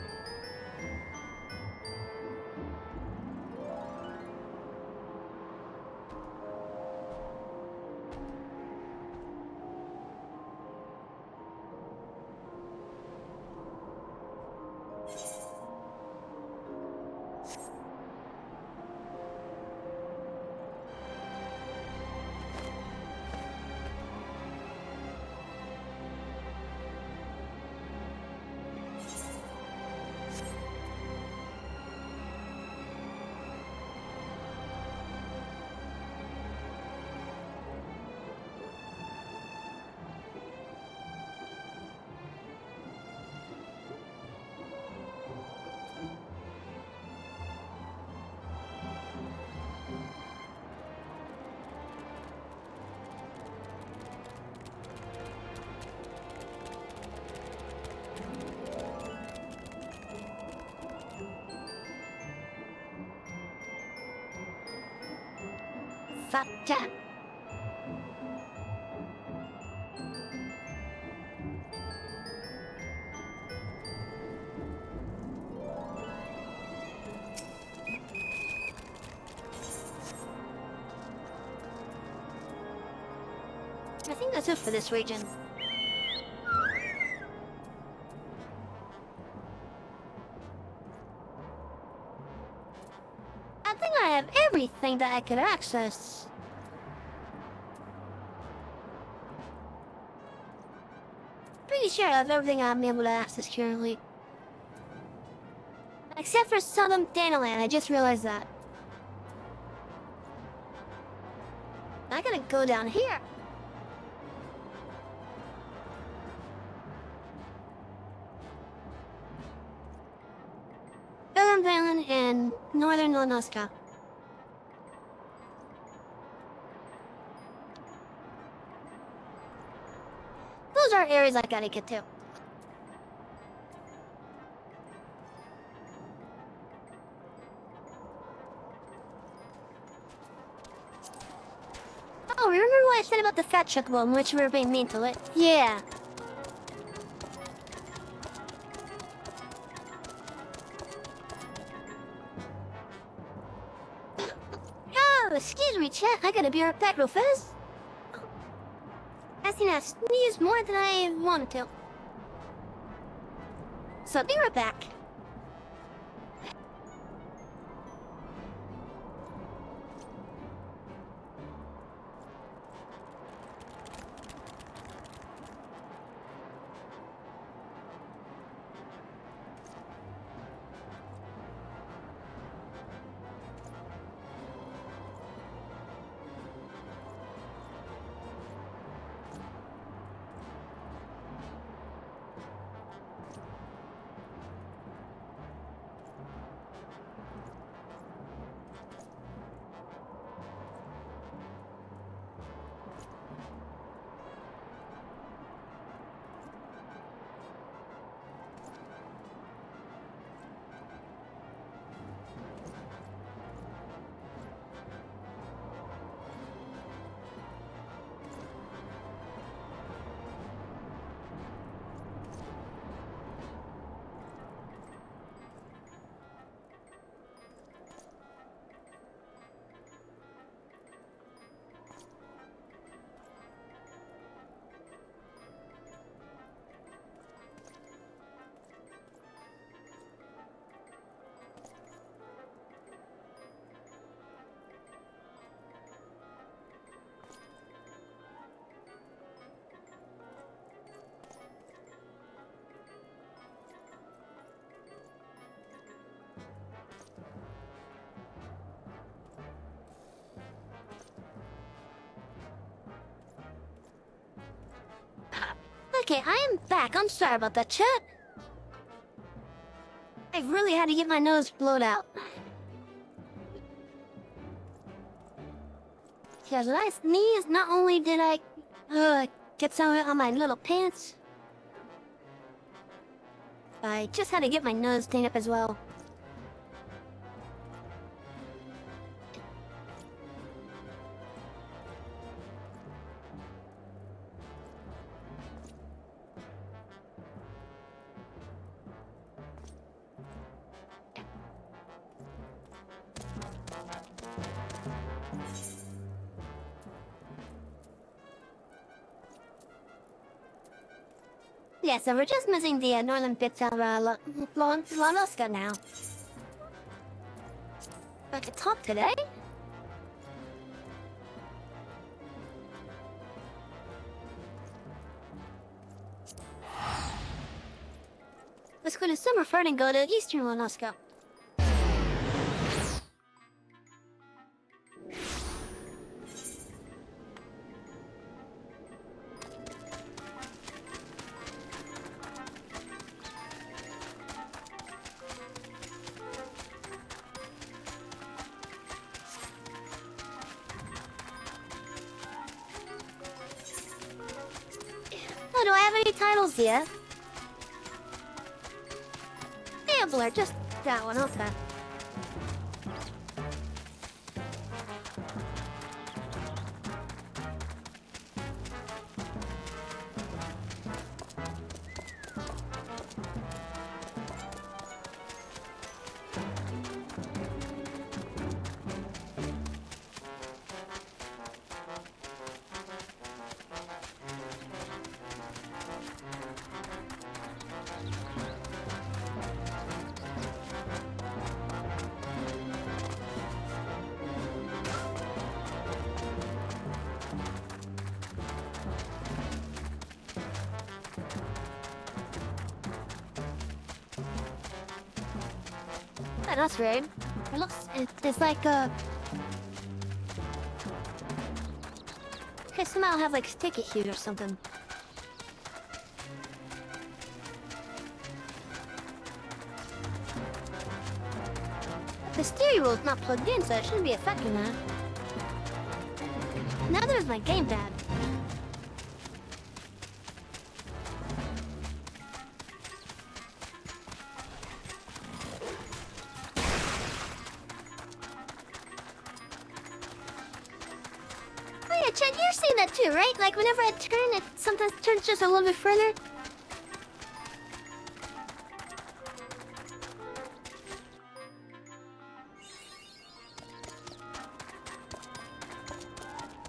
Fatta. I think that's it for this region. I think I have everything that I could access. Pretty sure I have everything I'm able to access currently. Except for Southern Danaland, I just realized that. I gotta go down here. Southern Danaland and Northern Lanoska. Those are areas I gotta get to. Oh, remember what I said about the fat chocobo in which we were being mean to it? Yeah. Oh, excuse me, chat. I gotta be right back real fast. I think I sneezed more than I wanted to. So be right back. Okay, I am back. I'm sorry about that, chat. I really had to get my nose blown out. Because when I sneezed, not only did I get some of it on my little pants, I just had to get my nose cleaned up as well. Yeah, so we're just missing the northern bits of Lanoska now. Back to top today? Let's go to Summerford and go to eastern Lanoska. Oh, do I have any titles yet? Gambler, just that one, okay. Yeah, that's weird. It looks, it's like okay, somehow have like sticky heat or something. The steering wheel's not plugged in, so it shouldn't be affecting that. Now there's my gamepad. Oh yeah, Chen, you're seeing that too, right? Like whenever I turn, it sometimes turns just a little bit further.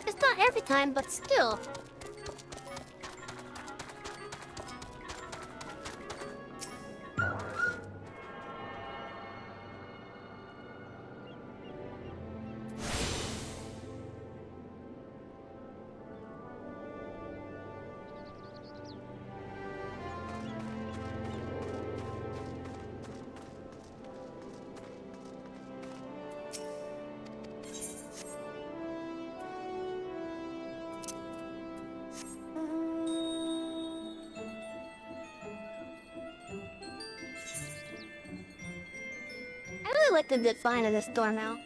It's not every time, but still. I really like the design of this door now.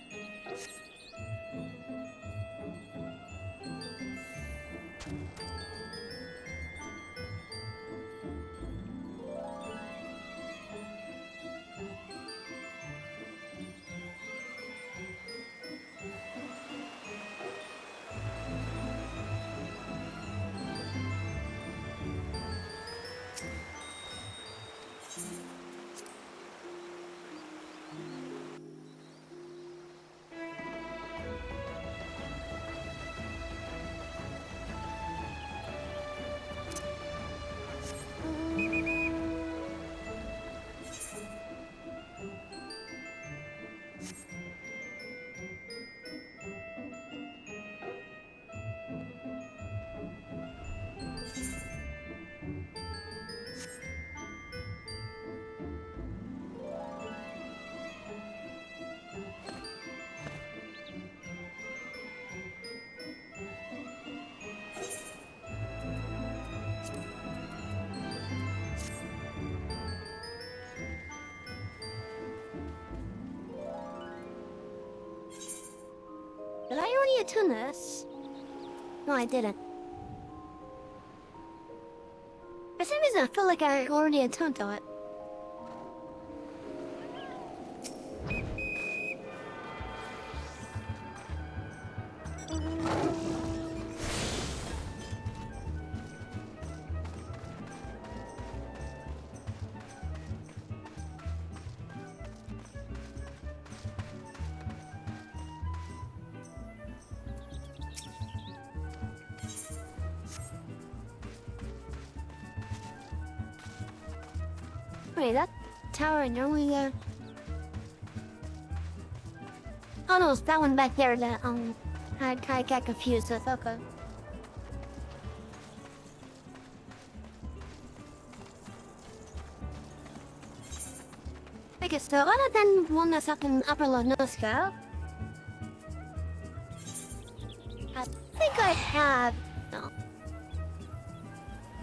attune this? No, I didn't. For some reason, I feel like I already attuned to it. Wait, that tower normally there? Oh no, it's that one back there that I got confused with. Okay. Okay, so other than one that's up in Upper Lonoska, I think I have no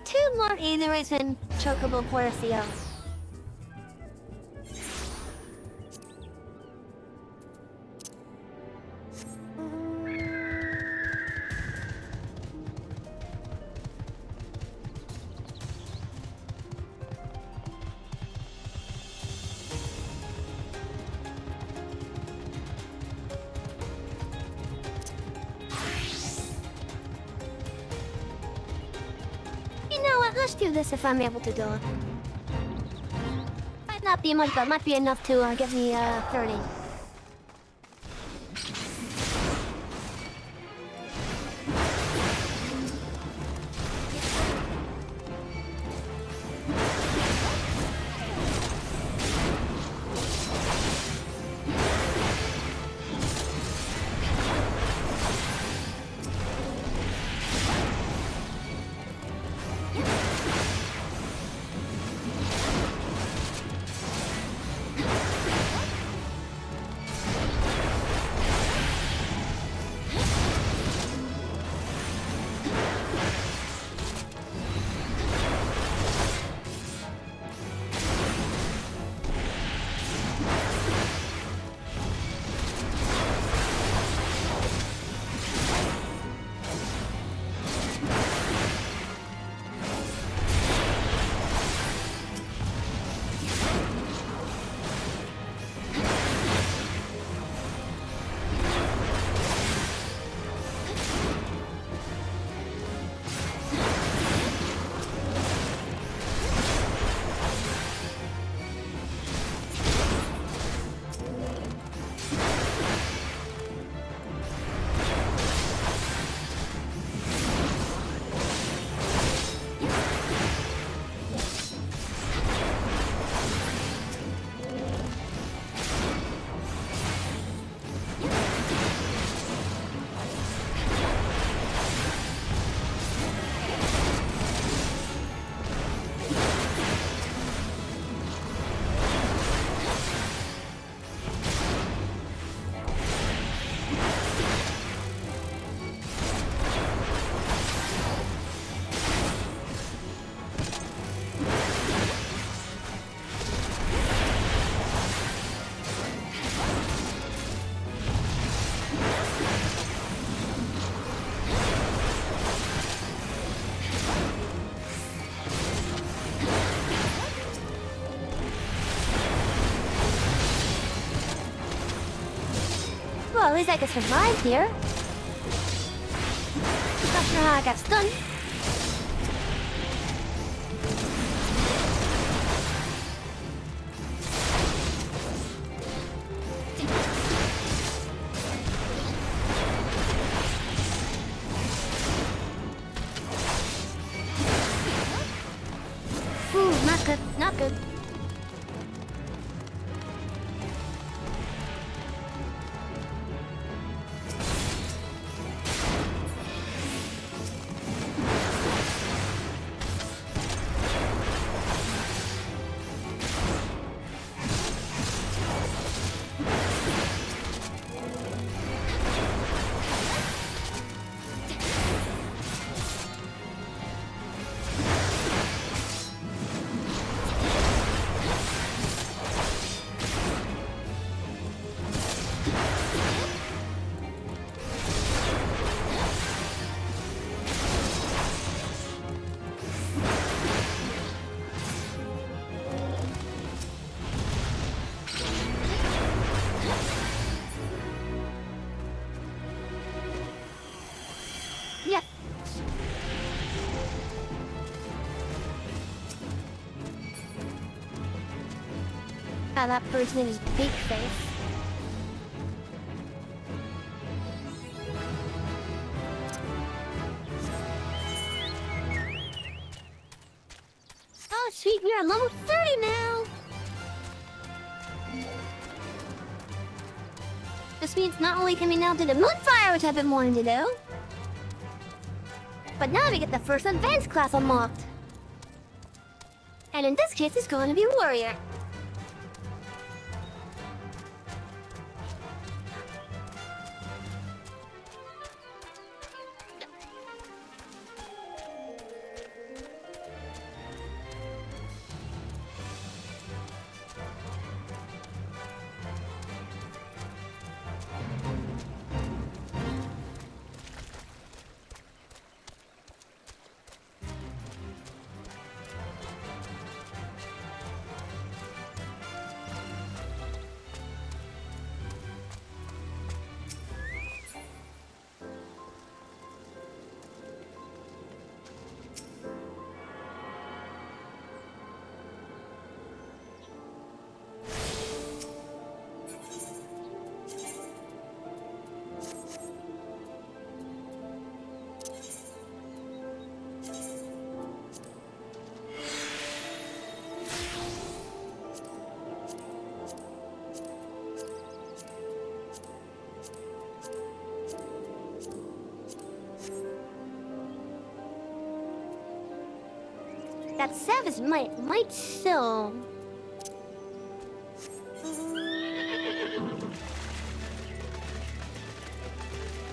2 more Aetherytes and Chocobo Porcio. Let's do this if I'm able to do it. Might not be much, but might be enough to give me 30. Well, at least I could survive here. Not sure how I got stunned. Ooh, not good, not good. Yep. Ah, that bird's name is Big Face. Oh, sweet, we are level 30 now! This means not only can we now do the Moonfire, which I've been wanting to do, but now we get the first advanced class unlocked. And in this case, it's going to be Warrior. That savage might still.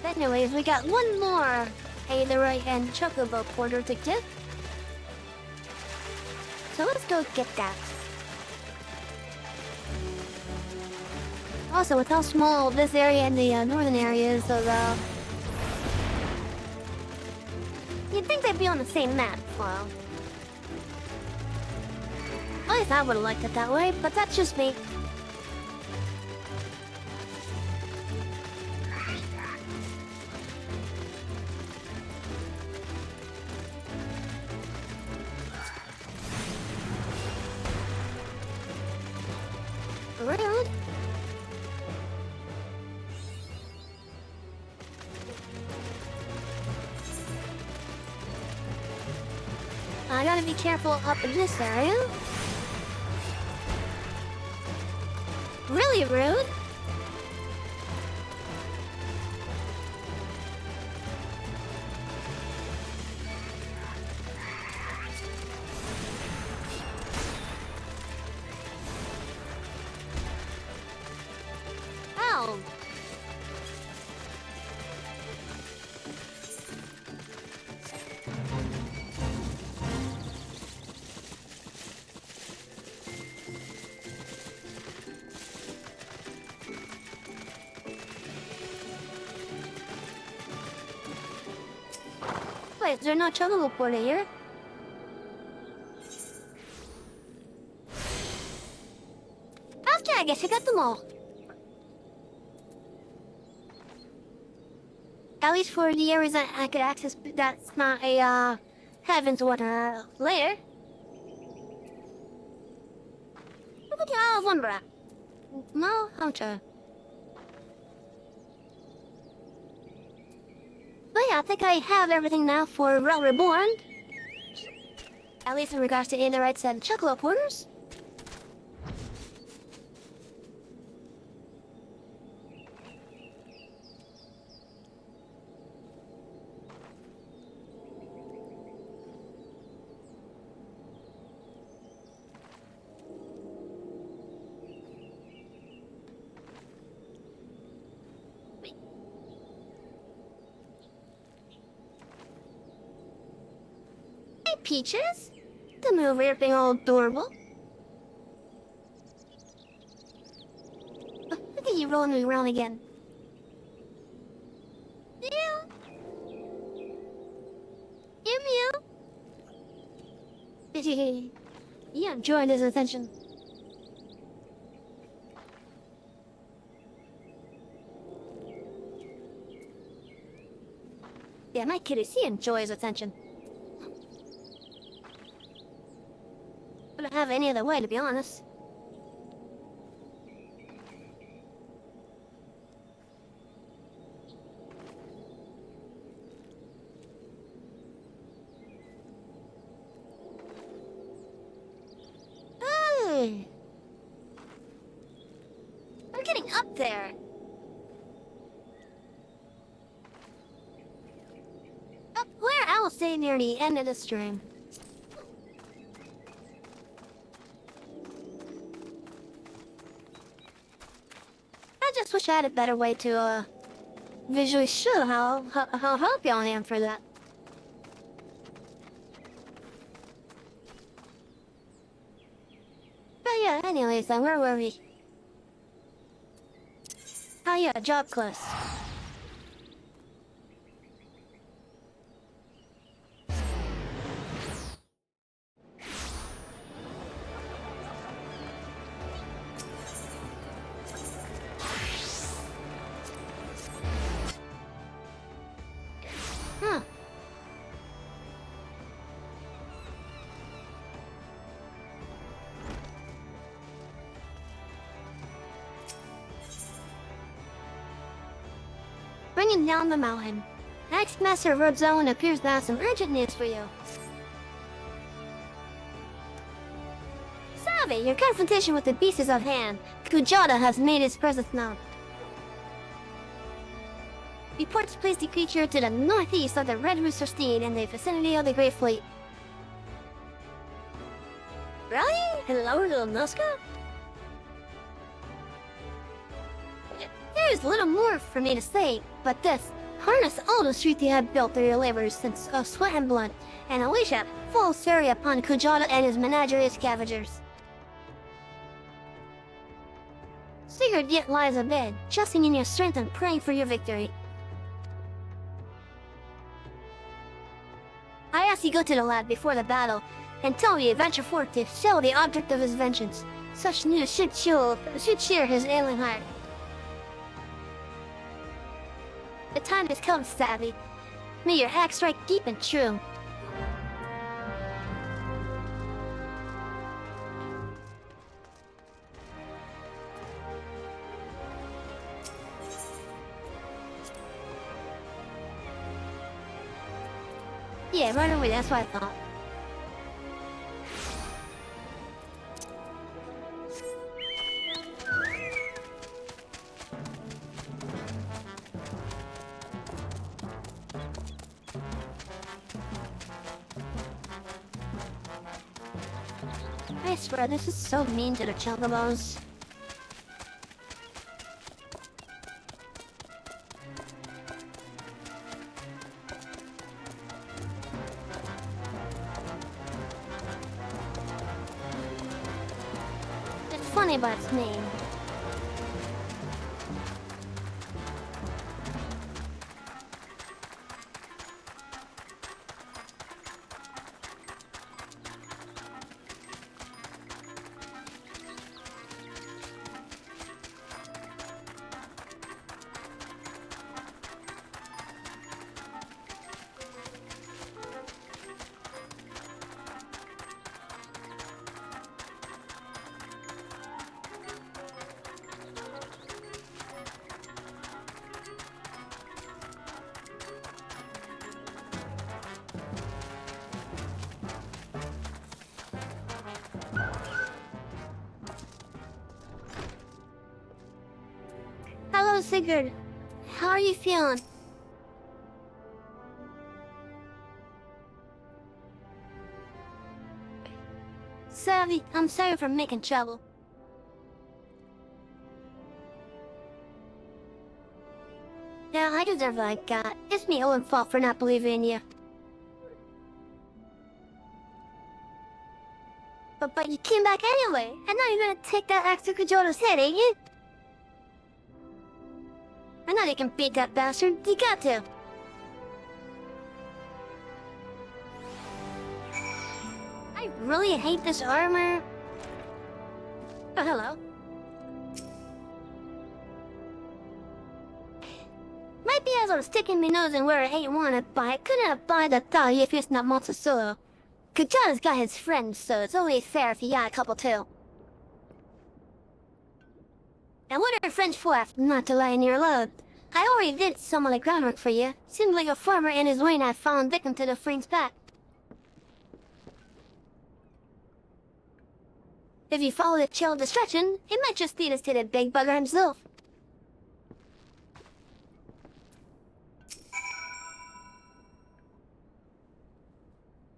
But anyways, we got one more Hey the Right Hand Chocobo Porter to get. So let's go get that. Also, with how small this area and the northern area is, so you'd think they'd be on the same map. Well, at least I would have liked it that way, but that's just me. Rude. I gotta be careful up in this area. Really rude. Oh. Wait, is there no chocobo porter here? Okay, I guess I got them all. At least for the areas that I could access that's not a, Heaven's Water layer. Okay, I'll wonder. No, I'm sure. But yeah, I think I have everything now for Realm Reborn. At least in regards to Aetherytes and Chocobo Porters. Hey, Peaches. Come over here being all adorable. Oh, look at you rolling me around again. Meow. Meow meow. You enjoying this attention. Yeah, my kitty, he enjoys attention. I don't have any other way, to be honest. Hey! I'm getting up there. Up where? I will stay near the end of the stream. I just wish I had a better way to, visually show how happy I am for that. But yeah, anyways, then where were we? Oh yeah, job quest. Huh. Bringing down the mountain. Next Master Road Zone appears to have some urgent news for you. Savvy, your confrontation with the beast is at hand. Kujata has made his presence known. Reports place the creature to the northeast of the Red Rooster Steed in the vicinity of the Great Fleet. Really? Hello, little Noska? There is little more for me to say, but this. Harness all the street they have built through your labors since sweat and blood, and unleash a full fury upon Kujata and his menagerie of scavengers. Sigurd yet lies abed, trusting in your strength and praying for your victory. I ask you go to the lab before the battle, and tell me venture forth to show the object of his vengeance. Such news should cheer his ailing heart. The time has come, Savvy. May your axe strike deep and true. Yeah, run away, that's what I thought. I swear, this is so mean to the chocobos. It's funny, but it's mean. Hello, Sigurd. How are you feeling? Savvy, I'm sorry for making trouble. Yeah, I deserve what I got. It's me own fault for not believing in you. But you came back anyway, and now you're gonna take that axe to Kujata's head, ain't you? I know you can beat that bastard. You got to. I really hate this armor. Oh, hello. Might be as I'm sticking my nose in where I ain't wanted, but I couldn't abide the thought if it's not monster solo. Kajana's got his friends, so it's only fair if he got a couple too. And what are friends for after not to lie in your load? I already did some of the groundwork for you. Seems like a farmer and his wain have fallen victim to the friend's pack. If you follow the trail of destruction, it might just lead us to the big bugger himself.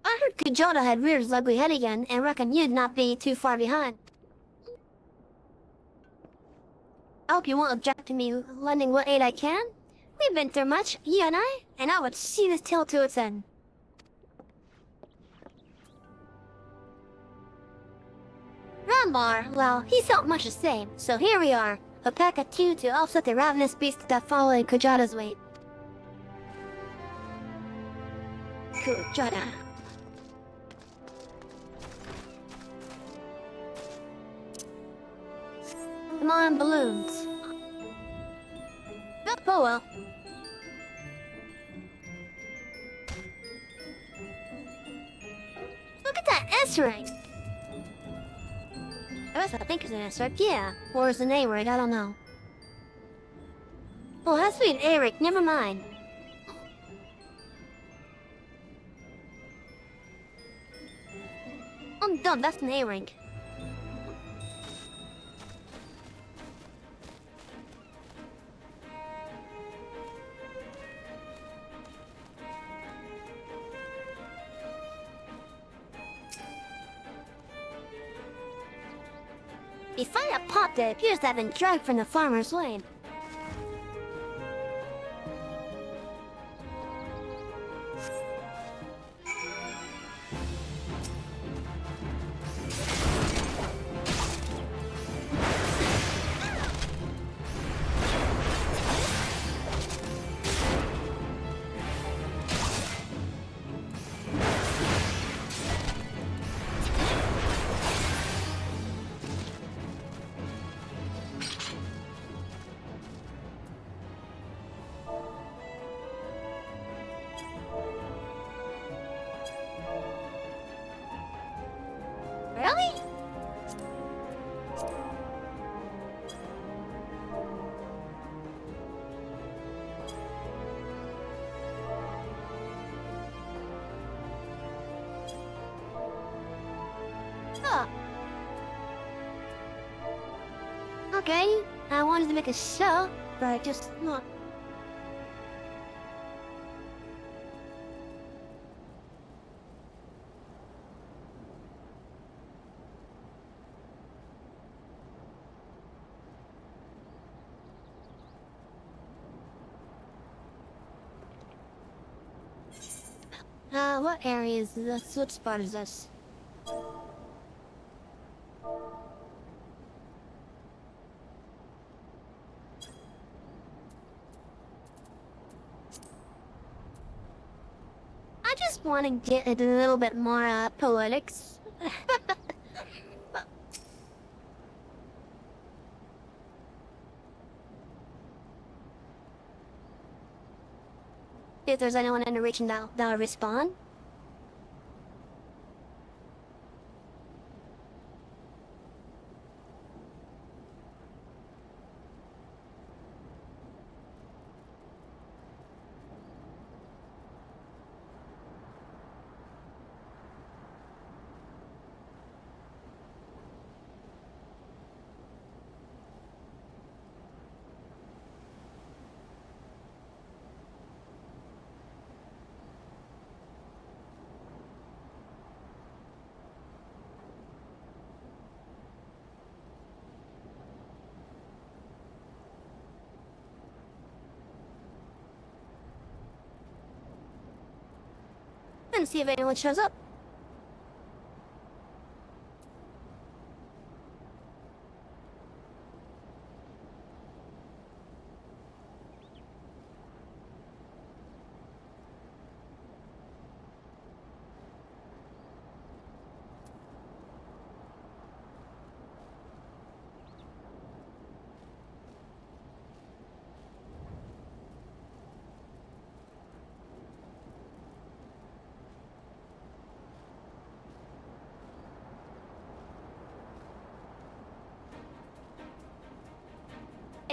I heard Kajana had reared his ugly head again, and reckon you'd not be too far behind. I hope you won't object to me lending what aid I can. We've been through much, you and I would see this tale to its end. Rambar, well, he's not much the same, so here we are. A pack of two to offset the ravenous beast that follow in Kajada's wake. Kajada. Come on, balloons. Oh well. Look at that S-ring! I think it's an S-ring, yeah. Or is it an A-ring, I don't know. Oh, it has to be an A-ring, never mind. I'm dumb, that's an A-ring. You find a pot that appears to have been dragged from the farmer's lane. Really? Huh. Okay, I wanted to make a show, but I just not. What area is this? What spot is this? I just want to get a little bit more, politics. If there's anyone in the region that'll respond. And see if anyone shows up.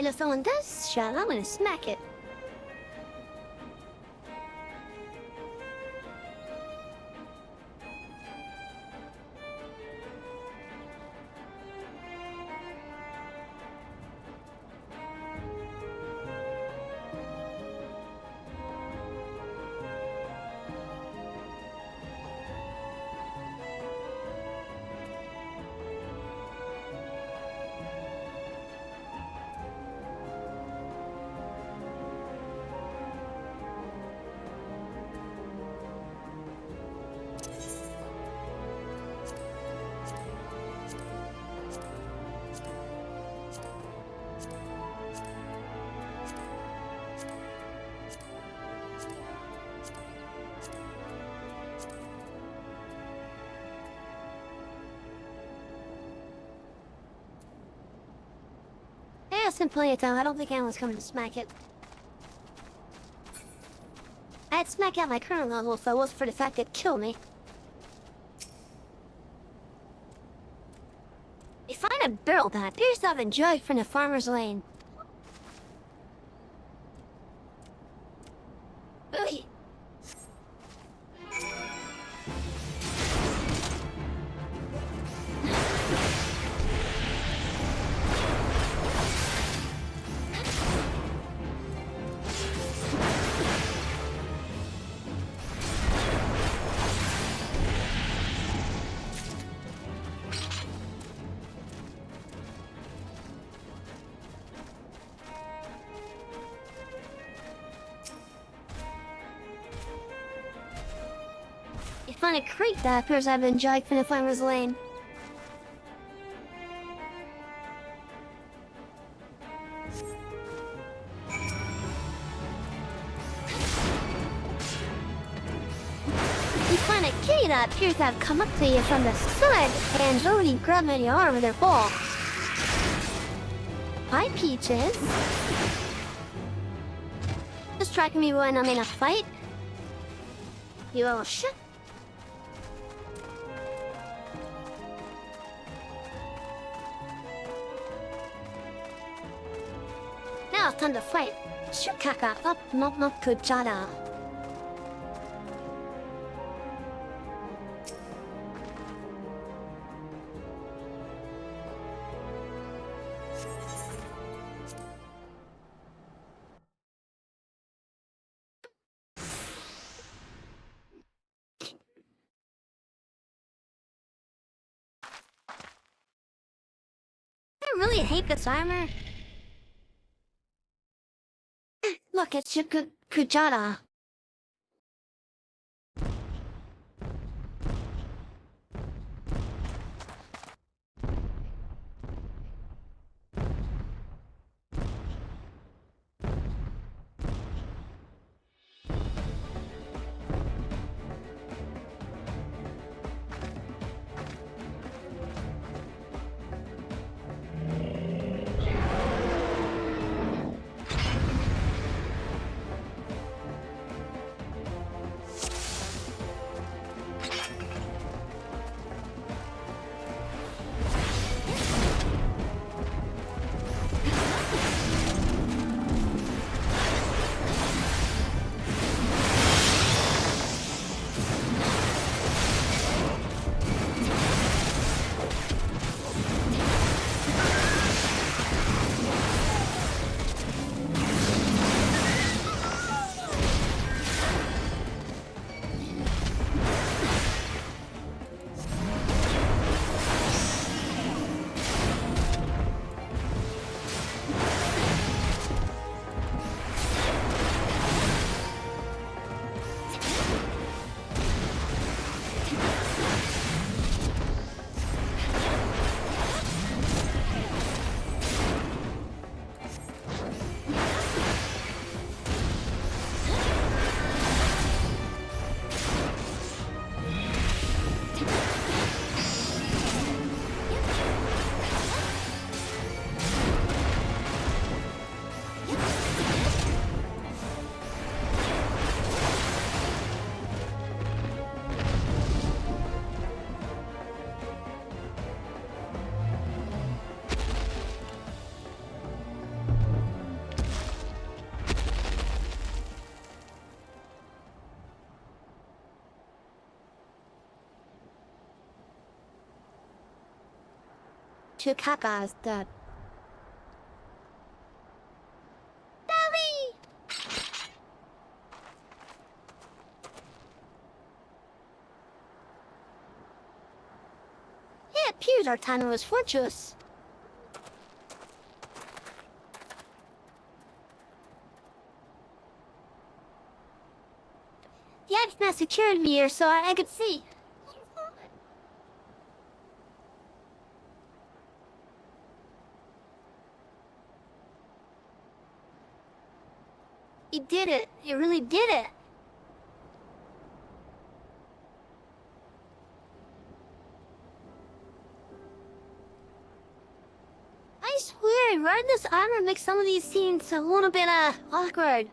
And if someone does shout, I'm gonna smack it. Yeah, it's been plenty of time. I don't think anyone's coming to smack it. I'd smack out my current level if it wasn't for the fact it'd kill me. You find a barrel that appears to have been dragged from the farmer's lane. Ooh. You find a crate that appears to have been dragged from the farmer's lane. You find a kitty that appears to have come up to you from the side and already grabbed your arm with their paw. Hi, Peaches. Just tracking me when I'm in a fight? You little shit. Now it's time to fight. Shukaka up, not kujada. I really hate this armor. Look, it's Kujada. two cat guys dead. Daddy! It appears our time was fortuitous. The Axeman secured me here so I could see. He did it. He really did it. I swear, riding this armor makes some of these scenes a little bit, awkward.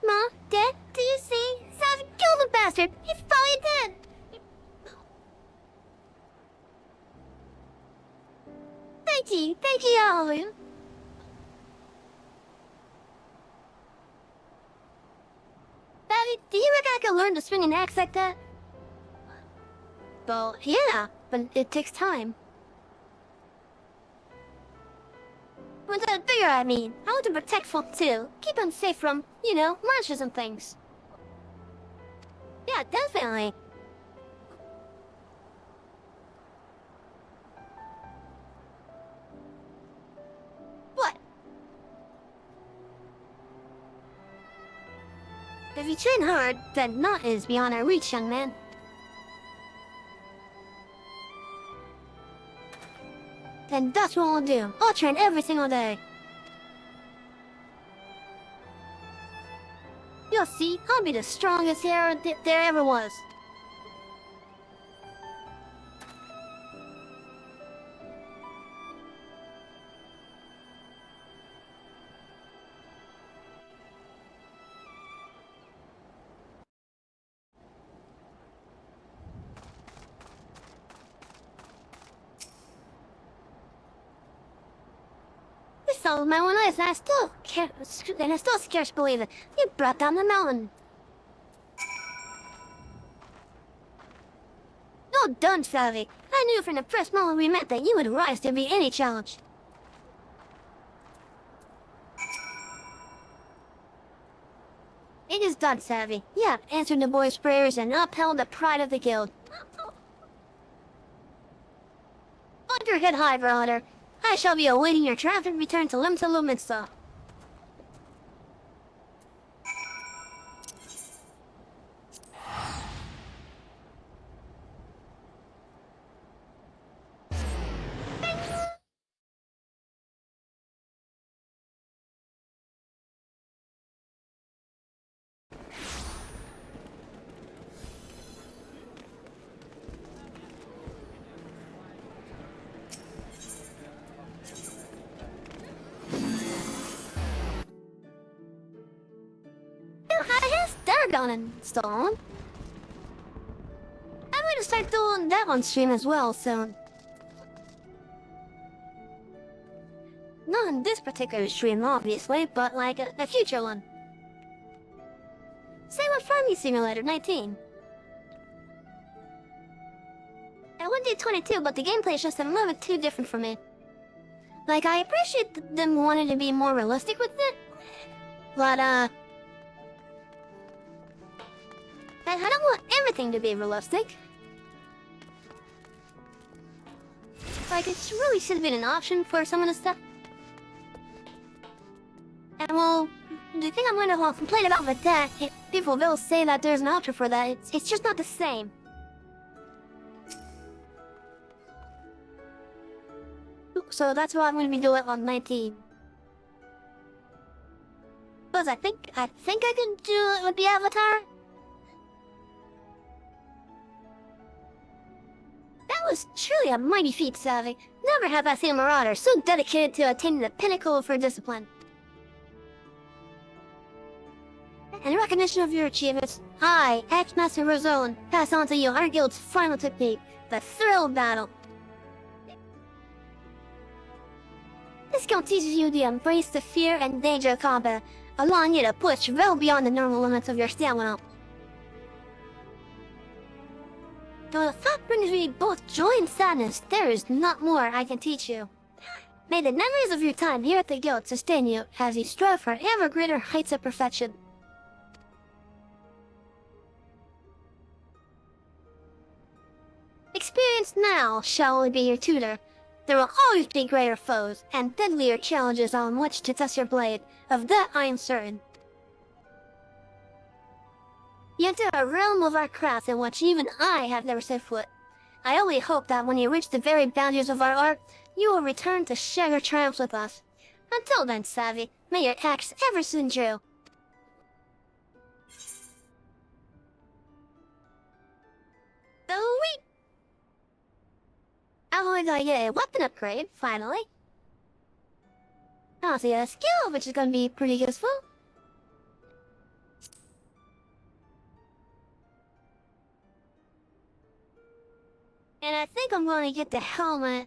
Mom, Dad, do you see? Savage killed the bastard. He's probably dead. Thank you, all of you. Daddy, do you reckon I could learn to swing an axe like that? Well, yeah, but it takes time. With the bigger, I mean. I want to protect folk too. Keep them safe from, you know, monsters and things. Yeah, definitely. What? If you train hard, then naught is beyond our reach, young man. Then that's what I'll do. I'll train every single day. You'll see, I'll be the strongest hero there ever was. So my one eyes, and I still scarce believe it. You brought down the mountain. Well done, Savvy. I knew from the first moment we met that you would rise to beat any challenge. It is done, Savvy. Yeah, answered the boys' prayers and upheld the pride of the guild. Hold your head high, brother. I shall be awaiting your triumphant return to Limsa Luminsa. Dargon and stone. I'm going to start doing that on stream as well soon. Not on this particular stream, obviously, but like a future one. Same with Farming Simulator 19. I went to 22, but the gameplay is just a little bit too different for me. Like, I appreciate them wanting to be more realistic with it, but I don't want everything to be realistic. Like, it really should have been an option for some of the stuff. And well, the thing I'm going to complain about with that, if people will say that there's an option for that, it's just not the same. So that's why I'm going to be doing it on 19. Because I think I can do it with the Avatar. That was truly a mighty feat, Savvy. Never have I seen a marauder so dedicated to attaining the pinnacle of her discipline. In recognition of your achievements, I, Ex-Master Rosone, pass on to you our guild's final technique, the Thrill Battle. This skill teaches you to embrace the fear and danger of combat, allowing you to push well beyond the normal limits of your stamina. Though the thought brings me both joy and sadness, there is not more I can teach you. May the memories of your time here at the Guild sustain you as you strive for ever greater heights of perfection. Experience now shall only be your tutor. There will always be greater foes and deadlier challenges on which to test your blade. Of that I am certain. You enter a realm of our craft in which even I have never set foot. I only hope that when you reach the very boundaries of our art, you will return to share your triumphs with us. Until then, Savvy, may your acts ever soon true. Sweet! I'm going to get a weapon upgrade, finally. I'll see a skill, which is going to be pretty useful. And I think I'm going to get the helmet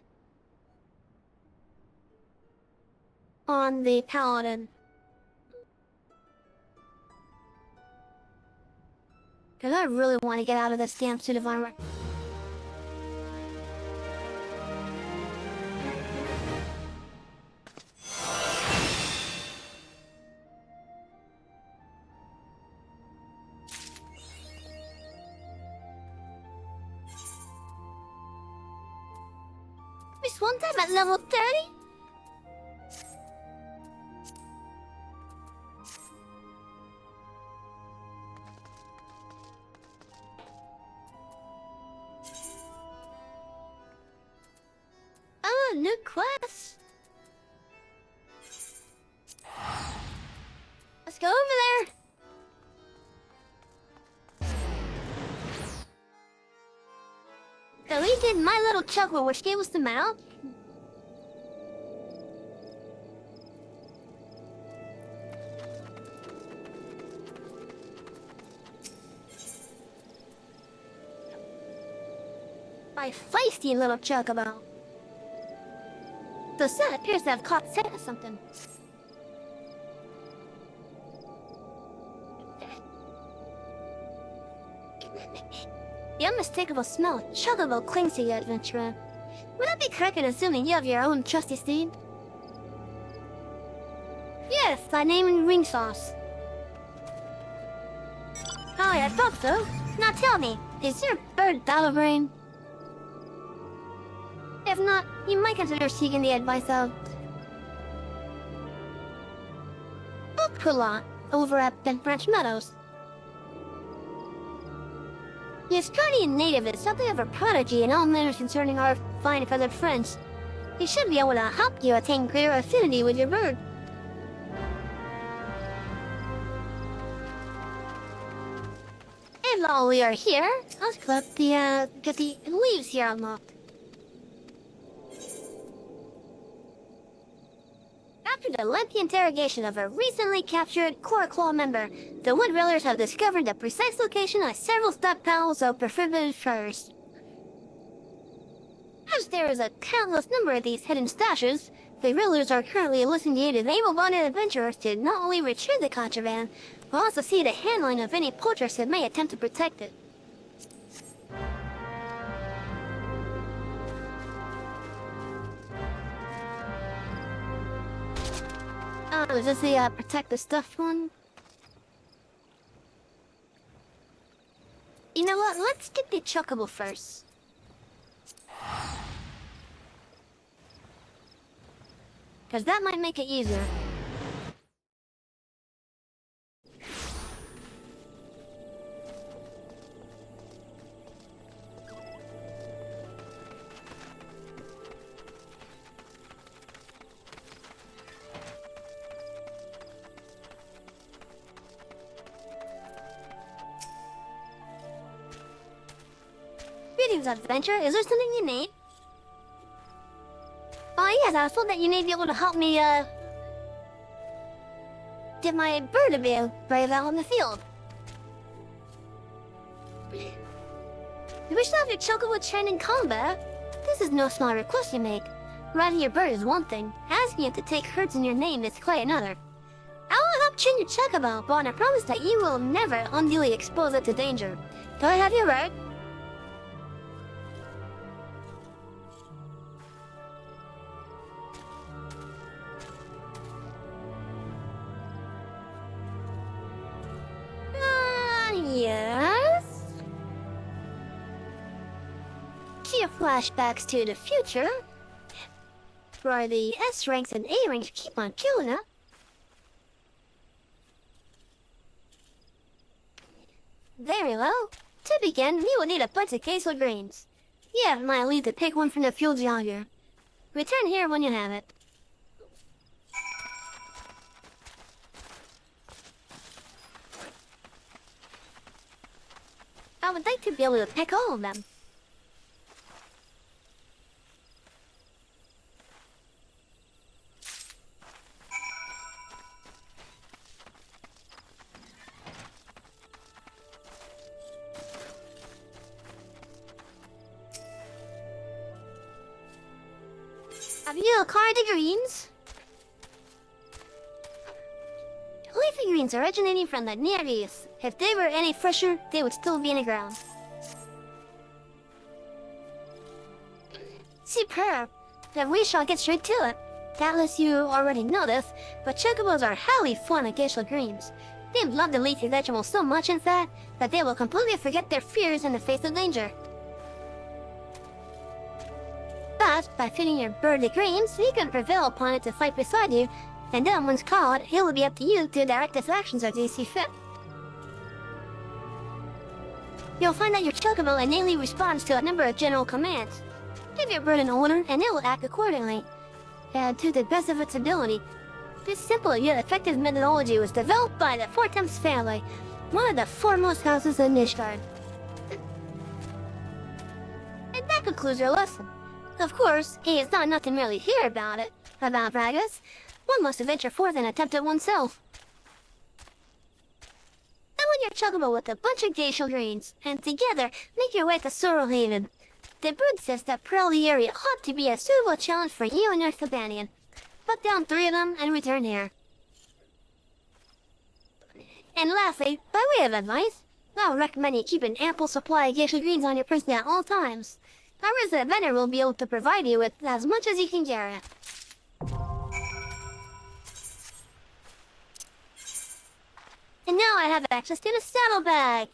on the Paladin. Because I really want to get out of this damn suit of armor. This one time at level 30? Oh, new quest. Let's go over there. So we did my little chuckle, which gave us the mount. My feisty little chocobo. The sun appears to have caught scent of something. The unmistakable smell of chocobo clings to you, adventurer. Would I be correct in assuming you have your own trusty steed? Yes, by name and ring sauce. Oh, I thought so. Now tell me, is your bird battle brain? If not, you might consider seeking the advice of Pula over at Bent Branch Meadows. The Australian native is something of a prodigy in all matters concerning our fine feathered friends. He should be able to help you attain greater affinity with your bird. And while we are here, let's get the leaves here unlocked. After the lengthy interrogation of a recently captured Core Claw member, the Wood Railers have discovered the precise location of several stockpiles of prohibited furs. As there is a countless number of these hidden stashes, the Railers are currently enlisting the aid of able-bodied adventurers to not only retrieve the contraband, but also see the handling of any poachers that may attempt to protect it. Oh, is this the protect the stuff one? You know what? Let's get the chocobo first. Because that might make it easier. Greetings, adventure. Is there something you need? Oh yes, I was told that you may be able to help me, get my bird to be brave out in the field. You wish to have your chocobo trained in combat? This is no small request you make. Riding your bird is one thing. Asking it to take herds in your name is quite another. I will help train your chocobo, but on a promise that you will never unduly expose it to danger. Do I have your word? few flashbacks to the future, where the S ranks and A ranks keep on killing up. Very well. To begin, you will need a bunch of queso grains. You have my lead to pick one from the fields yonder. Return here when you have it. I would like to be able to pick all of them. Have you acquired the greens? Leafy greens originating from the Near East. If they were any fresher, they would still be in the ground. Superb. Then we shall get straight to it. Doubtless you already know this, but chocobos are highly fond of geisha greens. They love the leafy vegetables so much, in fact, that they will completely forget their fears in the face of danger. But, by feeding your bird the greens, you can prevail upon it to fight beside you, and then once called, it will be up to you to direct its actions as you see fit. You'll find that your chocobo innately responds to a number of general commands. Give your bird an order, and it will act accordingly, and to the best of its ability. This simple yet effective methodology was developed by the Fortemps family, one of the foremost houses in Nishgard. And that concludes your lesson. Of course, it is not enough to merely hear about it, about Bragas. One must venture forth and attempt it oneself. Summon your chocobo with a bunch of geisha greens, and together make your way to Sorrel Haven. The bird says that prowl the area ought to be a suitable challenge for you and your companion. Put down 3 of them and return here. And lastly, by way of advice, I would recommend you keep an ample supply of geisha greens on your person at all times. Our resident vendor will be able to provide you with as much as you can carry. And now I have access to the saddlebag.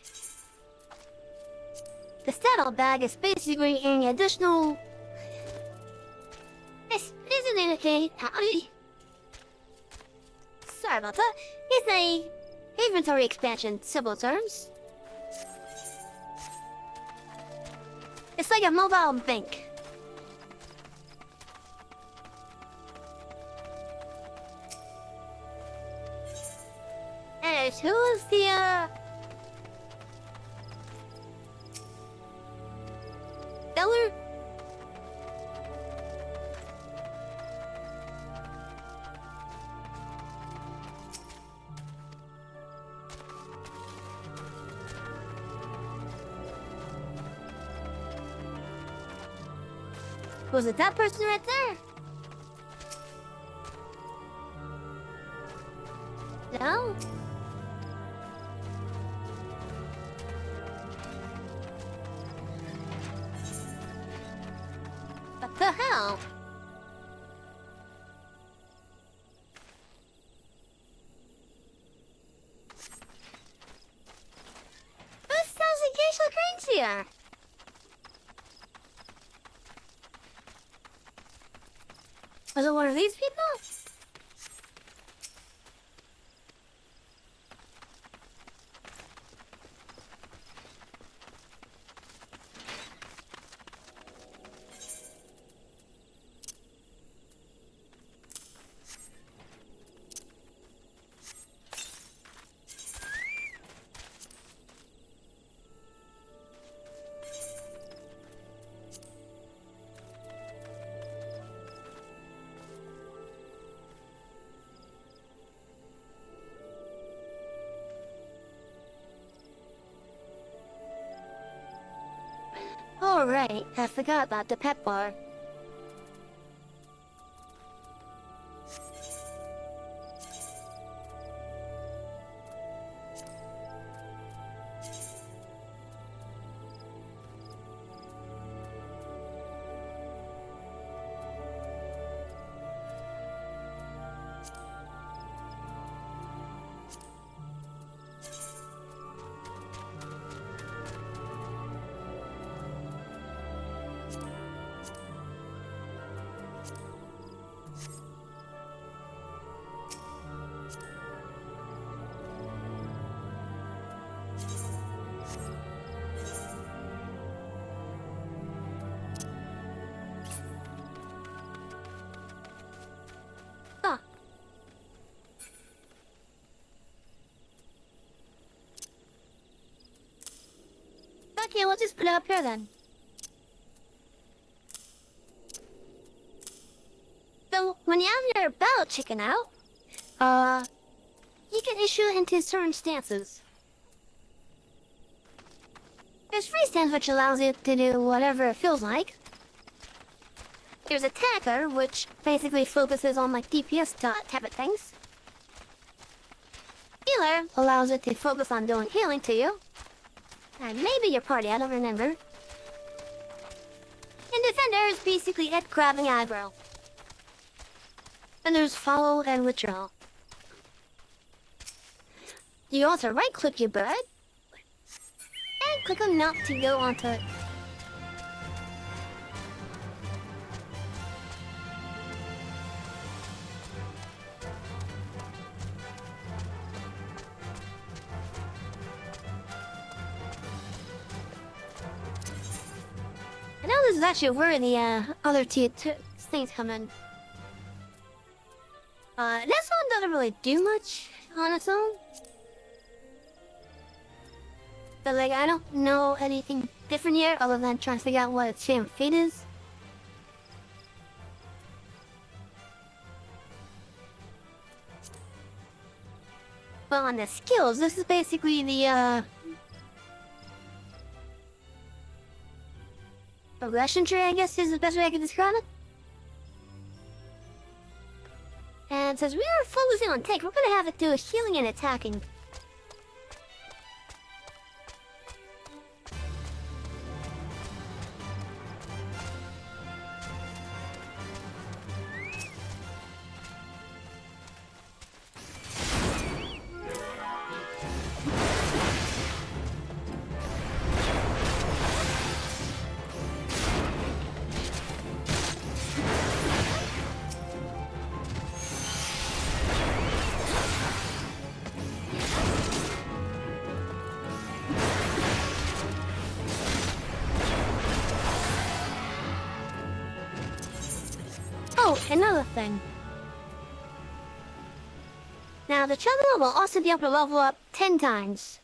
The saddlebag is basically an additional... Isn't it okay? Sorry about that. It's a inventory expansion, simple terms. It's like a mobile bank. And who is the, Beller? Was it that person right there? No? What the hell? Who sells the geisha greens here? Was it one of these people? Oh, right. I forgot about the pet bar. Okay, we'll just put it up here then. So, when you have your battle chicken out, you can issue it into certain stances. There's free stance, which allows you to do whatever it feels like. There's attacker, which basically focuses on like DPS type of things. Healer allows it to focus on doing healing to you. And maybe your party, I don't remember. And defender is basically head grabbing aggro. And there's follow and withdraw. You also right click your bird. And click on mount to go onto it. I know this is actually where the other two things come in. This one doesn't really do much on its own. But like, I don't know anything different here other than trying to figure out what its favorite fate is. Well, on the skills, this is basically the progression tree, I guess is the best way I can describe it. And since we are focusing on tank, we're gonna have it do healing and attacking. Oh, another thing. Now, the Chugga will also be able to level up 10 times.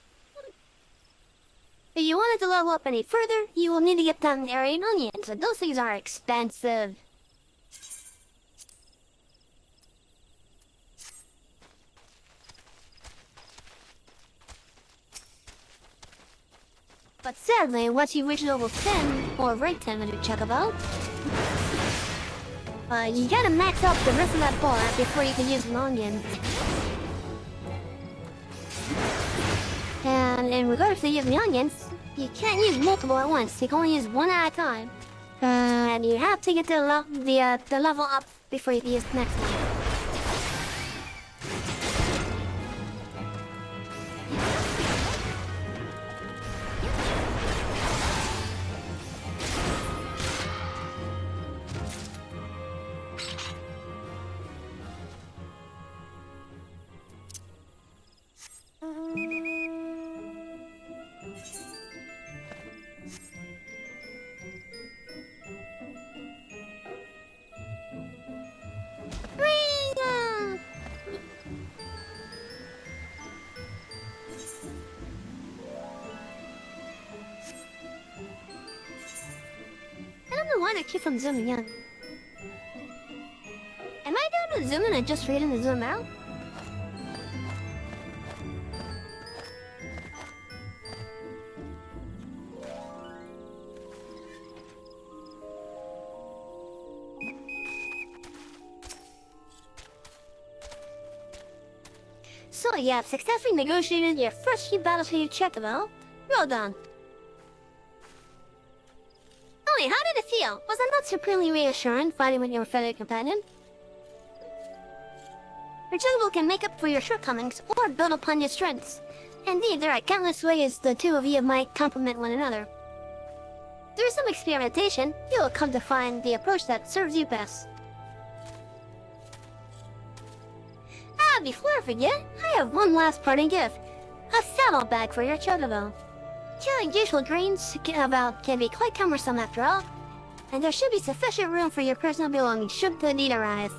If you wanted to level up any further, you will need to get down Aryan Onions, and those things are expensive. But sadly, once you reach level 10, or rank 10 when you check about, you gotta max out the rest of that bar before you can use an onion. And in regards to using onions, you can't use multiple at once. You can only use one at a time. And you have to get the level up before you can use the next one. I don't know why they keep on zooming in. Am I doing the zoom in and just reading the zoom out? So you have successfully negotiated your first few battles for your Chekabel. Well done. Tell me, how did it feel? Was that not supremely reassuring, fighting with your fellow companion? Your Chekabel can make up for your shortcomings, or build upon your strengths. Indeed, there are countless ways the two of you might complement one another. Through some experimentation, you will come to find the approach that serves you best. Before I forget, I have one last parting gift. A saddlebag for your Chugabel. Carrying usual greens can be quite cumbersome after all, and there should be sufficient room for your personal belongings should the need arise.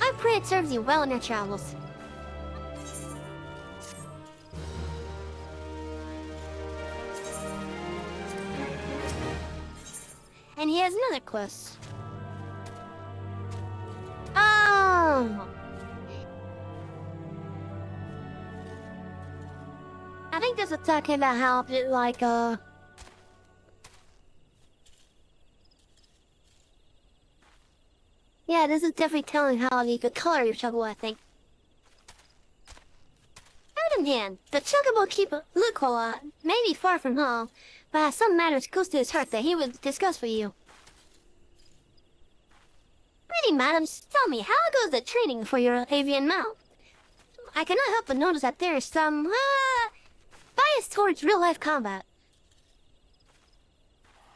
I pray it serves you well in your travels. And he has another quest. Oh! I think this is talking about how, like, yeah, this is definitely telling how you could color your chocobo, I think. Hand in hand, the chocobo keeper, Lukola, may be far from home, but has some matters close to his heart that he would discuss with you. Pretty madams, tell me, how goes the training for your avian mount? I cannot help but notice that there is some, bias towards real-life combat.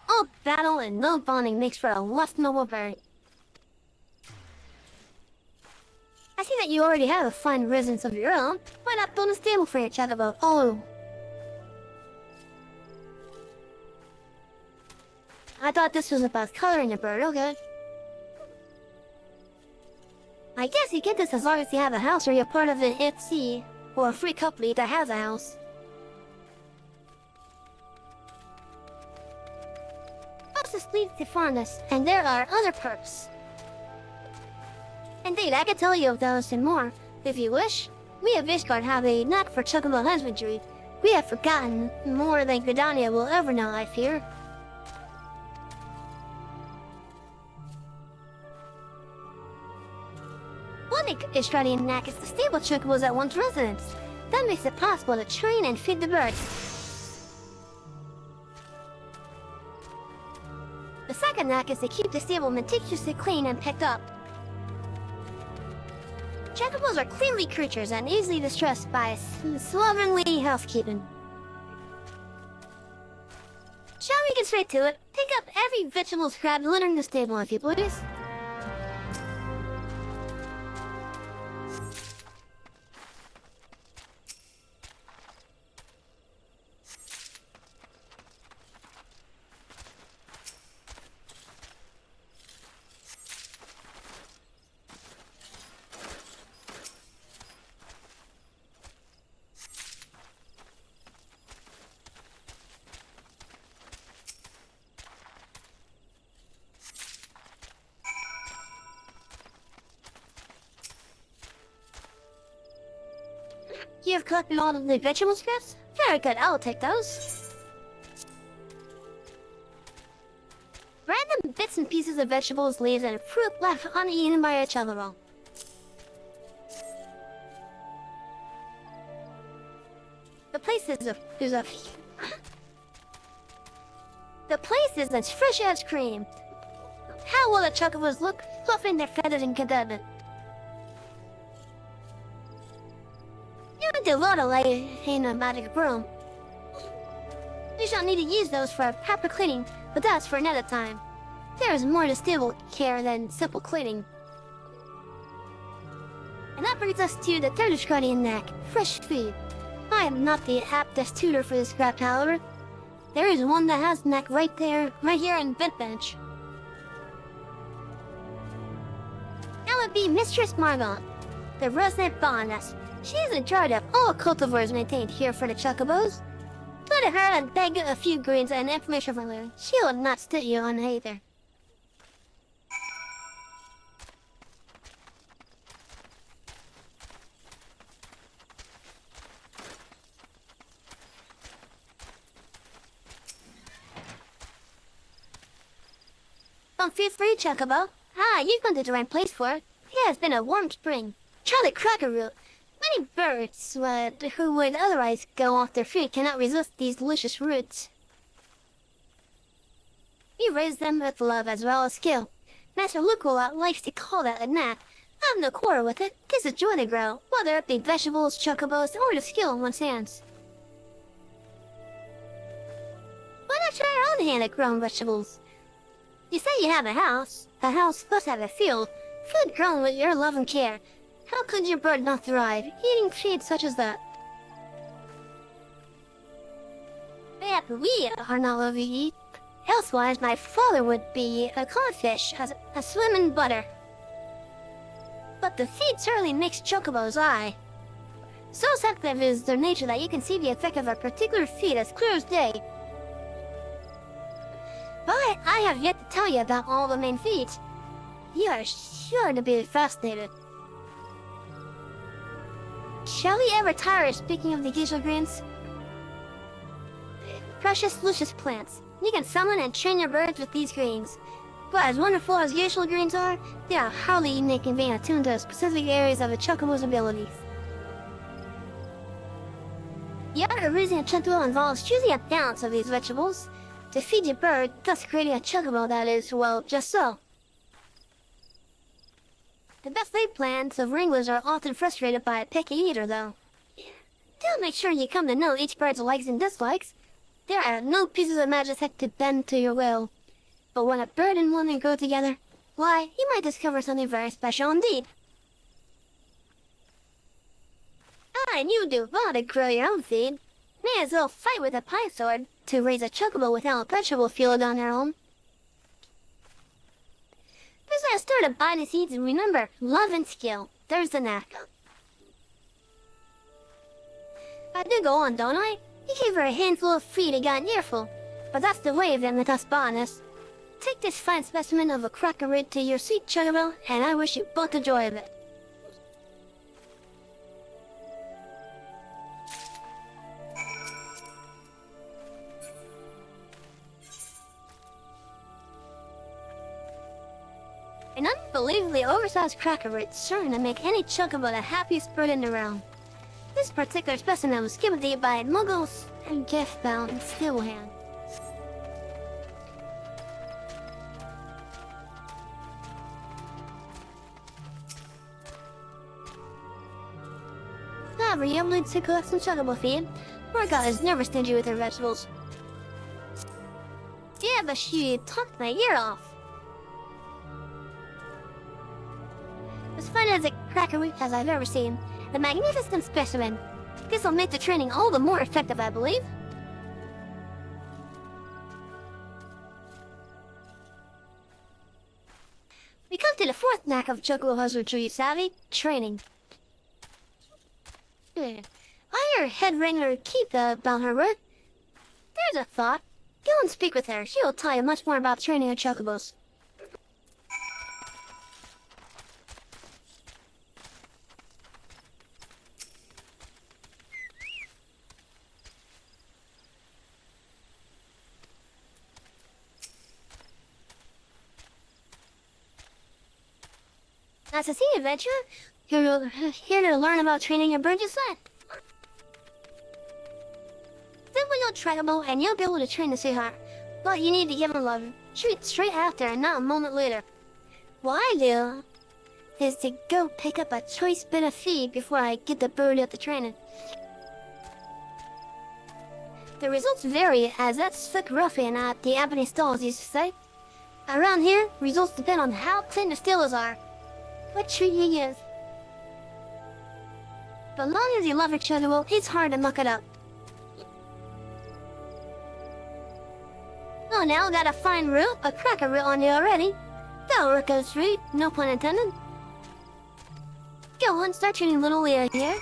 All battle and no bonding makes for a less noble bird. I see that you already have a fine residence of your own. Why not build a stable for your chocobo? Oh. I thought this was about coloring a bird, okay. I guess you get this as long as you have a house or you're part of an FC or a free company that has a house. This leads to fondness, and there are other perks. Indeed, I can tell you of those and more, if you wish. We at Vishgard have a knack for chocobo husbandry. We have forgotten more than Gridania will ever know, I fear. One Istradian knack is the stable chocobos at one's residence. That makes it possible to train and feed the birds. The second knack is to keep the stable meticulously clean and picked up. Chocobos are cleanly creatures and easily distressed by slovenly housekeeping. Shall we get straight to it? Pick up every vegetable scrap littering the stable, if you please. You have collected all of the vegetable scraps? Very good, I'll take those. Random bits and pieces of vegetables, leaves, and fruit left uneaten by a chocobo. The place is as fresh as cream. How will the chocobos look, fluffing their feathers and contentment? You do a lot of laying a magic broom. You shall need to use those for proper cleaning, but that's for another time. There is more to stable care than simple cleaning. And that brings us to the third Guardian knack, fresh food. I am not the aptest tutor for this craft, however. There is one that has the knack right here in Vent Bench. That would be Mistress Margon, the resident botanist. She is in charge of all cultivars maintained here for the chocobos. Go to her and beg a few greens and information from her. She will not steal you on either. Don't feel free, chocobo. Ah, you've gone to the right place for it. It has been a warm spring. Try the cracker root. Many birds who would otherwise go off their feet cannot resist these delicious roots. You raise them with love as well as skill. Master Lukola likes to call that a knack. I have no quarrel with it. 'Tis a joy to grow, whether it be vegetables, chocobos, or the skill in one's hands. Why not try your own hand at growing vegetables? You say you have a house. A house must have a field. Food grown with your love and care. How could your bird not thrive, eating feed such as that? Mayhap we are not what we eat. Elsewise, my father would be a codfish, a swim in butter. But the feed certainly makes chocobos eye. So sensitive is their nature that you can see the effect of a particular feed as clear as day. But I have yet to tell you about all the main feats. You are sure to be fascinated. Shall we ever tire of speaking of the diesel greens? Precious luscious plants. You can summon and train your birds with these greens. But as wonderful as usual greens are, they are highly unique and being attuned to specific areas of a chocobo's abilities. The art of raising a chocobo involves choosing a balance of these vegetables to feed your bird, thus creating a chocobo that is, well, just so. The best laid plans of wranglers are often frustrated by a picky eater, though. Do make sure you come to know each bird's likes and dislikes. There are no pieces of magic that to bend to your will. But when a bird and woman go together, why, you might discover something very special indeed. And you do well to grow your own feed. May as well fight with a pipe sword to raise a chocobo without a vegetable field on their own. Besides, start to buy the seeds and remember, love and skill. There's the knack. I do go on, don't I? You gave her a handful of feed and got an earful. But that's the way of them, let us be honest. Take this fine specimen of a cracker root to your sweet chocobo, and I wish you both the joy of it. An unbelievably oversized cracker root is certain to make any chocobo the happiest bird in the realm. This particular specimen was given to you by Muggles and gift-bound Steelhand. However, you need to collect some chocobo feed. Morgoth is never stingy with her vegetables. Yeah, but she talked my ear off. As fun as a cracker root as I've ever seen, a magnificent specimen. This will make the training all the more effective, I believe. We come to the fourth knack of chocobo husbandry, savvy? Training. I hear head wrangler Keitha about her work. There's a thought. Go and speak with her. She will tell you much more about training her chocobos. Nice to see you, adventurer. Here to learn about training your bird, you said. Then we know trackable, and you'll be able to train the sweetheart. But you need to give him love. Treat straight after, and not a moment later. What I do is to go pick up a choice bit of feed before I get the bird at the training. The results vary, as that slick ruffian at the Ebony Stalls used to say. Around here, results depend on how clean the stalls are, what treat you give. But long as you love your chocobo, it's hard to muck it up. Oh, now got a fine root, a cracker root on you already. That'll work out sweet, no pun intended. Go on, start treating little Leah here.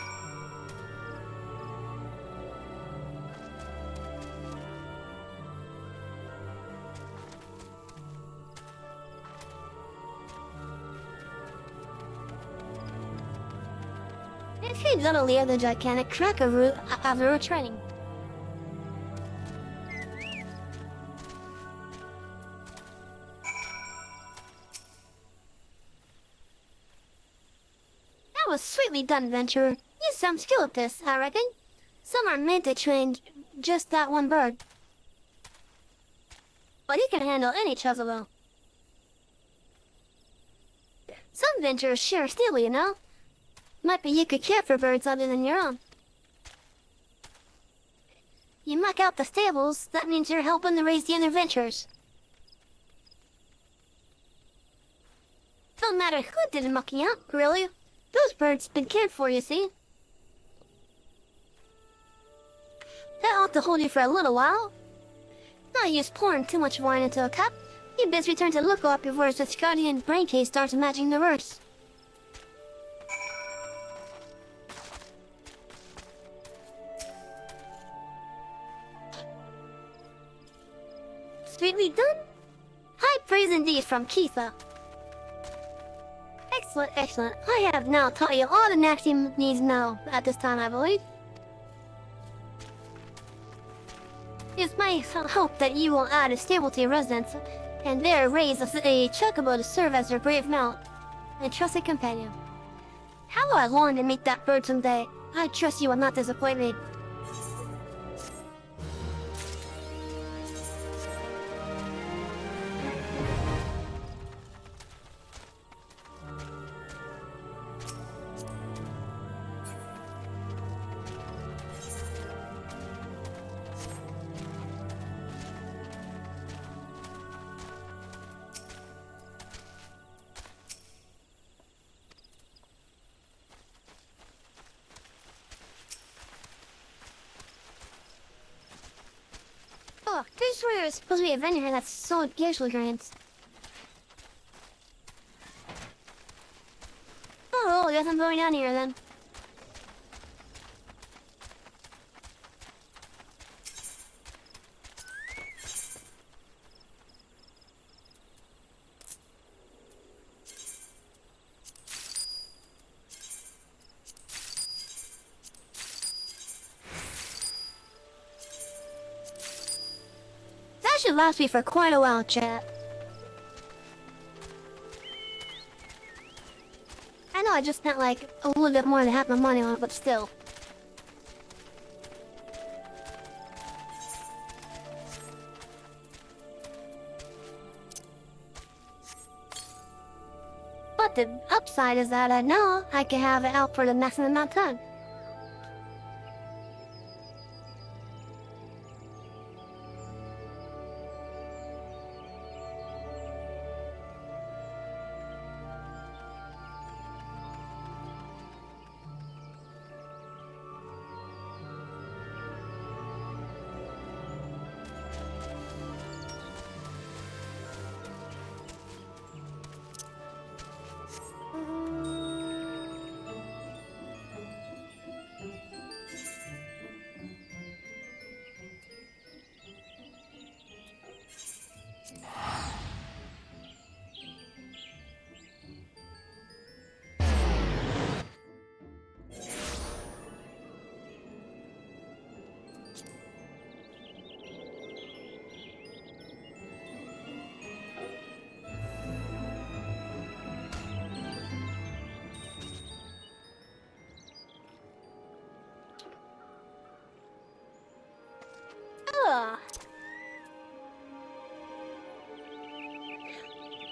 And feed little Leah the gigantic cracker root after her training. That was sweetly done, adventurer. Use some skill at this, I reckon. Some are made to train just that one bird. But you can handle any chocobo. Some adventurers share steel, you know. Might be you could care for birds other than your own. You muck out the stables, that means you're helping to raise the other adventurers. Don't matter who did the mucking out, really. Those birds been cared for, you see. That ought to hold you for a little while. Not use pouring too much wine into a cup. You best return to look up before his guardian brain case starts imagining the worst. Sweetly done. Praise indeed from Keitha. Excellent, excellent. I have now taught you all the knacks you need to know at this time, I believe. It's my hope that you will add a stable to your residence, and there raise a chocobo to serve as your brave mount and trusted companion. How I long to meet that bird someday. I trust you will not disappoint me. Oh, this where there's supposed to be a vendor here that's sold usual grants. Oh, I guess I'm going down here then. That should last me for quite a while, chat. I know I just spent like a little bit more than half my money on it, but still. But the upside is that I know I can have it out for the maximum amount of time.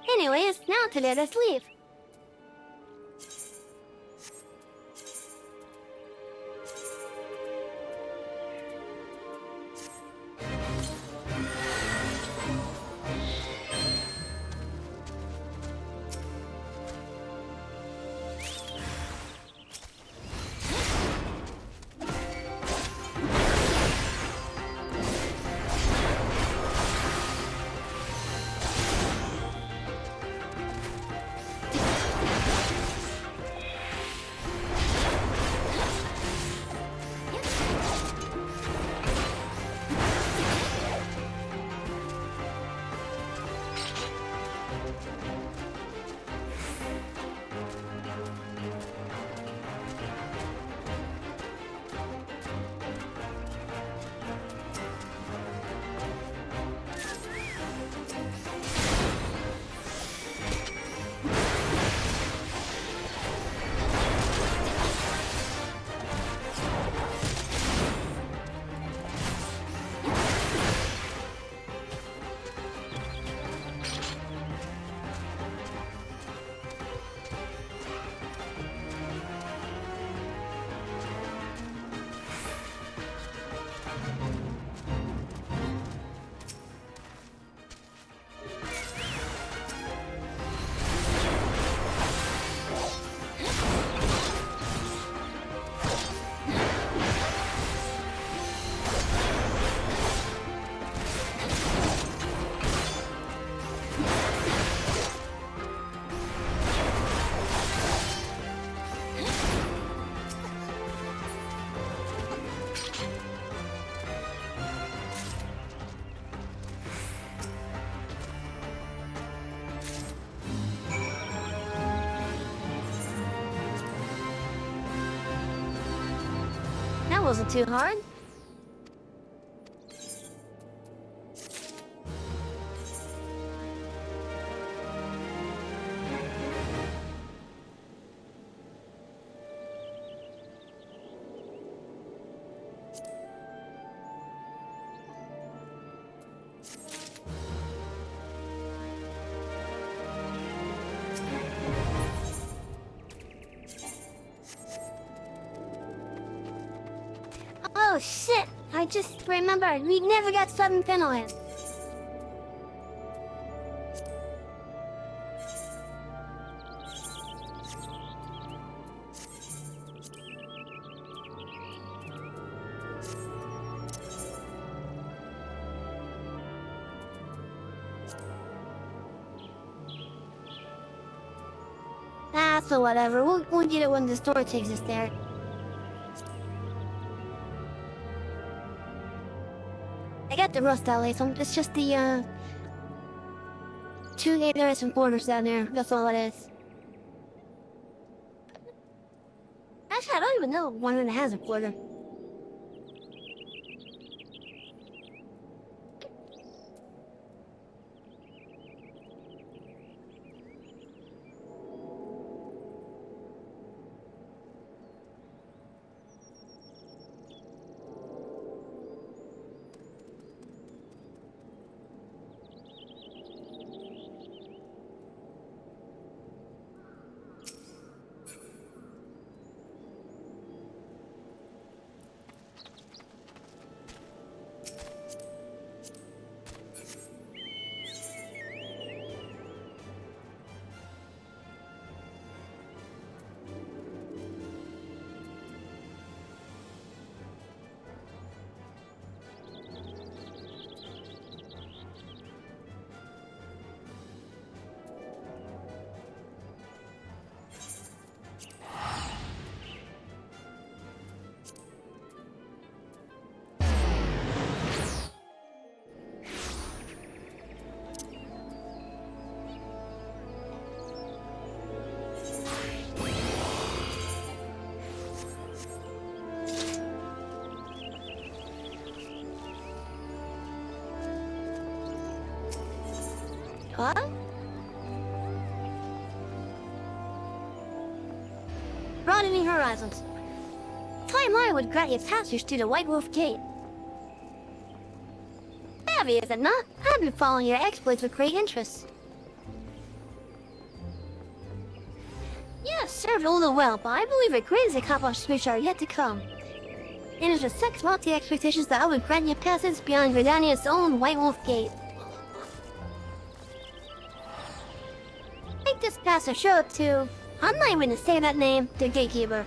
Anyways, now to let us leave. wasn't too hard. Oh shit! I just remembered, we never got Southern Finland. Ah, so whatever, we'll get it when the store takes us there. I got the rust alley, so it's just the, 2 ignorance and borders down there. That's all it is. Actually, I don't even know one that has a border. What? Broadening horizons. Time I would grant you passage to the White Wolf Gate. Heavy, is it not? I've been following your exploits with great interest. Yes, served all the well, but I believe your greatest accomplishments which are yet to come. It is a sex about the expectations that I would grant you passage beyond Gridania's own White Wolf Gate. Take this pass or show it to... I'm not even to say that name, the gatekeeper.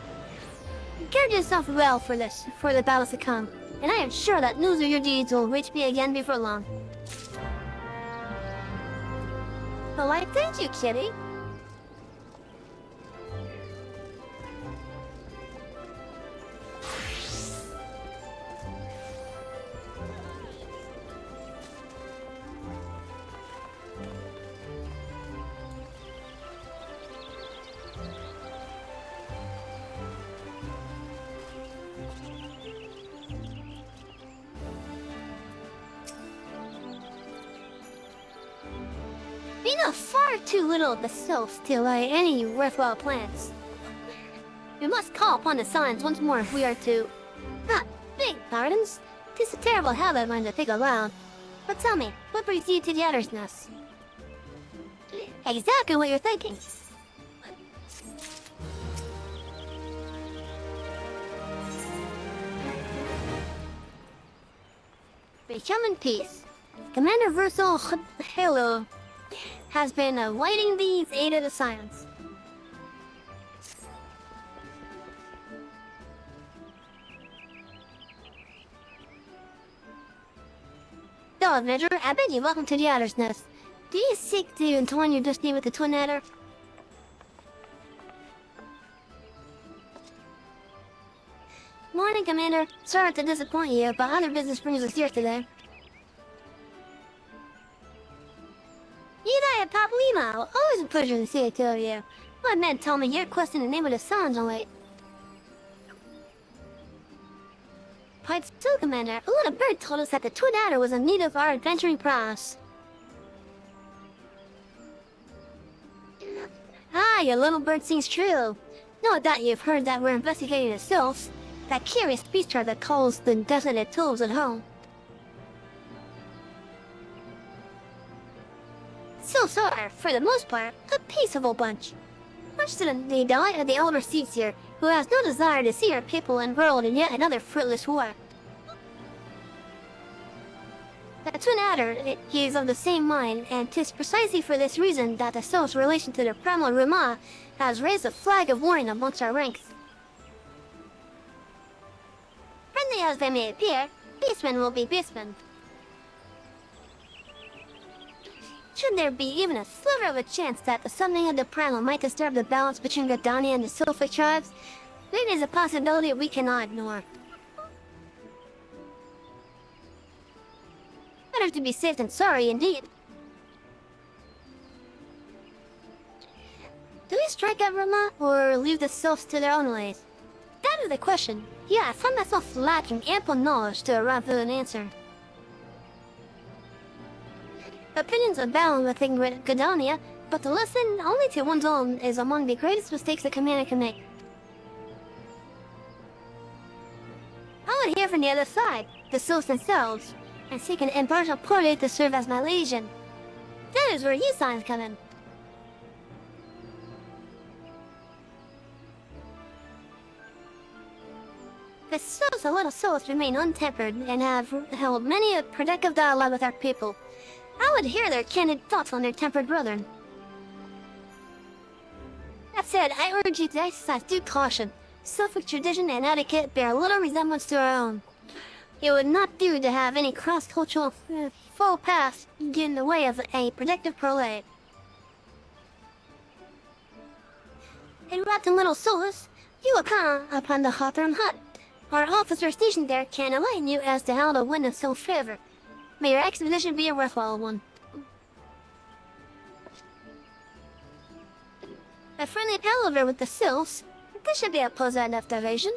Guard yourself well for this, for the battles to come, and I am sure that news of your deeds will reach me again before long. Well, I thank you, kitty. We know far too little of the sylphs to lay any worthwhile plans. We must call upon the signs once more if we are to... beg pardons. 'Tis a terrible habit of mine to think aloud. But tell me, what brings you to the Adder's Nest? Exactly what you're thinking. Become in peace. Commander Versal Halo has been awaiting these aid of the science. So, Adventurer, I beg you, welcome to the Adder's Nest. Do you seek to entwine your destiny with the Twin Adder? Morning, Commander. Sorry to disappoint you, but other business brings us here today. Eli and Pablino, always a pleasure to see the two of you. My men tell me you're questing the name of the Sans on late. quite so, Commander. A little bird told us that the Twin Adder was in need of our adventuring prowess. Ah, your little bird sings true. No doubt you've heard that we're investigating the sylphs, that curious beast tribe that calls the desolate toves at home. Sylphs are, for the most part, a peaceable bunch. Much to the delight of the elder seeds here, who has no desire to see our people embroiled in yet another fruitless war. The Twin Adder, he is of the same mind, and 'tis precisely for this reason that the Sylph's relation to the primal Ruma has raised a flag of warning amongst our ranks. Friendly as they may appear, beastmen will be beastmen. Should there be even a sliver of a chance that the summoning of the primal might disturb the balance between Gridania and the Sylphic tribes, it is a possibility we cannot ignore. Better to be safe than sorry, indeed. Do we strike at Rama, or leave the Sylphs to their own ways? That is the question. Yeah, I find myself lacking ample knowledge to arrive at an answer. Opinions abound within Gridania, but to listen only to one's own is among the greatest mistakes a commander can make. I would hear from the other side, the Sylphs themselves, and seek an impartial party to serve as my legion. That is where you signs come in. The Sylphs and little souls remain untempered and have held many a productive dialogue with our people. I would hear their candid thoughts on their tempered brethren. That said, I urge you to exercise due caution. Sylphic tradition and etiquette bear little resemblance to our own. It would not do to have any cross-cultural faux pas get in the way of a productive parade. In Rotten Little Solus, you will come upon the Hawthorne Hut. Our officer stationed there can enlighten you as to how to win a Sylph favor. May your expedition be a worthwhile one. A friendly palaver with the Sylphs. This should be a pleasant enough diversion.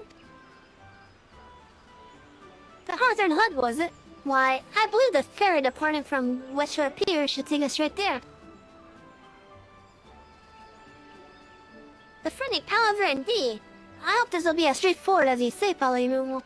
The Hawthorne Hut, was it? Why, I believe the ferry departing from West Shore Pier should take us right there. The friendly palaver indeed. I hope this will be as straightforward as you say, Polymumu.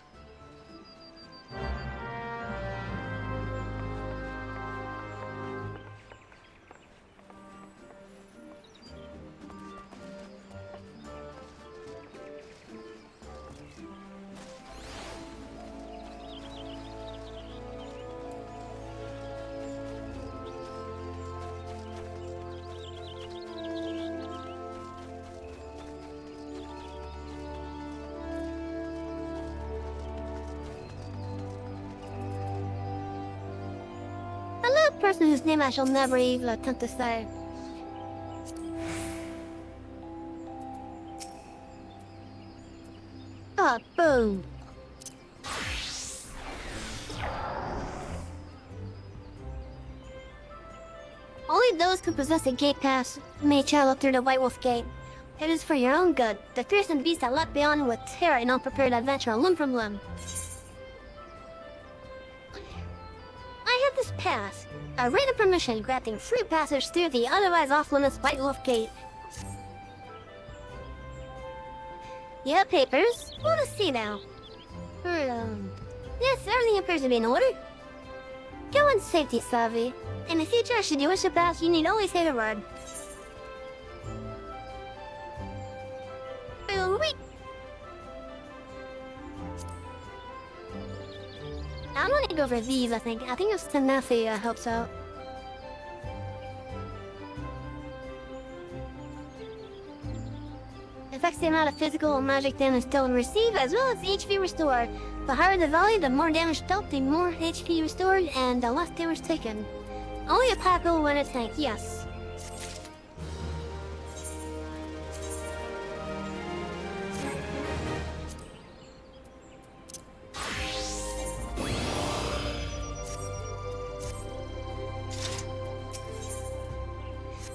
A person whose name I shall never even attempt to say. Ah, boom. Only those who possess a gate pass may travel through the White Wolf Gate. It is for your own good. The fearsome beast that leapt beyond with terror and unprepared adventure limb from limb. I have this pass. A written permission granting free passage through the otherwise off-limits White Wolf Gate. You have papers? Let us see now. Yes, everything appears to be in order. Go in safety, Savi. In the future, should you wish to pass, you need only say the word. I don't need to go over these, I think. I think it's Tanathi helps out. Affects the amount of physical and magic damage dealt and received, as well as HP restored. The higher the value, the more damage dealt, the more HP restored, and the less damage taken. Only applicable when a tank, yes.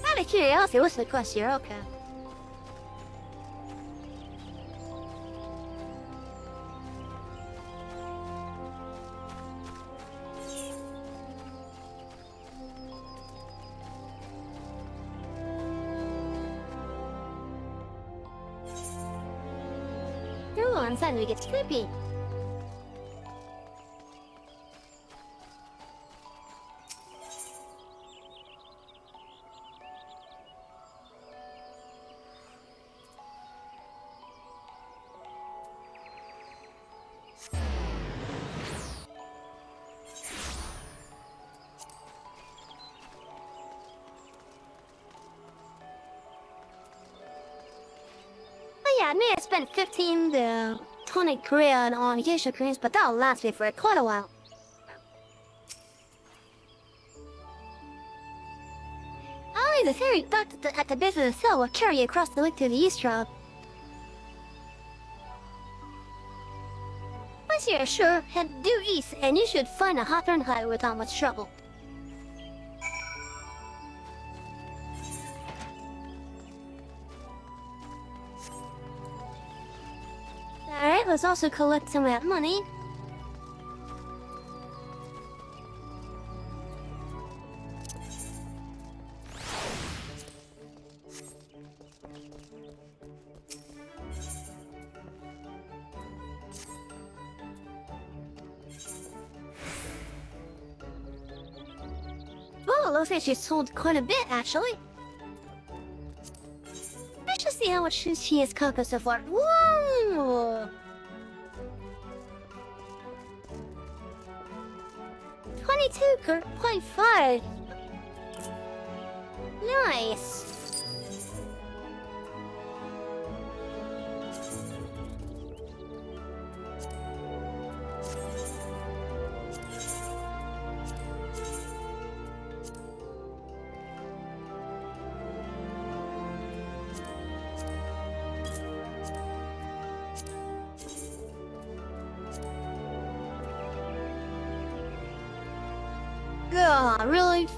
Out of curiosity, what's the quest here? Okay. Oh, and suddenly we get sleepy. Yeah, I may have spent 15 to 20 Korean on geisha creams, but that'll last me for quite a while. Only the ferry docked at the base of the cell will carry you across the lake to the east route. Once you're sure, head due east and you should find a Hawthorne hut without much trouble. Alright, let's also collect some of that money. Oh, looks like she sold quite a bit, actually. Let's just see how much she has covered so far. Whoa! 22.5. Nice. God, really?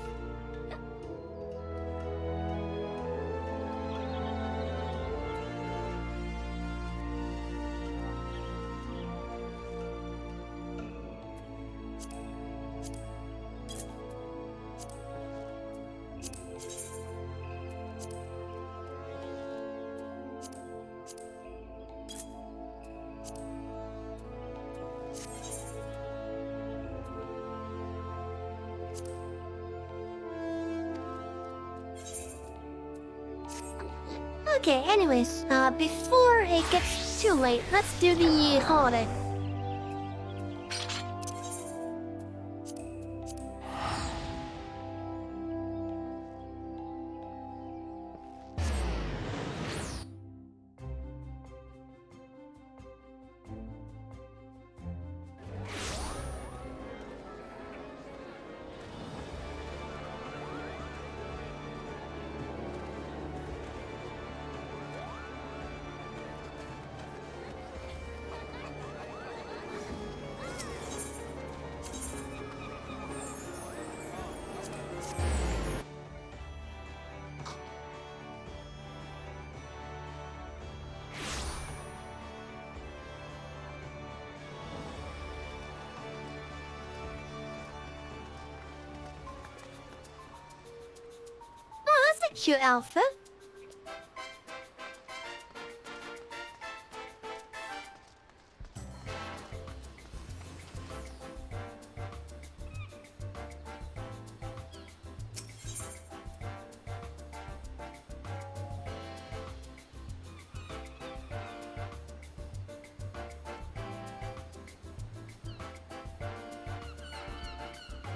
Okay, anyways, before it gets too late, let's do the holiday. Oh, that's a cute outfit.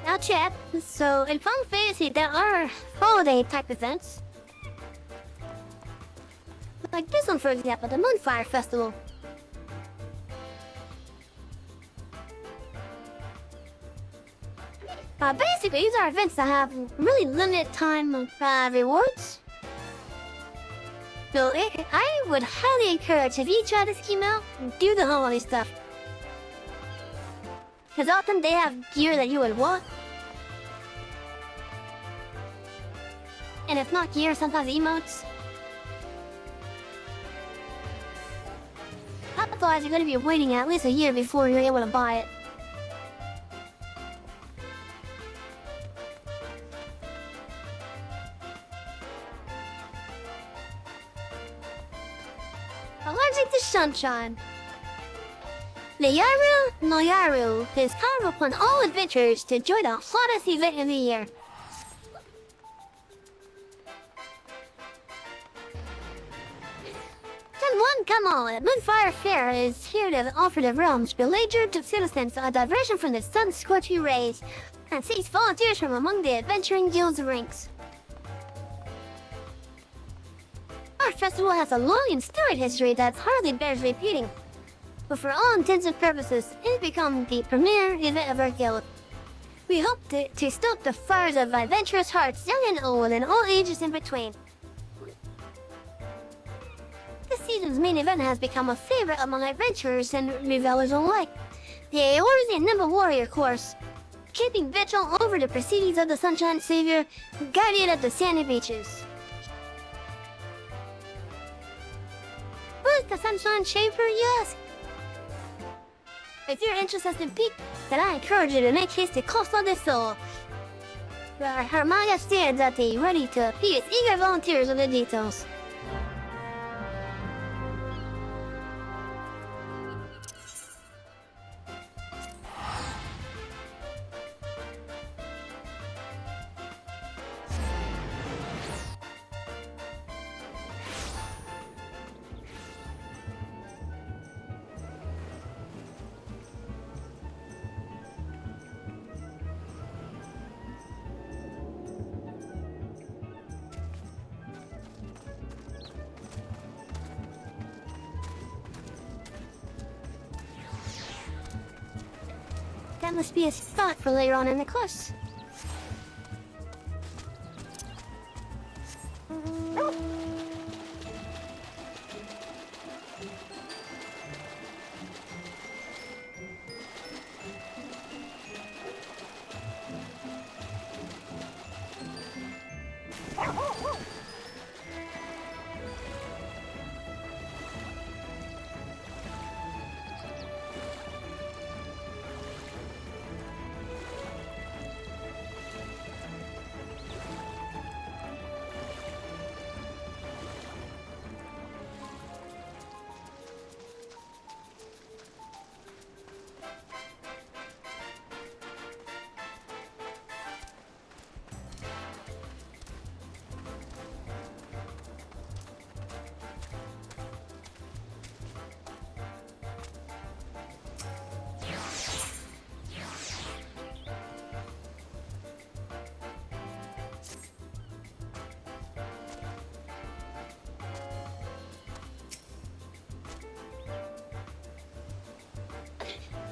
Now chat, so in Final Fantasy there are holiday type events. Like this one for example, the Moonfire Festival. Basically these are events that have really limited time rewards. So I would highly encourage if you try this scheme out, do the holiday stuff. Because often they have gear that you would want. And if not gear, sometimes emotes. Otherwise, you're going to be waiting at least a year before you're able to buy it. Allergic to sunshine. Nayaru Noyaru is called upon all adventurers to join the hottest event of the year. Then one come on, at Moonfire Fair is here to offer the realms beleaguered to citizens a diversion from the sun's scorching rays and seeks volunteers from among the adventuring guild's ranks. Our festival has a long and storied history that hardly bears repeating, but for all intents and purposes, it's become the premier event of our guild. We hope to stoke the fires of adventurous hearts, young and old, and all ages in between. This season's main event has become a favorite among adventurers and revelers alike. The Aorzi and Nimble Warrior course, keeping vigil over the proceedings of the Sunshine Savior, guardian of the sandy beaches. Who's the Sunshine Savior, you ask? If your interest has been piqued, then I encourage you to make haste to Costa del Sol, where Hermaya stands at the ready to appease eager volunteers with the details. That must be a spot for later on in the course.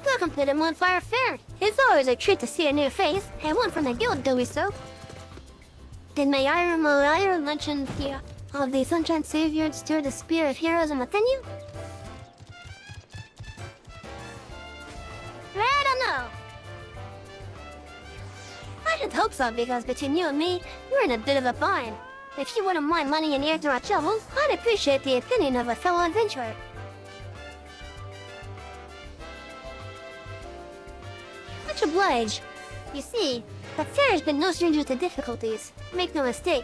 Welcome to the Moonfire Fair. It's always a treat to see a new face, and one from the guild doing so. Did Mayaru mention the Sunshine Savior stir the spirit of heroism within you? I don't know. I should hope so, because between you and me, you're in a bit of a bind. If you wouldn't mind lending an ear to our troubles, I'd appreciate the opinion of a fellow adventurer. Much obliged. You see, the fair has been no stranger to difficulties. Make no mistake,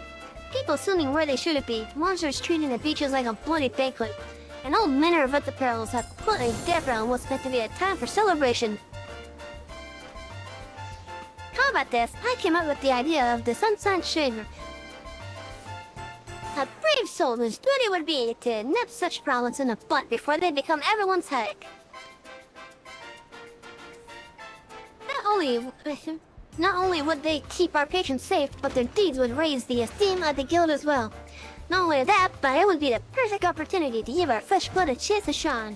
people swimming where they shouldn't be, monsters treating the beaches like a bloody banquet, and all manner of other perils have completely derailed what's meant to be a time for celebration. How about this? I came up with the idea of the Sunshine Savior. A brave soul whose duty would be to nip such problems in the butt before they become everyone's headache. Not only would they keep our patrons safe, but their deeds would raise the esteem of the guild as well. Not only that, but it would be the perfect opportunity to give our fresh blood a chance to shine.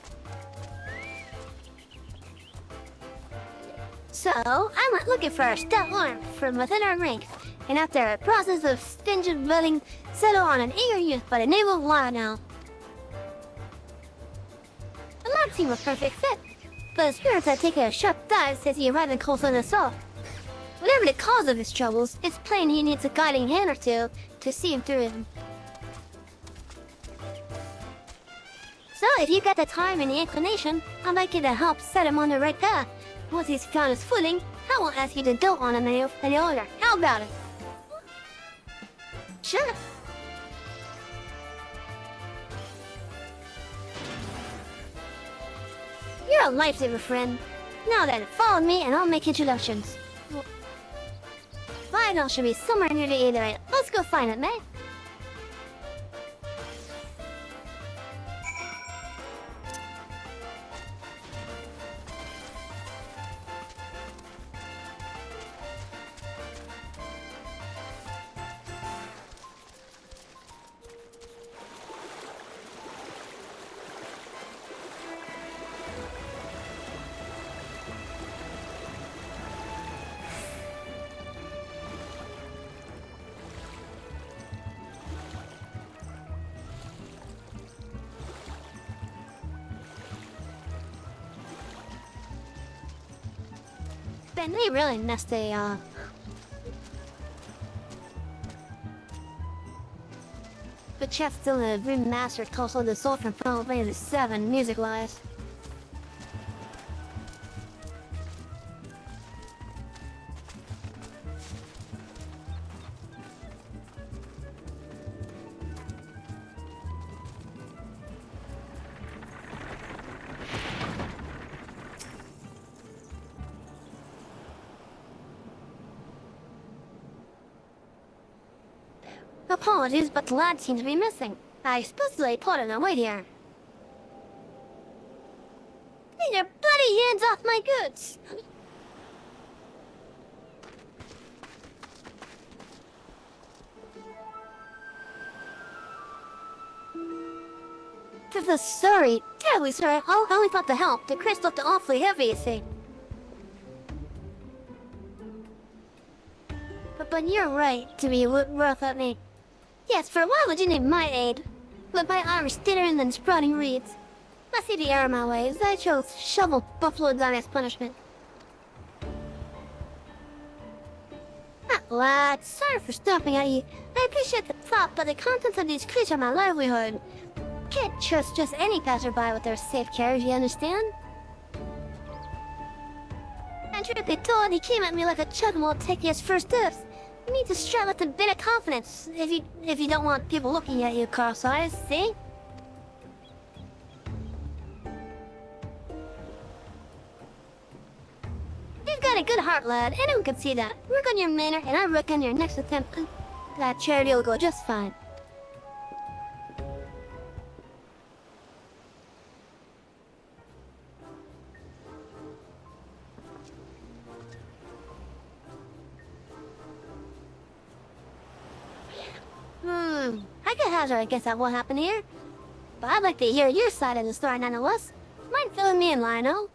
So, I went looking for a stout arm from within our ranks, and after a process of stringent vetting, settled on an eager youth by the name of Lionel. The lad seemed a perfect fit, but his spirits had taken a sharp dive since he arrived in Coastal Assault. Whatever the cause of his troubles, it's plain he needs a guiding hand or two to see him through them. So if you got the time and the inclination, I'd like you to help set him on the right path. Once he's found his footing, I won't ask you to dote on him any longer. How about it? Sure. You're a lifesaver, friend. Now then, follow me and I'll make introductions. Lionel should be somewhere near the either. Let's go find it, mate. Ben, they really messed a, But Chef's still a remastered Tulsa the Soul from Final Fantasy 7 music-wise. Apologies, but the lad seems to be missing. I supposedly put him away here. Get your bloody hands off my goods! Sorry, terribly sorry. I only thought to help. The crest looked awfully heavy, you see. But you're right to be rough at me. Yes, for a while I didn't need my aid. But my arm is thinner than sprouting reeds. I see the error of my ways. I chose shovel buffalo down as punishment. Ah, lad, sorry for stopping at you. I appreciate the thought, but the contents of these creatures are my livelihood. Can't trust just any passerby with their safe carriage, you understand? And truth be told, he came at me like a chugmole taking his first steps. You need to strut with a bit of confidence if you don't want people looking at you cross-eyed, see? You've got a good heart, lad. Anyone can see that. Work on your manner, and I reckon your next attempt that charity will go just fine. I could hazard a guess at what happened here. But I'd like to hear your side of the story nonetheless. Mind filling me in, Lionel?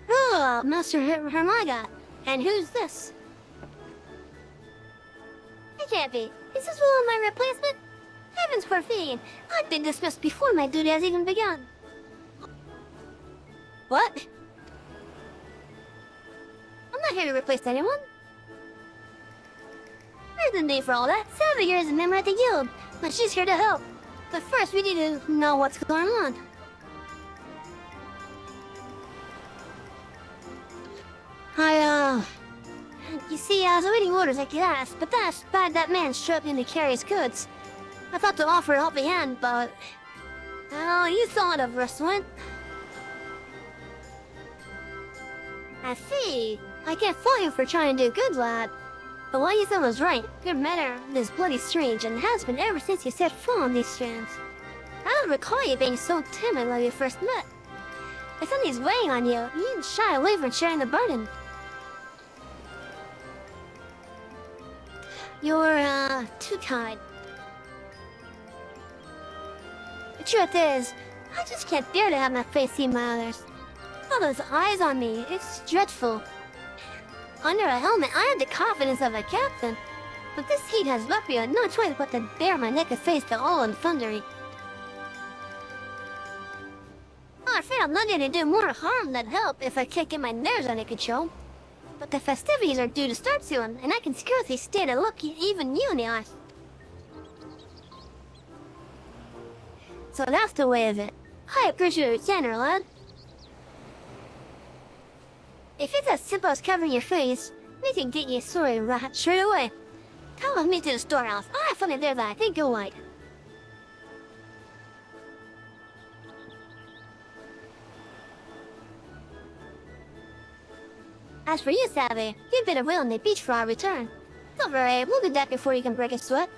Oh, Master Hermaga. And who's this? It can't be. Is this one my replacement? Heavens forfeit. I've been dismissed before my duty has even begun. What? I'm not here to replace anyone. There's no need for all that. Savia is a member of the guild, but she's here to help. But first, we need to know what's going on. You see, I was awaiting orders like you asked, but then I spied that man struggling to carry his goods. I thought to offer a helping hand, but... Oh, you thought of wrestling. I see. I can't fault you for trying to do good, lad. But what you said was right. Your manner is bloody strange, and has been ever since you set foot on these strands. I don't recall you being so timid when we first met. If something's weighing on you, you didn't shy away from sharing the burden. You're, too kind. The truth is, I just can't bear to have my face seen by others. All those eyes on me, it's dreadful. Under a helmet, I have the confidence of a captain. But this heat has left me with no choice but to bare my naked face to all and thundering. I'm afraid I'm not going to do more harm than help if I can't get my nerves under control. But the festivities are due to start soon, and I can scarcely stand to look even you in the eyes. So that's the way of it. I appreciate your candor, lad. If it's as simple as covering your face, we can get you sorry right straight away. Come with me to the storehouse. I have something there that I think you'll like. As for you, Savvy, you've been away on the beach for our return. Don't worry, we'll be back before you can break a sweat.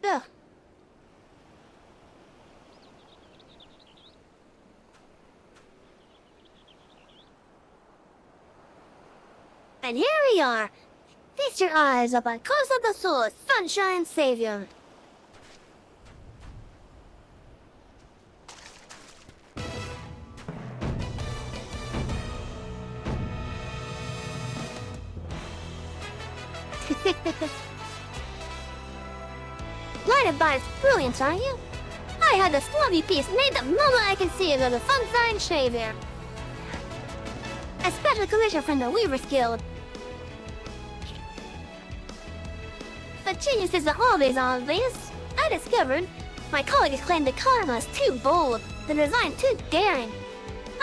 Ugh. And here we are. Feast your eyes upon Cause of the Soul, Sunshine Savior. Blinded by its brilliance, aren't you? I had this lovely piece made the moment I conceived of the Sunshine Savior. A special commission from the Weaver's Guild. The genius isn't always obvious. I discovered my colleagues claimed the color was too bold, the design too daring.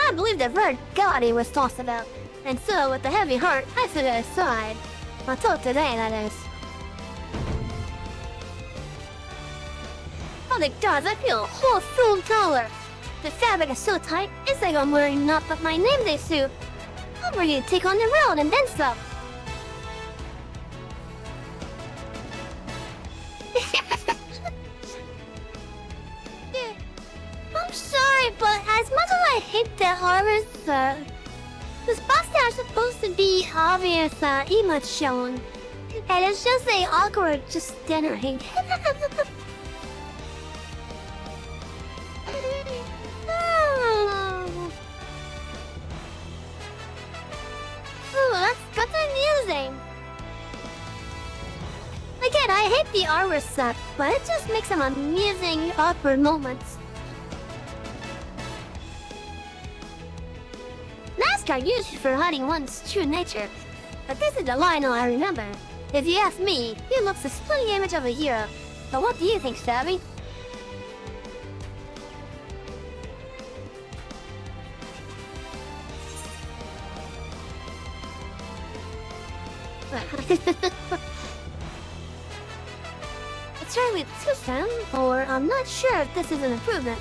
I believed the word gaudy was tossed about, and so with a heavy heart I set it aside. Until today, that is. Oh the gods, I feel a whole full color. The fabric is so tight, it's like I'm wearing not but my name day suit. I'm ready to take on the world and then some. I'm sorry, but as much as I hate the horrors, this pasta is supposed to be obvious, image shown. And it's just a awkward, just standing. That's amusing. Again, I hate the armor set, but it just makes some amusing, awkward moments. Masks are used for hiding one's true nature, but this is the Lionel I remember. If you ask me, he looks a splitting image of a hero. But what do you think, Savvy? It's certainly too sound, or I'm not sure if this is an improvement.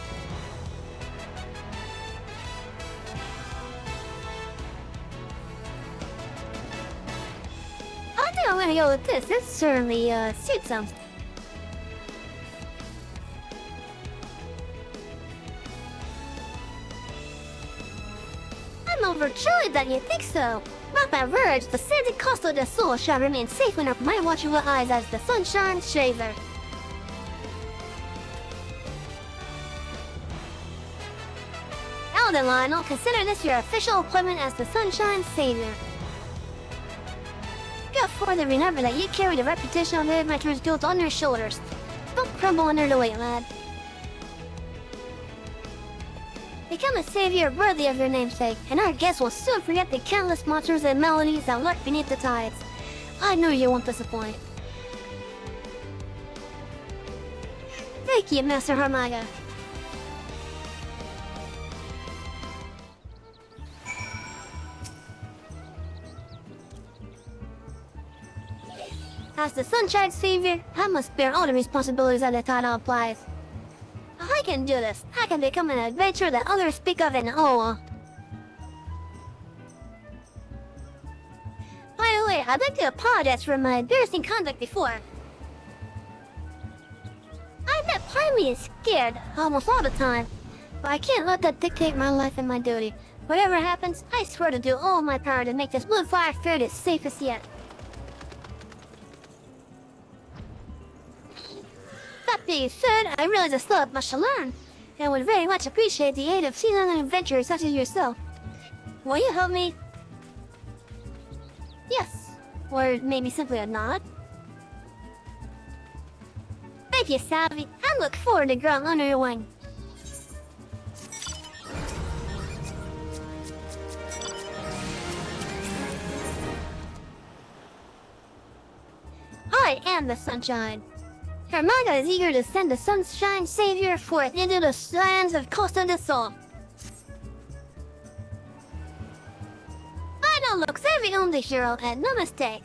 I think I'm gonna go with this. This certainly suits him. I'm overjoyed that you think so. Not by words, the Sandy Costa del Sol shall remain safe under my watchful eyes as the Sunshine Shaver. Now then, Lionel, consider this your official appointment as the Sunshine Savior. Go forth and remember that you carry the reputation of the Adventurers Guild on your shoulders. Don't crumble under the weight, lad. Become a savior worthy of your namesake, and our guests will soon forget the countless monsters and melodies that lurk beneath the tides. I knew you won't disappoint. Thank you, Master Harmaga. As the Sunshine Savior, I must bear all the responsibilities that the title applies. I can do this. I can become an adventurer that others speak of in awe. By the way, I'd like to apologize for my embarrassing conduct before. I admit part of me is scared almost all the time, but I can't let that dictate my life and my duty. Whatever happens, I swear to do all my power to make this blue fire fair as safe as yet. That being said, I realize I still have much to learn, and would very much appreciate the aid of seasoned adventurers such as yourself. Will you help me? Yes. Or maybe simply a nod? Thank you, Savvy. I look forward to growing under your wing. light and the sunshine. Her manga is eager to send the sunshine savior forth into the lands of Costa del Sol. I know looks every only hero and no mistake,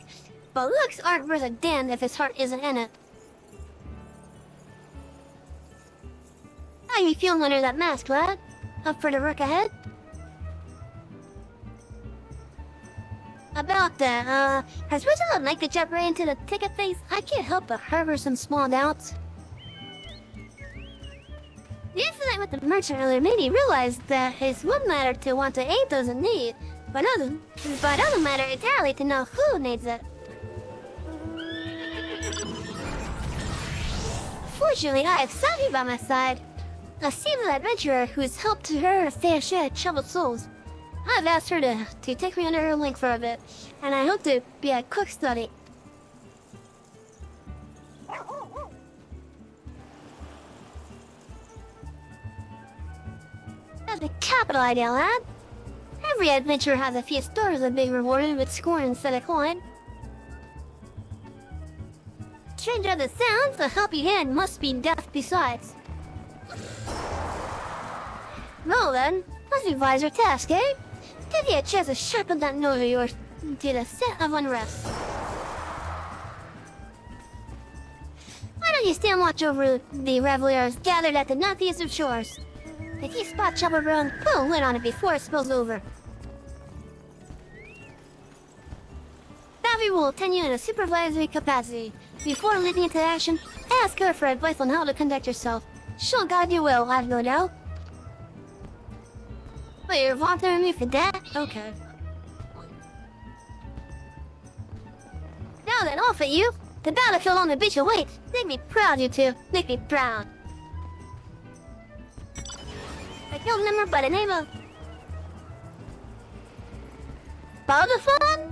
but looks aren't worth a damn if his heart isn't in it. How you feeling under that mask, lad? Up for the work ahead? About that, has Rizzo like to jump right into the ticket face? I can't help but harbor some small doubts. The incident with the merchant earlier made me realize that it's one matter to want to aid those in need, but other matter entirely to know who needs it. Fortunately, I have Savi by my side, a seasoned adventurer who's helped her fair share of troubled souls. I've asked her to take me under her wing for a bit, and I hope to be a quick study. That's a capital idea, lad. Every adventurer has a few stories of being rewarded with scorn instead of coin. Strange as it sounds, a helping hand must be death besides. Well then, let's revise our task, eh? Give you a chance to sharpen that nose of yours to the scent of unrest. Why don't you stand watch over the revelers gathered at the northeast of shores? If you spot trouble around, put a lid on it before it spills over. Navi will attend you in a supervisory capacity. Before leading into action, ask her for advice on how to conduct yourself. She'll guide you well, I've no doubt. But you're volunteering me for that? Okay. Now then, off at you! The battlefield on the beach awaits! Make me proud, you two! Make me proud! I killed a member by the name of... Baldaphon?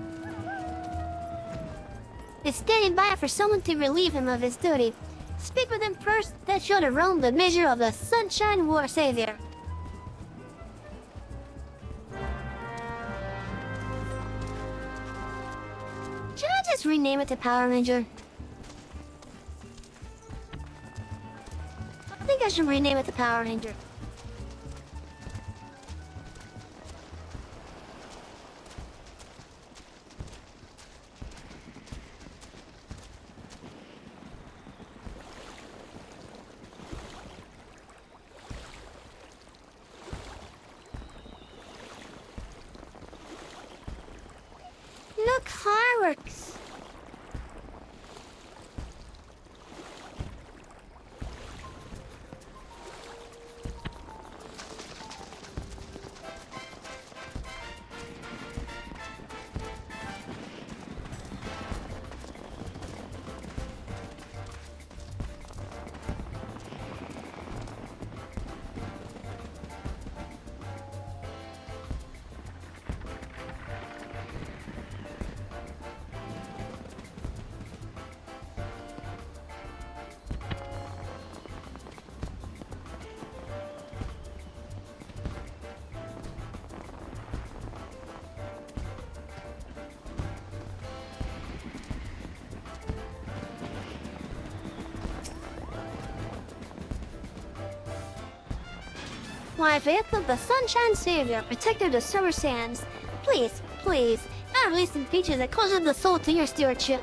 Is standing by for someone to relieve him of his duty. Speak with him first, then show to Rome the measure of the Sunshine War Savior. Should I just rename it to Power Ranger? I think I should rename it to Power Ranger. Look, fireworks! My faith of the Sunshine Savior, protector of the Summer Sands. Please, please, I release some features that causes the soul to your stewardship.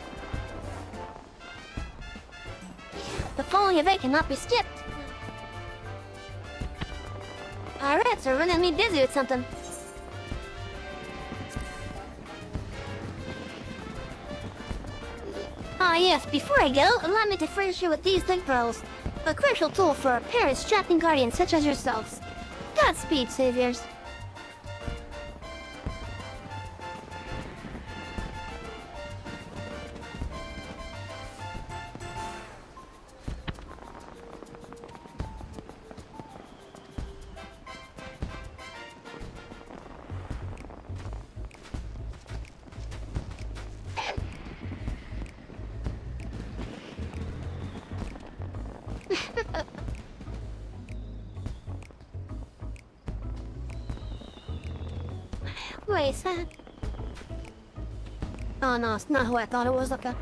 The following event cannot be skipped. Our rats are running me busy with something. Ah yes, before I go, allow me to furnish you with these think pearls. A crucial tool for a pair of strapping guardians such as yourselves. Godspeed, saviors. Wait, is that... Oh no, it's not who I thought it was, okay.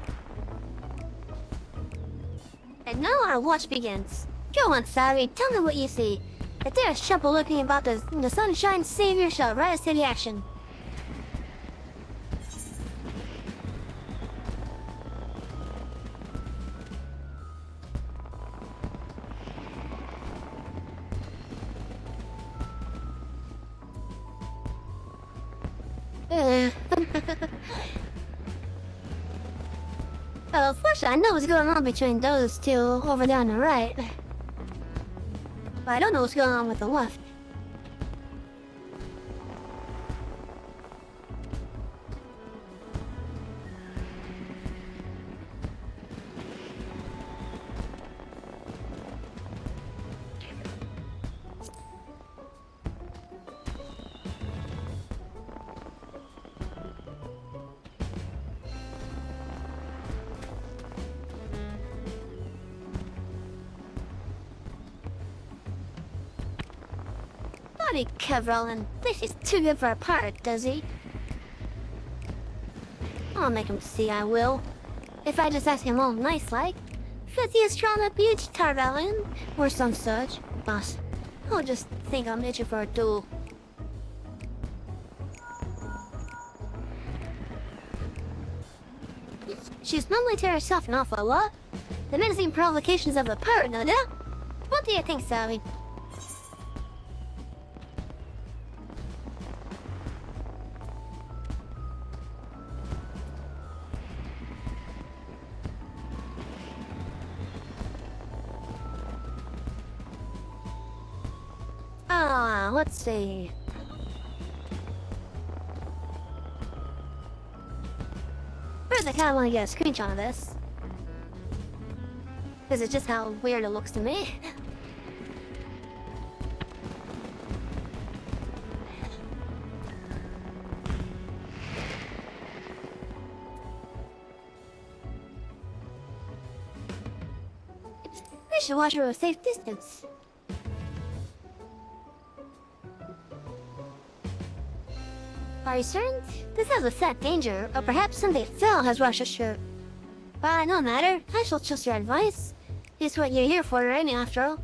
now our watch begins. Go on, Sally, tell me what you see. If there's trouble looking about the Sunshine Savior shall rise to the action. Well, first I know what's going on between those two over there on the right. But I don't know what's going on with the left. Bloody Kevrolan, this is too good for a pirate, does he? I'll make him see I will. If I just ask him all nice like. Fifth he is trying to be Tarvalin, or some such. But I'll just think I'm itching for a duel. She's normally to herself an awful lot. The menacing provocations of a pirate, no doubt. What do you think, Sally? Let's see. First, I kind of want to get a screenshot of this. Because it's just how weird it looks to me. We should watch her at a safe distance. Are you certain? This has a set danger, or perhaps something fell has rushed ashore. But no matter, I shall trust your advice. It's what you're here for, right, after all.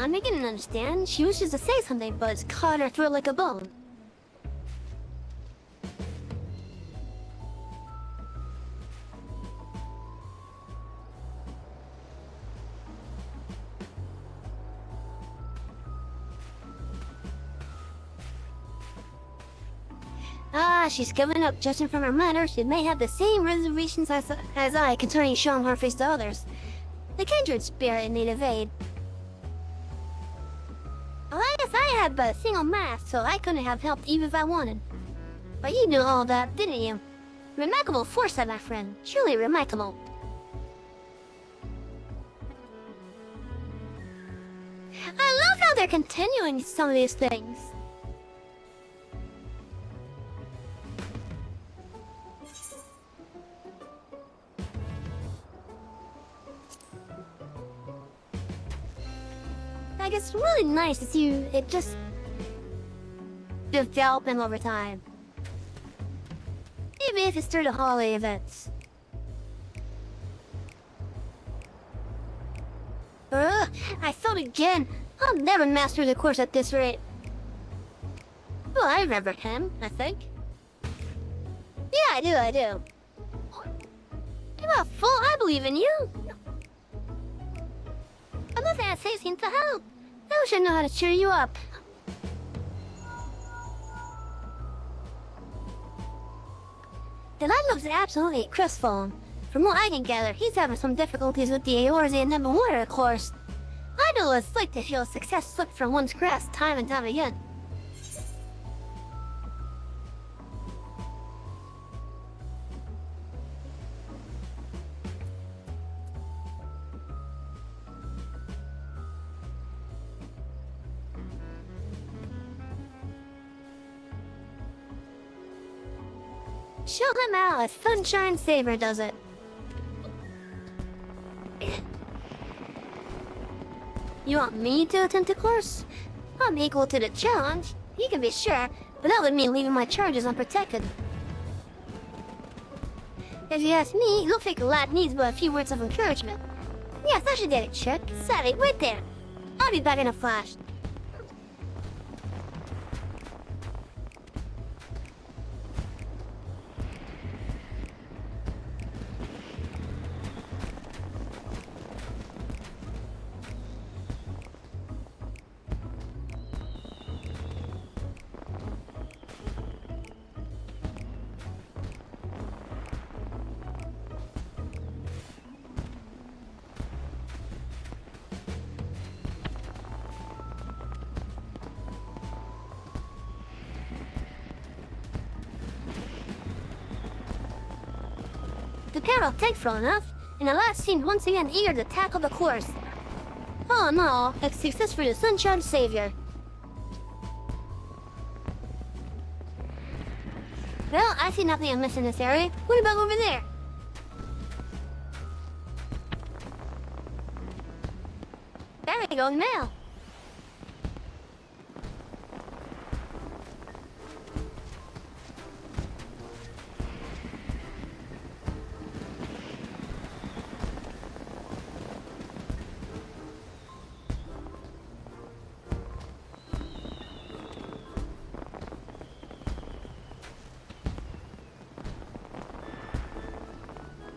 I'm beginning to understand. She wishes to say something, but it's caught her throat like a bone. She's given up. Judging from her manner, she may have the same reservations as I concerning showing her face to others. The kindred spirit in need of aid. Well, I guess I had but a single mask, so I couldn't have helped even if I wanted. But you knew all that, didn't you? Remarkable foresight, my friend. Truly remarkable. I love how they're continuing some of these things. Like, it's really nice to see it just developing over time. Even if it's through the holiday events. I thought again. I'll never master the course at this rate. Well, I remember him, I think. Yeah, I do. You're a fool, I believe in you. I'm nothing I say seems to help. I wish I knew how to cheer you up. The landlord's absolutely crestfallen. From what I can gather, he's having some difficulties with the Eorzean number water course. I know what it's like to feel success slipped from one's grasp time and time again. Show him how a Sunshine Saver does it. You want me to attempt the course? I'm equal to the challenge, you can be sure, but that would mean leaving my charges unprotected. If you ask me, you'll think a lad needs but a few words of encouragement. Yes, I should get it checked. Sally, wait there. I'll be back in a flash. The pair will take for enough, and the lad seemed once again eager to tackle the course. Oh no, a success for the Sunshine Savior. Well, I see nothing amiss in this area. What about over there? There we go, mail.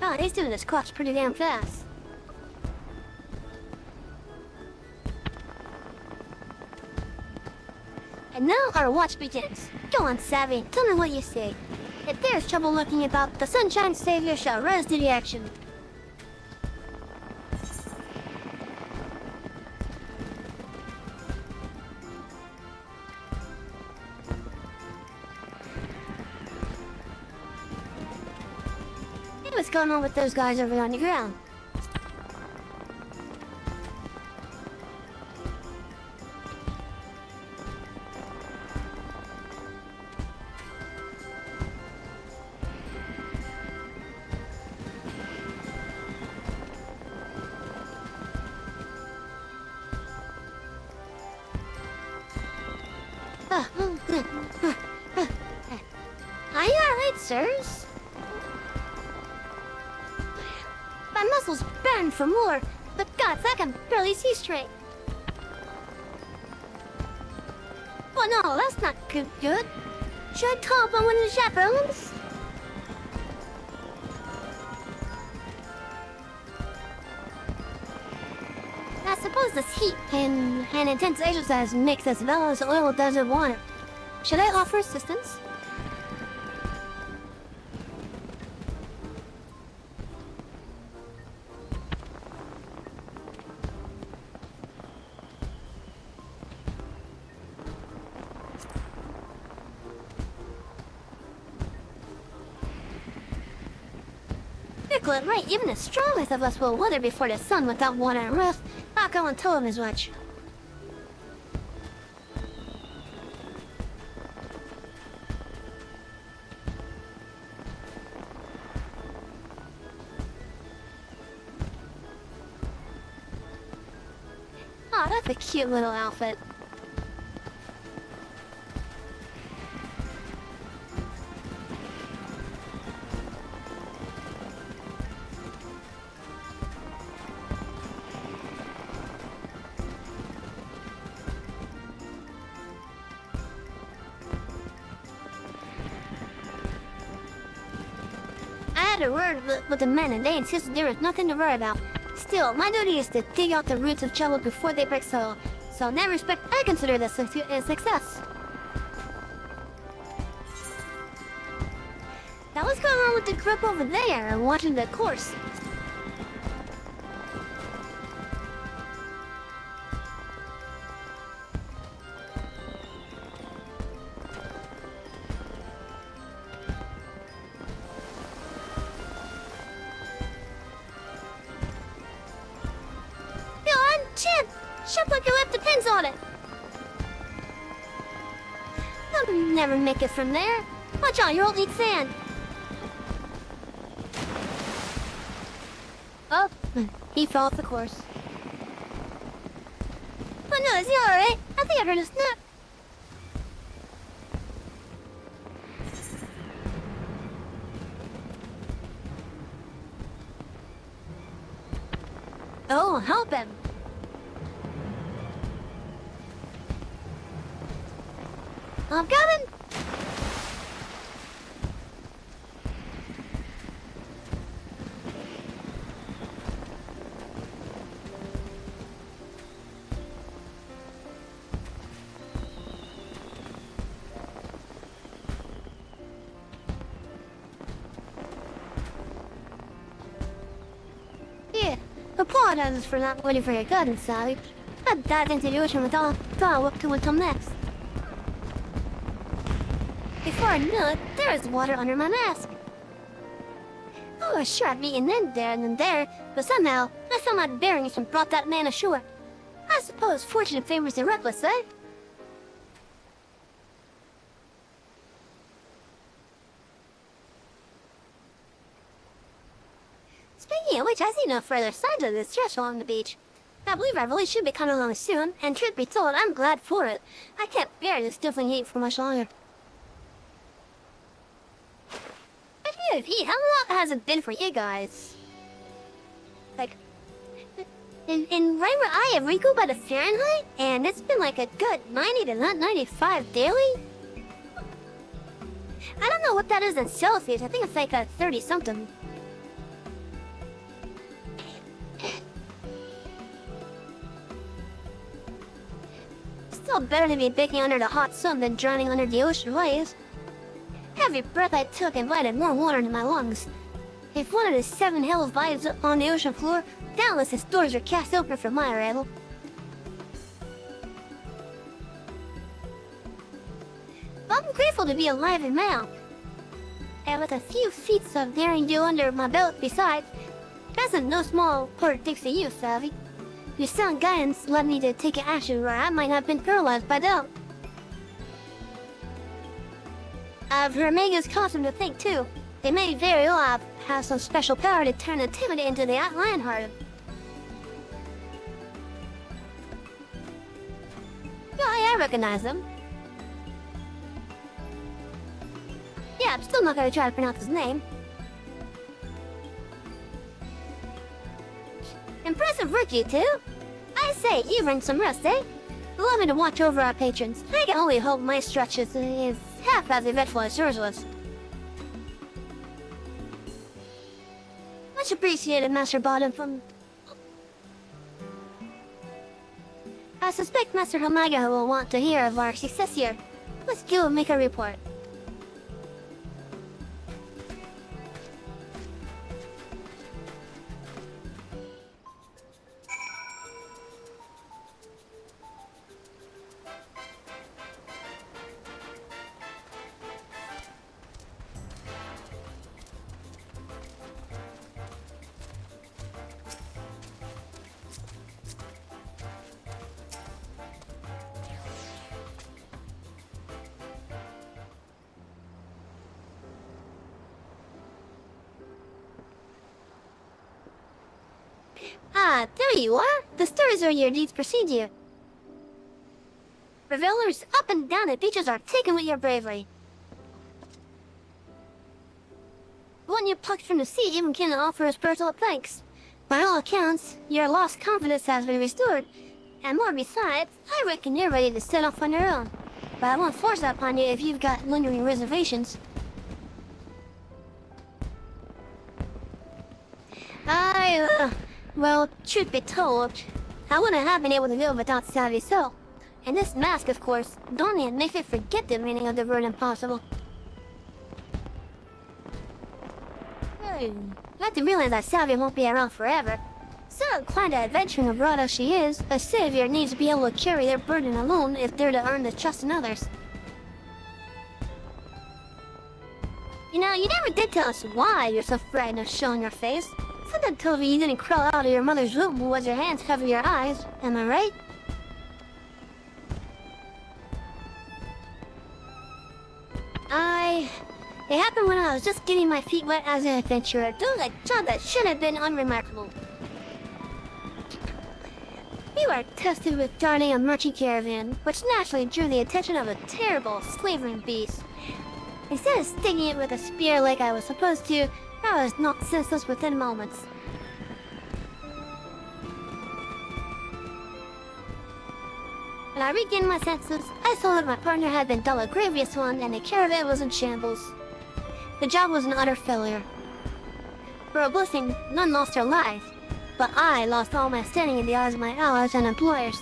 Oh, he's doing this quest pretty damn fast. And now our watch begins. Go on, Savvy, tell me what you say. If there's trouble looking about, the Sunshine Savior shall rise to the action. What's going on with those guys over on the ground? Are you alright, sirs? My muscles burn for more, but gods, I can barely see straight. Oh no, that's not good. Should I call upon one of the chaperones? I suppose this heat and intense exercise mix as well as oil doesn't water. Should I offer assistance? Nicholas, right, even the strongest of us will wither before the sun without water and rest. I'll go and tell him as much. Oh, that's a cute little outfit. I had a word with the men and they insisted there was nothing to worry about. Still, my duty is to dig out the roots of trouble before they break soil. So in that respect, I consider this a success. Now what's going on with the group over there and watching the course? Chip! Shop like you left the pins on it! I'll never make it from there. Watch out, you'll eat sand. Oh, he fell off the course. Oh no, is he alright? I think I heard a snap. Oh, help him. I'm coming. Yeah, apologize for not waiting for your guidance, Sally. I dived into the ocean with all what to come next. Before I knew it, there was water under my mask. I was sure I'd be in there and then there, but somehow I found my bearings and brought that man ashore. I suppose fortune favors the reckless, eh? Speaking of which, I see no further signs of this stretch along the beach. I believe our really should be coming along soon, and truth be told, I'm glad for it. I can't bear this stifling heat for much longer. How long has it been for you guys? Like, in right where I have, we go by the Fahrenheit, and it's been like a good 90 to 95 daily? I don't know what that is in Celsius. I think it's like a 30-something. Still better to be baking under the hot sun than drowning under the ocean waves. Every breath I took invited more water into my lungs. If one of the 7 hells lies on the ocean floor, doubtless its doors are cast open for my arrival. I'm grateful to be alive and well. And with a few feats of daring do under my belt besides, that's no small part thanks to you, Savvy. Your sound guidance led me to take action where I might have been paralyzed by doubt. For Omega's custom to think too. They may very well have some special power to turn the timid into the lion-hearted. Yeah, I recognize them. Yeah, I'm still not gonna try to pronounce his name. Impressive work, you two. I say, you've earned some rest, eh? Allow me to watch over our patrons. I can only hope my stretch is half as eventful as yours was. Much appreciated, Master Bottom from... I suspect Master Hamaga will want to hear of our success here. Let's go make a report. Ah, there you are! The stories are your deeds precede you. Revelers up and down the beaches are taken with your bravery. One you plucked from the sea even can offer us personal thanks. By all accounts, your lost confidence has been restored. And more besides, I reckon you're ready to set off on your own. But I won't force that upon you if you've got lingering reservations. Well, truth be told, I wouldn't have been able to live without Savvy's help. And this mask, of course, don't even make me forget the meaning of the word impossible. I have to realize that Savvy won't be around forever. So quite an adventuring abroad as she is, a savior needs to be able to carry their burden alone if they're to earn the trust in others. You know, you never did tell us why you're so frightened of showing your face. Something told me you didn't crawl out of your mother's womb with your hands covering your eyes, am I right? It happened when I was just getting my feet wet as an adventurer, doing a job that should have been unremarkable. We were tested with darting a merchant caravan, which naturally drew the attention of a terrible slavering beast. Instead of stinging it with a spear like I was supposed to, I was knocked senseless within moments. When I regained my senses, I saw that my partner had been dealt a grievous one and the caravan was in shambles. The job was an utter failure. For a blessing, none lost their lives, but I lost all my standing in the eyes of my allies and employers.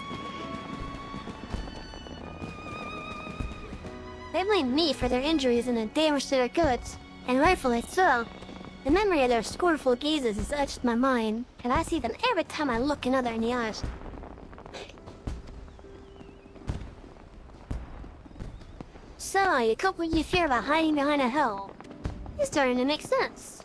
They blamed me for their injuries and the damage to their goods, and rightfully so. The memory of their scornful gazes is etched in my mind, and I see them every time I look another in the eyes. So, you cope with your fear about hiding behind a hill. It's starting to make sense.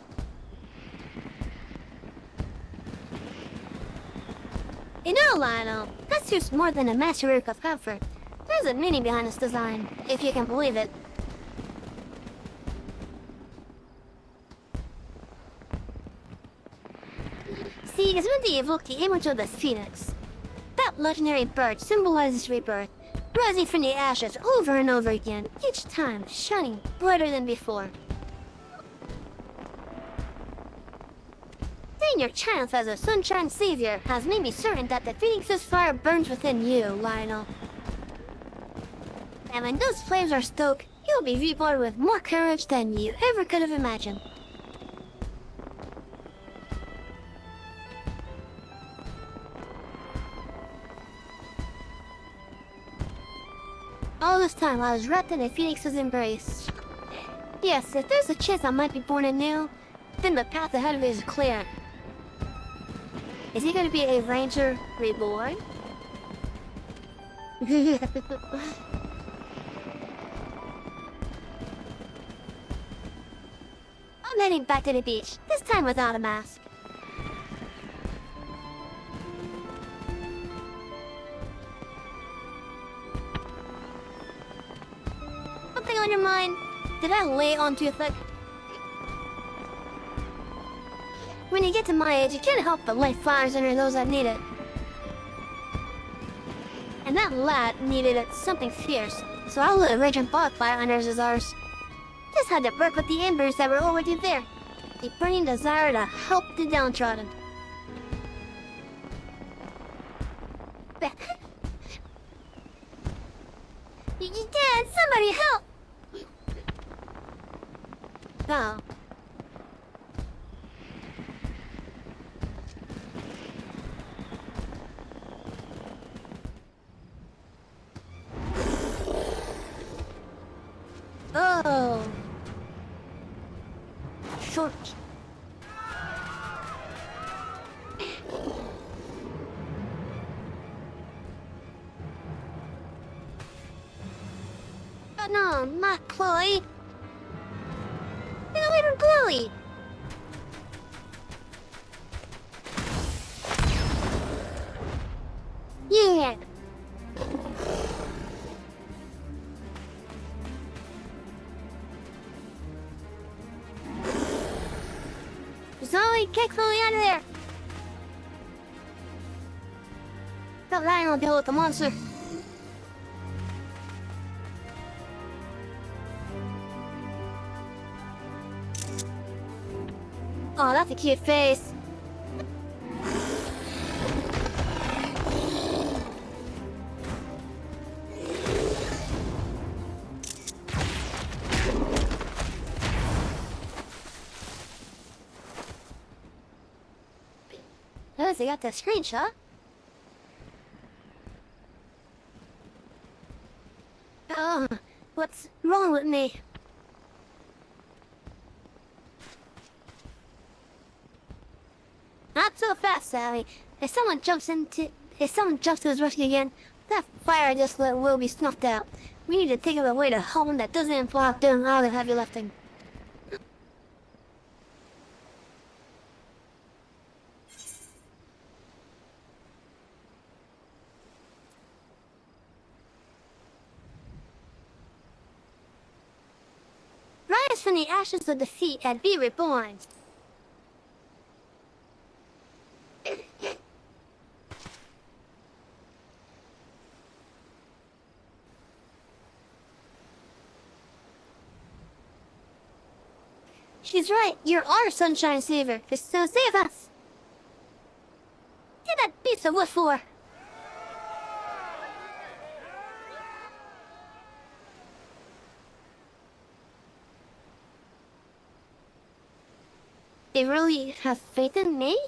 You know, Lionel, that's just more than a masterwork of comfort. There's a meaning behind this design, if you can believe it. See, it's meant to evoke the image of the phoenix. That legendary bird symbolizes rebirth, rising from the ashes over and over again, each time shining brighter than before. Seeing your triumph as a sunshine savior has made me certain that the phoenix's fire burns within you, Lionel. And when those flames are stoked, you'll be reborn with more courage than you ever could have imagined. All this time, I was wrapped in a phoenix's embrace. Yes, if there's a chance I might be born anew, then the path ahead of me is clear. Is he gonna be a ranger reborn? I'm heading back to the beach, this time without a mask. Something on your mind? Did I lay on too thick? When you get to my age, you can't help but light fires under those that need it. And that lad needed it something fierce, so I lit a raging bonfire under his arse. Just had to work with the embers that were already there. A burning desire to help the downtrodden. Dad, somebody help! Oh. Oh. Short. Oh no, not Chloe. No, even Chloe. Yeah. Zoe, get Chloe out of there! Stop lying on deal with the monster. Oh, that's a cute face. Oh, they got the screenshot. Oh, what's wrong with me? Not so fast, Sally. If someone jumps to his rescue again, that fire I just lit will be snuffed out. We need to think of a way to home that doesn't involve doing all the heavy lifting. Rise from the ashes of defeat and be reborn. She's right. You're our sunshine savior. So save us. Get that piece of wood for. They really have faith in me?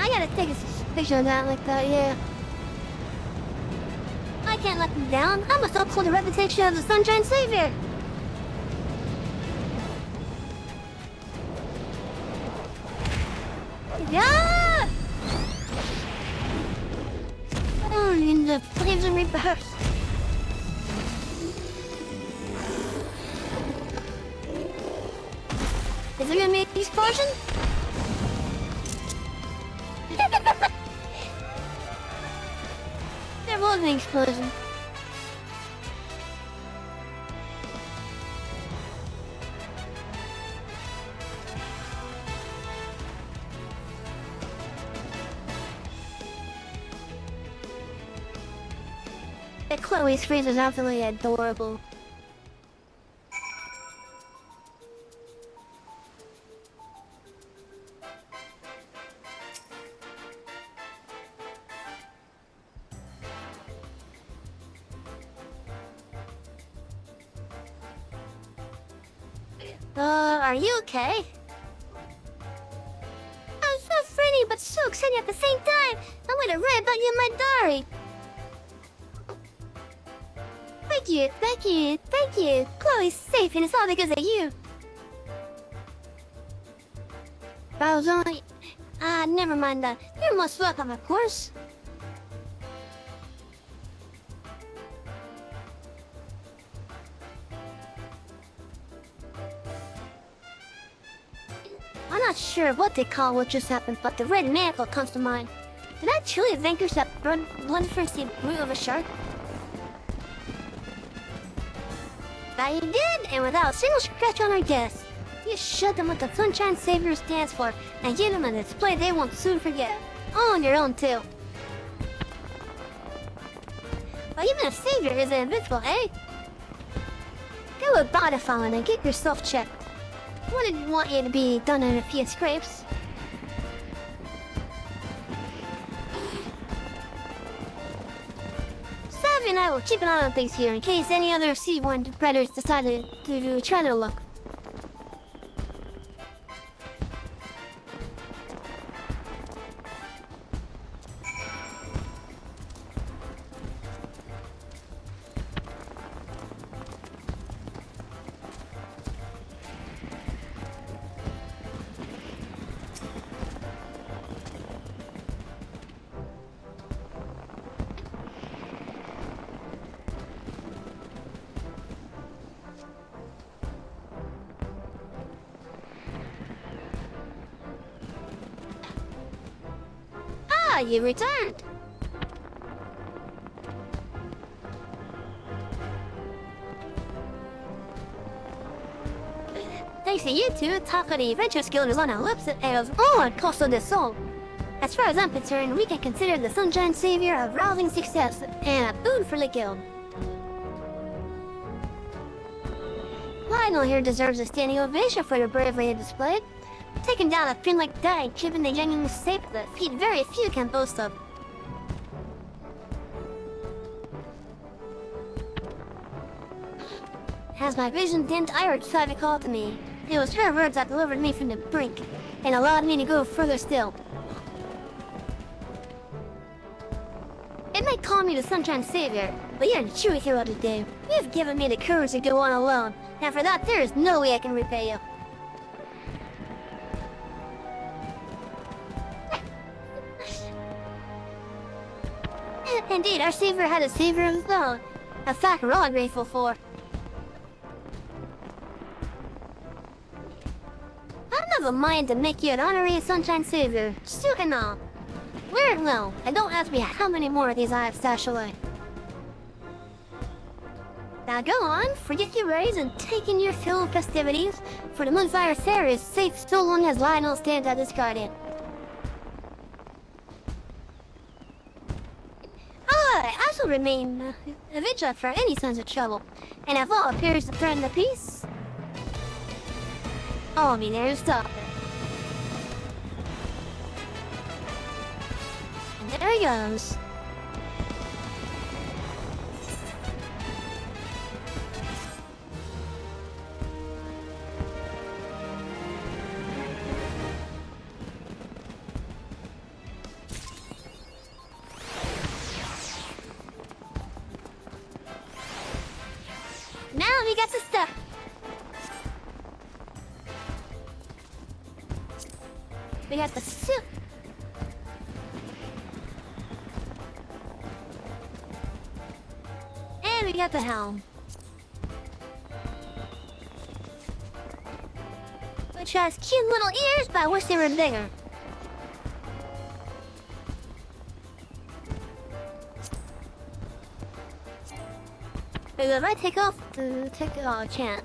I gotta take a picture of that like that, yeah. I can't let them down. I must uphold the reputation of the Sunshine Savior. Yeah! Oh, in the flames and rebirth. Is it gonna make an explosion? There was an explosion. Chloe's face is absolutely adorable. Are you okay? I'm so friendly but so excited at the same time. I'm gonna write about you in my diary. Thank you, thank you, thank you. Chloe's safe and it's all because of you. I was only... never mind that. You're most welcome, of course. I'm not sure what they call what just happened, but the red manacle comes to mind. Did I truly vanquish that bloodthirsty brute of a shark? That you did, and without a single scratch on our desk. You showed them what the Sunshine Savior stands for, and gave them a display they won't soon forget. All on your own, too. But even a savior isn't invincible, eh? Go with body following and get yourself checked. Wouldn't want you to be done in a few scrapes. Savvy and I will keep an eye on things here in case any other sea-born predators decided to try their luck. You returned. Thanks to you two, talk of the adventure skill is on our lips as on cost of the soul. As far as I'm concerned, we can consider the Sunshine Savior a rousing success and a boon for the guild. Lionel here deserves a standing ovation for the bravery displayed. Taking down a fiend like that and keeping the youngling safe the feat very few can boast of. As my vision dimmed, I heard Savvy call to me. It was her words that delivered me from the brink, and allowed me to go further still. It may call me the Sunshine Savior, but you're the true hero today. You've given me the courage to go on alone, and for that there is no way I can repay you. Indeed, our savior had a savior of his own. A fact we're all grateful for. I have a mind to make you an honorary Sunshine Savior. Soon enough. Wear it well, and don't ask me how many more of these I have stashed away. Now go on, forget your worries and take in your fill of festivities, for the Moonfire Fair is safe so long as Lionel stands as its guardian. I also remain vigilant for any signs of trouble, and if all appears to threaten the peace, I'll be there to stop it. And there he goes. Now we got the stuff. We got the suit. And we got the helm. Which has cute little ears, but I wish they were bigger. Because if I take off the oh, I can't.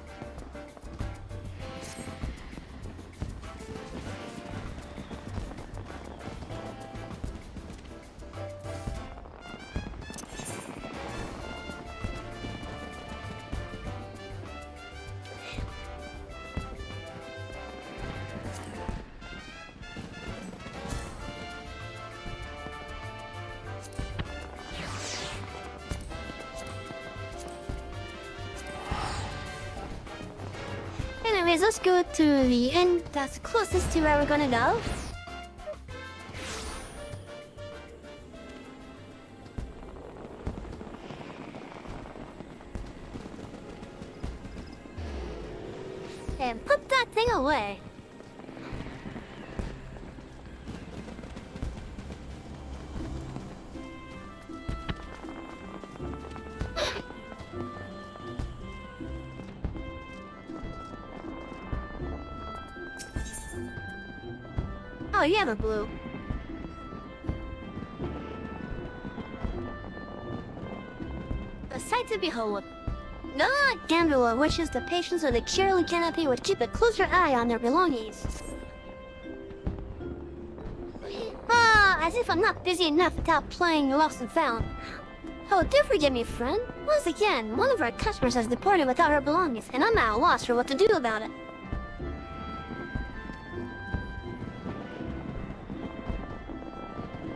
Anyways, let's go to the end that's closest to where we're gonna go. And put that thing away. Oh, you have a blue. A sight to behold. No gambler wishes the patients of the Curly Canopy would keep a closer eye on their belongings. As if I'm not busy enough without playing Lost and Found. Oh, do forgive me, friend. Once again, one of our customers has departed without her belongings, and I'm at a loss for what to do about it.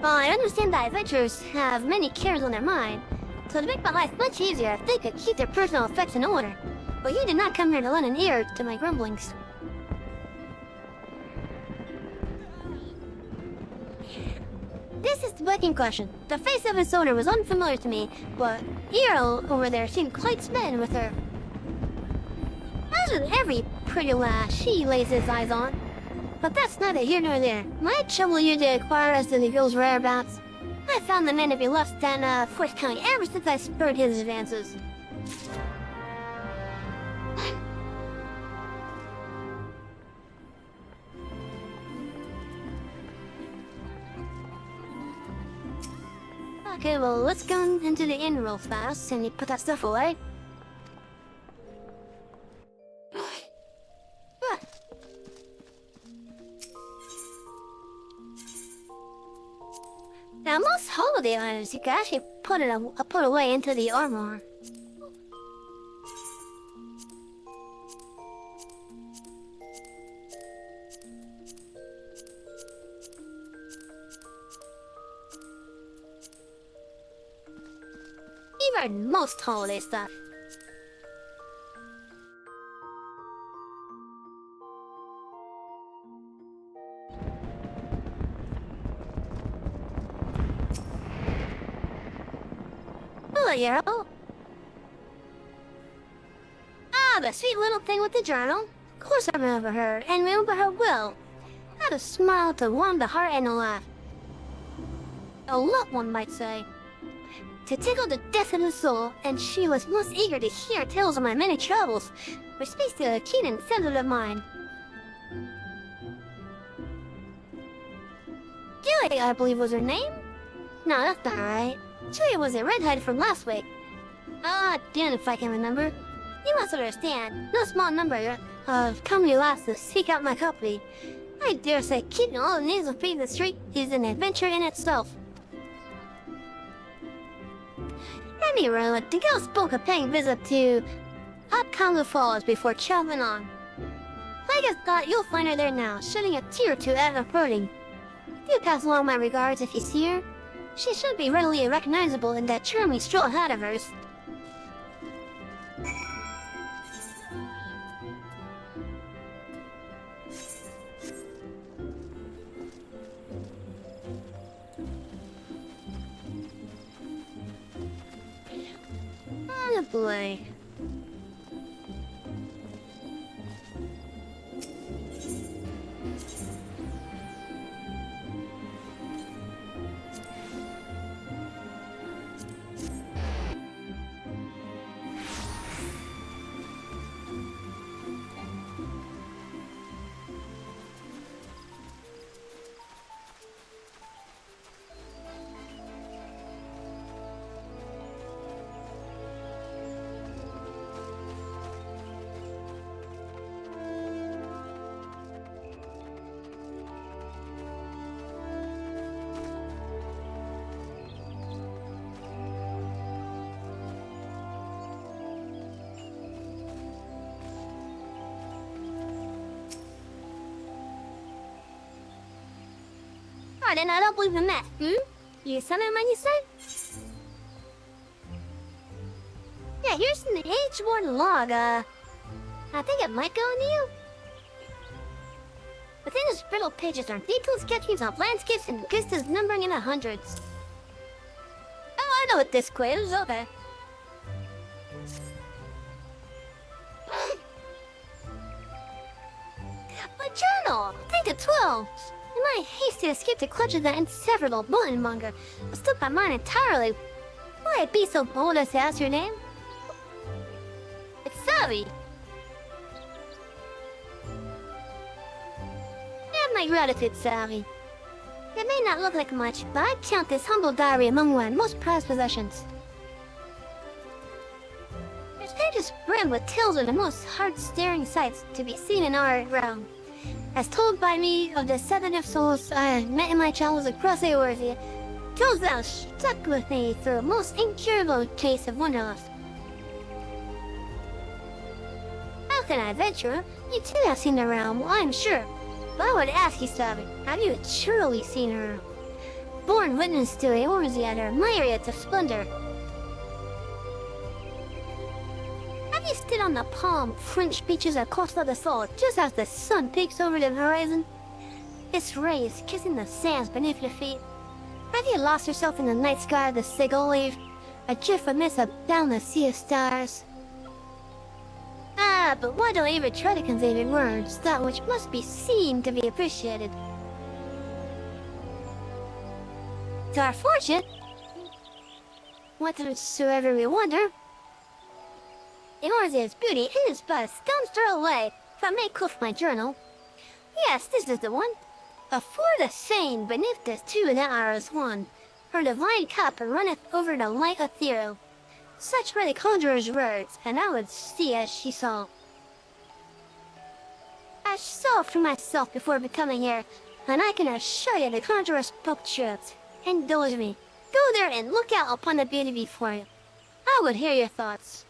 Well, I understand that adventurers have many cares on their mind, so to make my life much easier, if they could keep their personal effects in order. But you did not come here to lend an ear to my grumblings. This is the booking question. The face of its owner was unfamiliar to me, but Earl over there seemed quite smitten with her. As with every pretty lass she lays his eyes on. But that's neither here nor there. My trouble you to acquire as to the girl's whereabouts. I found the man to be less than forthcoming ever since I spurred his advances. Okay, well, let's go into the inn real fast and put that stuff away. Now, most holiday items you can actually put away into the armor. Even most holiday stuff. Hello, Yarrow. Ah, the sweet little thing with the journal. Of course I remember her, and remember her well. Had a smile to warm the heart and a laugh. A lot, one might say. To tickle the depth of the soul, and she was most eager to hear tales of my many travels, which speaks to a keen and sensitive mind. Julie, I believe was her name? No, that's not right. Julia was a redhead from last week. Ah, damn if I can remember. You must understand, no small number of company lads to seek out my company. I dare say keeping all the names of people in the street is an adventure in itself. Anyway, the girl spoke of paying a visit to Upcoming Falls before traveling on. I just thought you'll find her there now, shedding a tear or two at her parting. Do pass along my regards if you see her. She should be readily recognizable in that charming straw hat of hers. Oh boy. Oh, then I don't believe in that. You summon when you say? Yeah, here's an age-worn log. I think it might go into you. Within its brittle pages are detailed sketches of landscapes and vistas numbering in the hundreds. Oh, I know what this quiz is. Okay. My journal! Think of 12! In my hasty escape to clutch at that inseparable bulletin monger, I slipped my mind entirely. Why be so bold as to ask your name? It's Sally. Have my gratitude, Sally. It may not look like much, but I count this humble diary among my most prized possessions. Its pages brim with tales of the most heart-stirring sights to be seen in our realm. As told by me of the 7 of souls I met in my travels across Eorzea, tales that stuck with me through a most incurable case of wanderlust. How can I venture? You too have seen the realm, I'm sure. But I would ask you, Sally, have you truly seen her? Born witness to Eorzea and her myriads of splendor. Have you stood on the palm French beaches at Costa del Sol just as the sun peeks over the horizon? Its rays kissing the sands beneath your feet. Have you lost yourself in the night sky of the seagull wave, adrift amidst a boundless sea of stars? Ah, but why do I even try to convey in words that which must be seen to be appreciated? To our fortune, whatsoever we wonder, Eorzea's beauty is but a stone's throw away, if I may quote my journal. Yes, this is the one. Afore the same, beneath the two that are as one, her divine cup runneth over the light ethereal. Such were the conjurer's words, and I would see as she saw. I saw for myself before becoming here, and I can assure you the conjurer spoke truth. Indulge me. Go there and look out upon the beauty before you. I would hear your thoughts.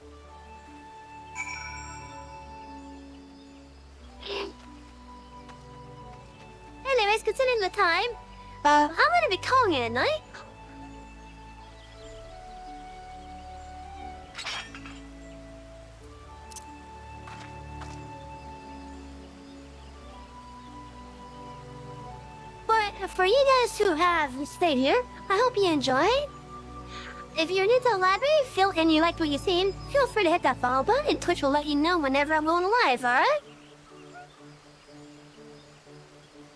Anyways, considering the time, I'm gonna be calling it a night. But for you guys who have stayed here, I hope you enjoyed. If you're new to the library, and you liked what you've seen, feel free to hit that follow button, and Twitch will let you know whenever I'm going live, alright?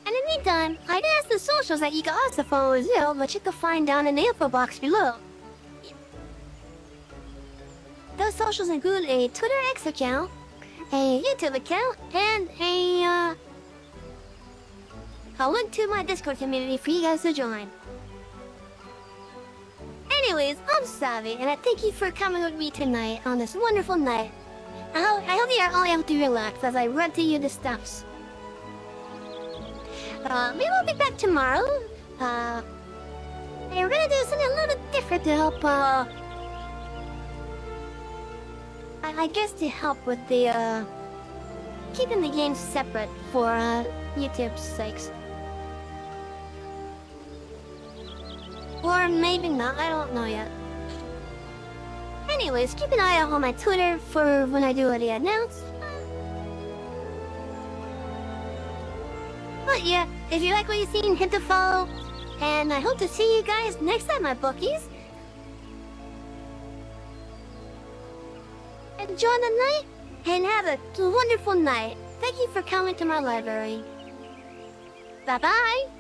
In the meantime, I'd ask the socials that you can also follow as well, which you can find down in the info box below. Those socials include a Twitter X account, a YouTube account, and a link to my Discord community for you guys to join. Anyway, Anyways, I'm Savvy, and I thank you for coming with me tonight on this wonderful night. I hope you are all able to relax as I read to you the stuffs. Maybe we'll be back tomorrow. We're gonna do something a little bit different to help, I guess to help with the, keeping the games separate for, YouTube's sakes. Or maybe not, I don't know yet. Anyways, keep an eye out on my Twitter for when I do the announce. But yeah, if you like what you see, hit the follow. And I hope to see you guys next time, my bookies. Enjoy the night, and have a wonderful night. Thank you for coming to my library. Bye-bye.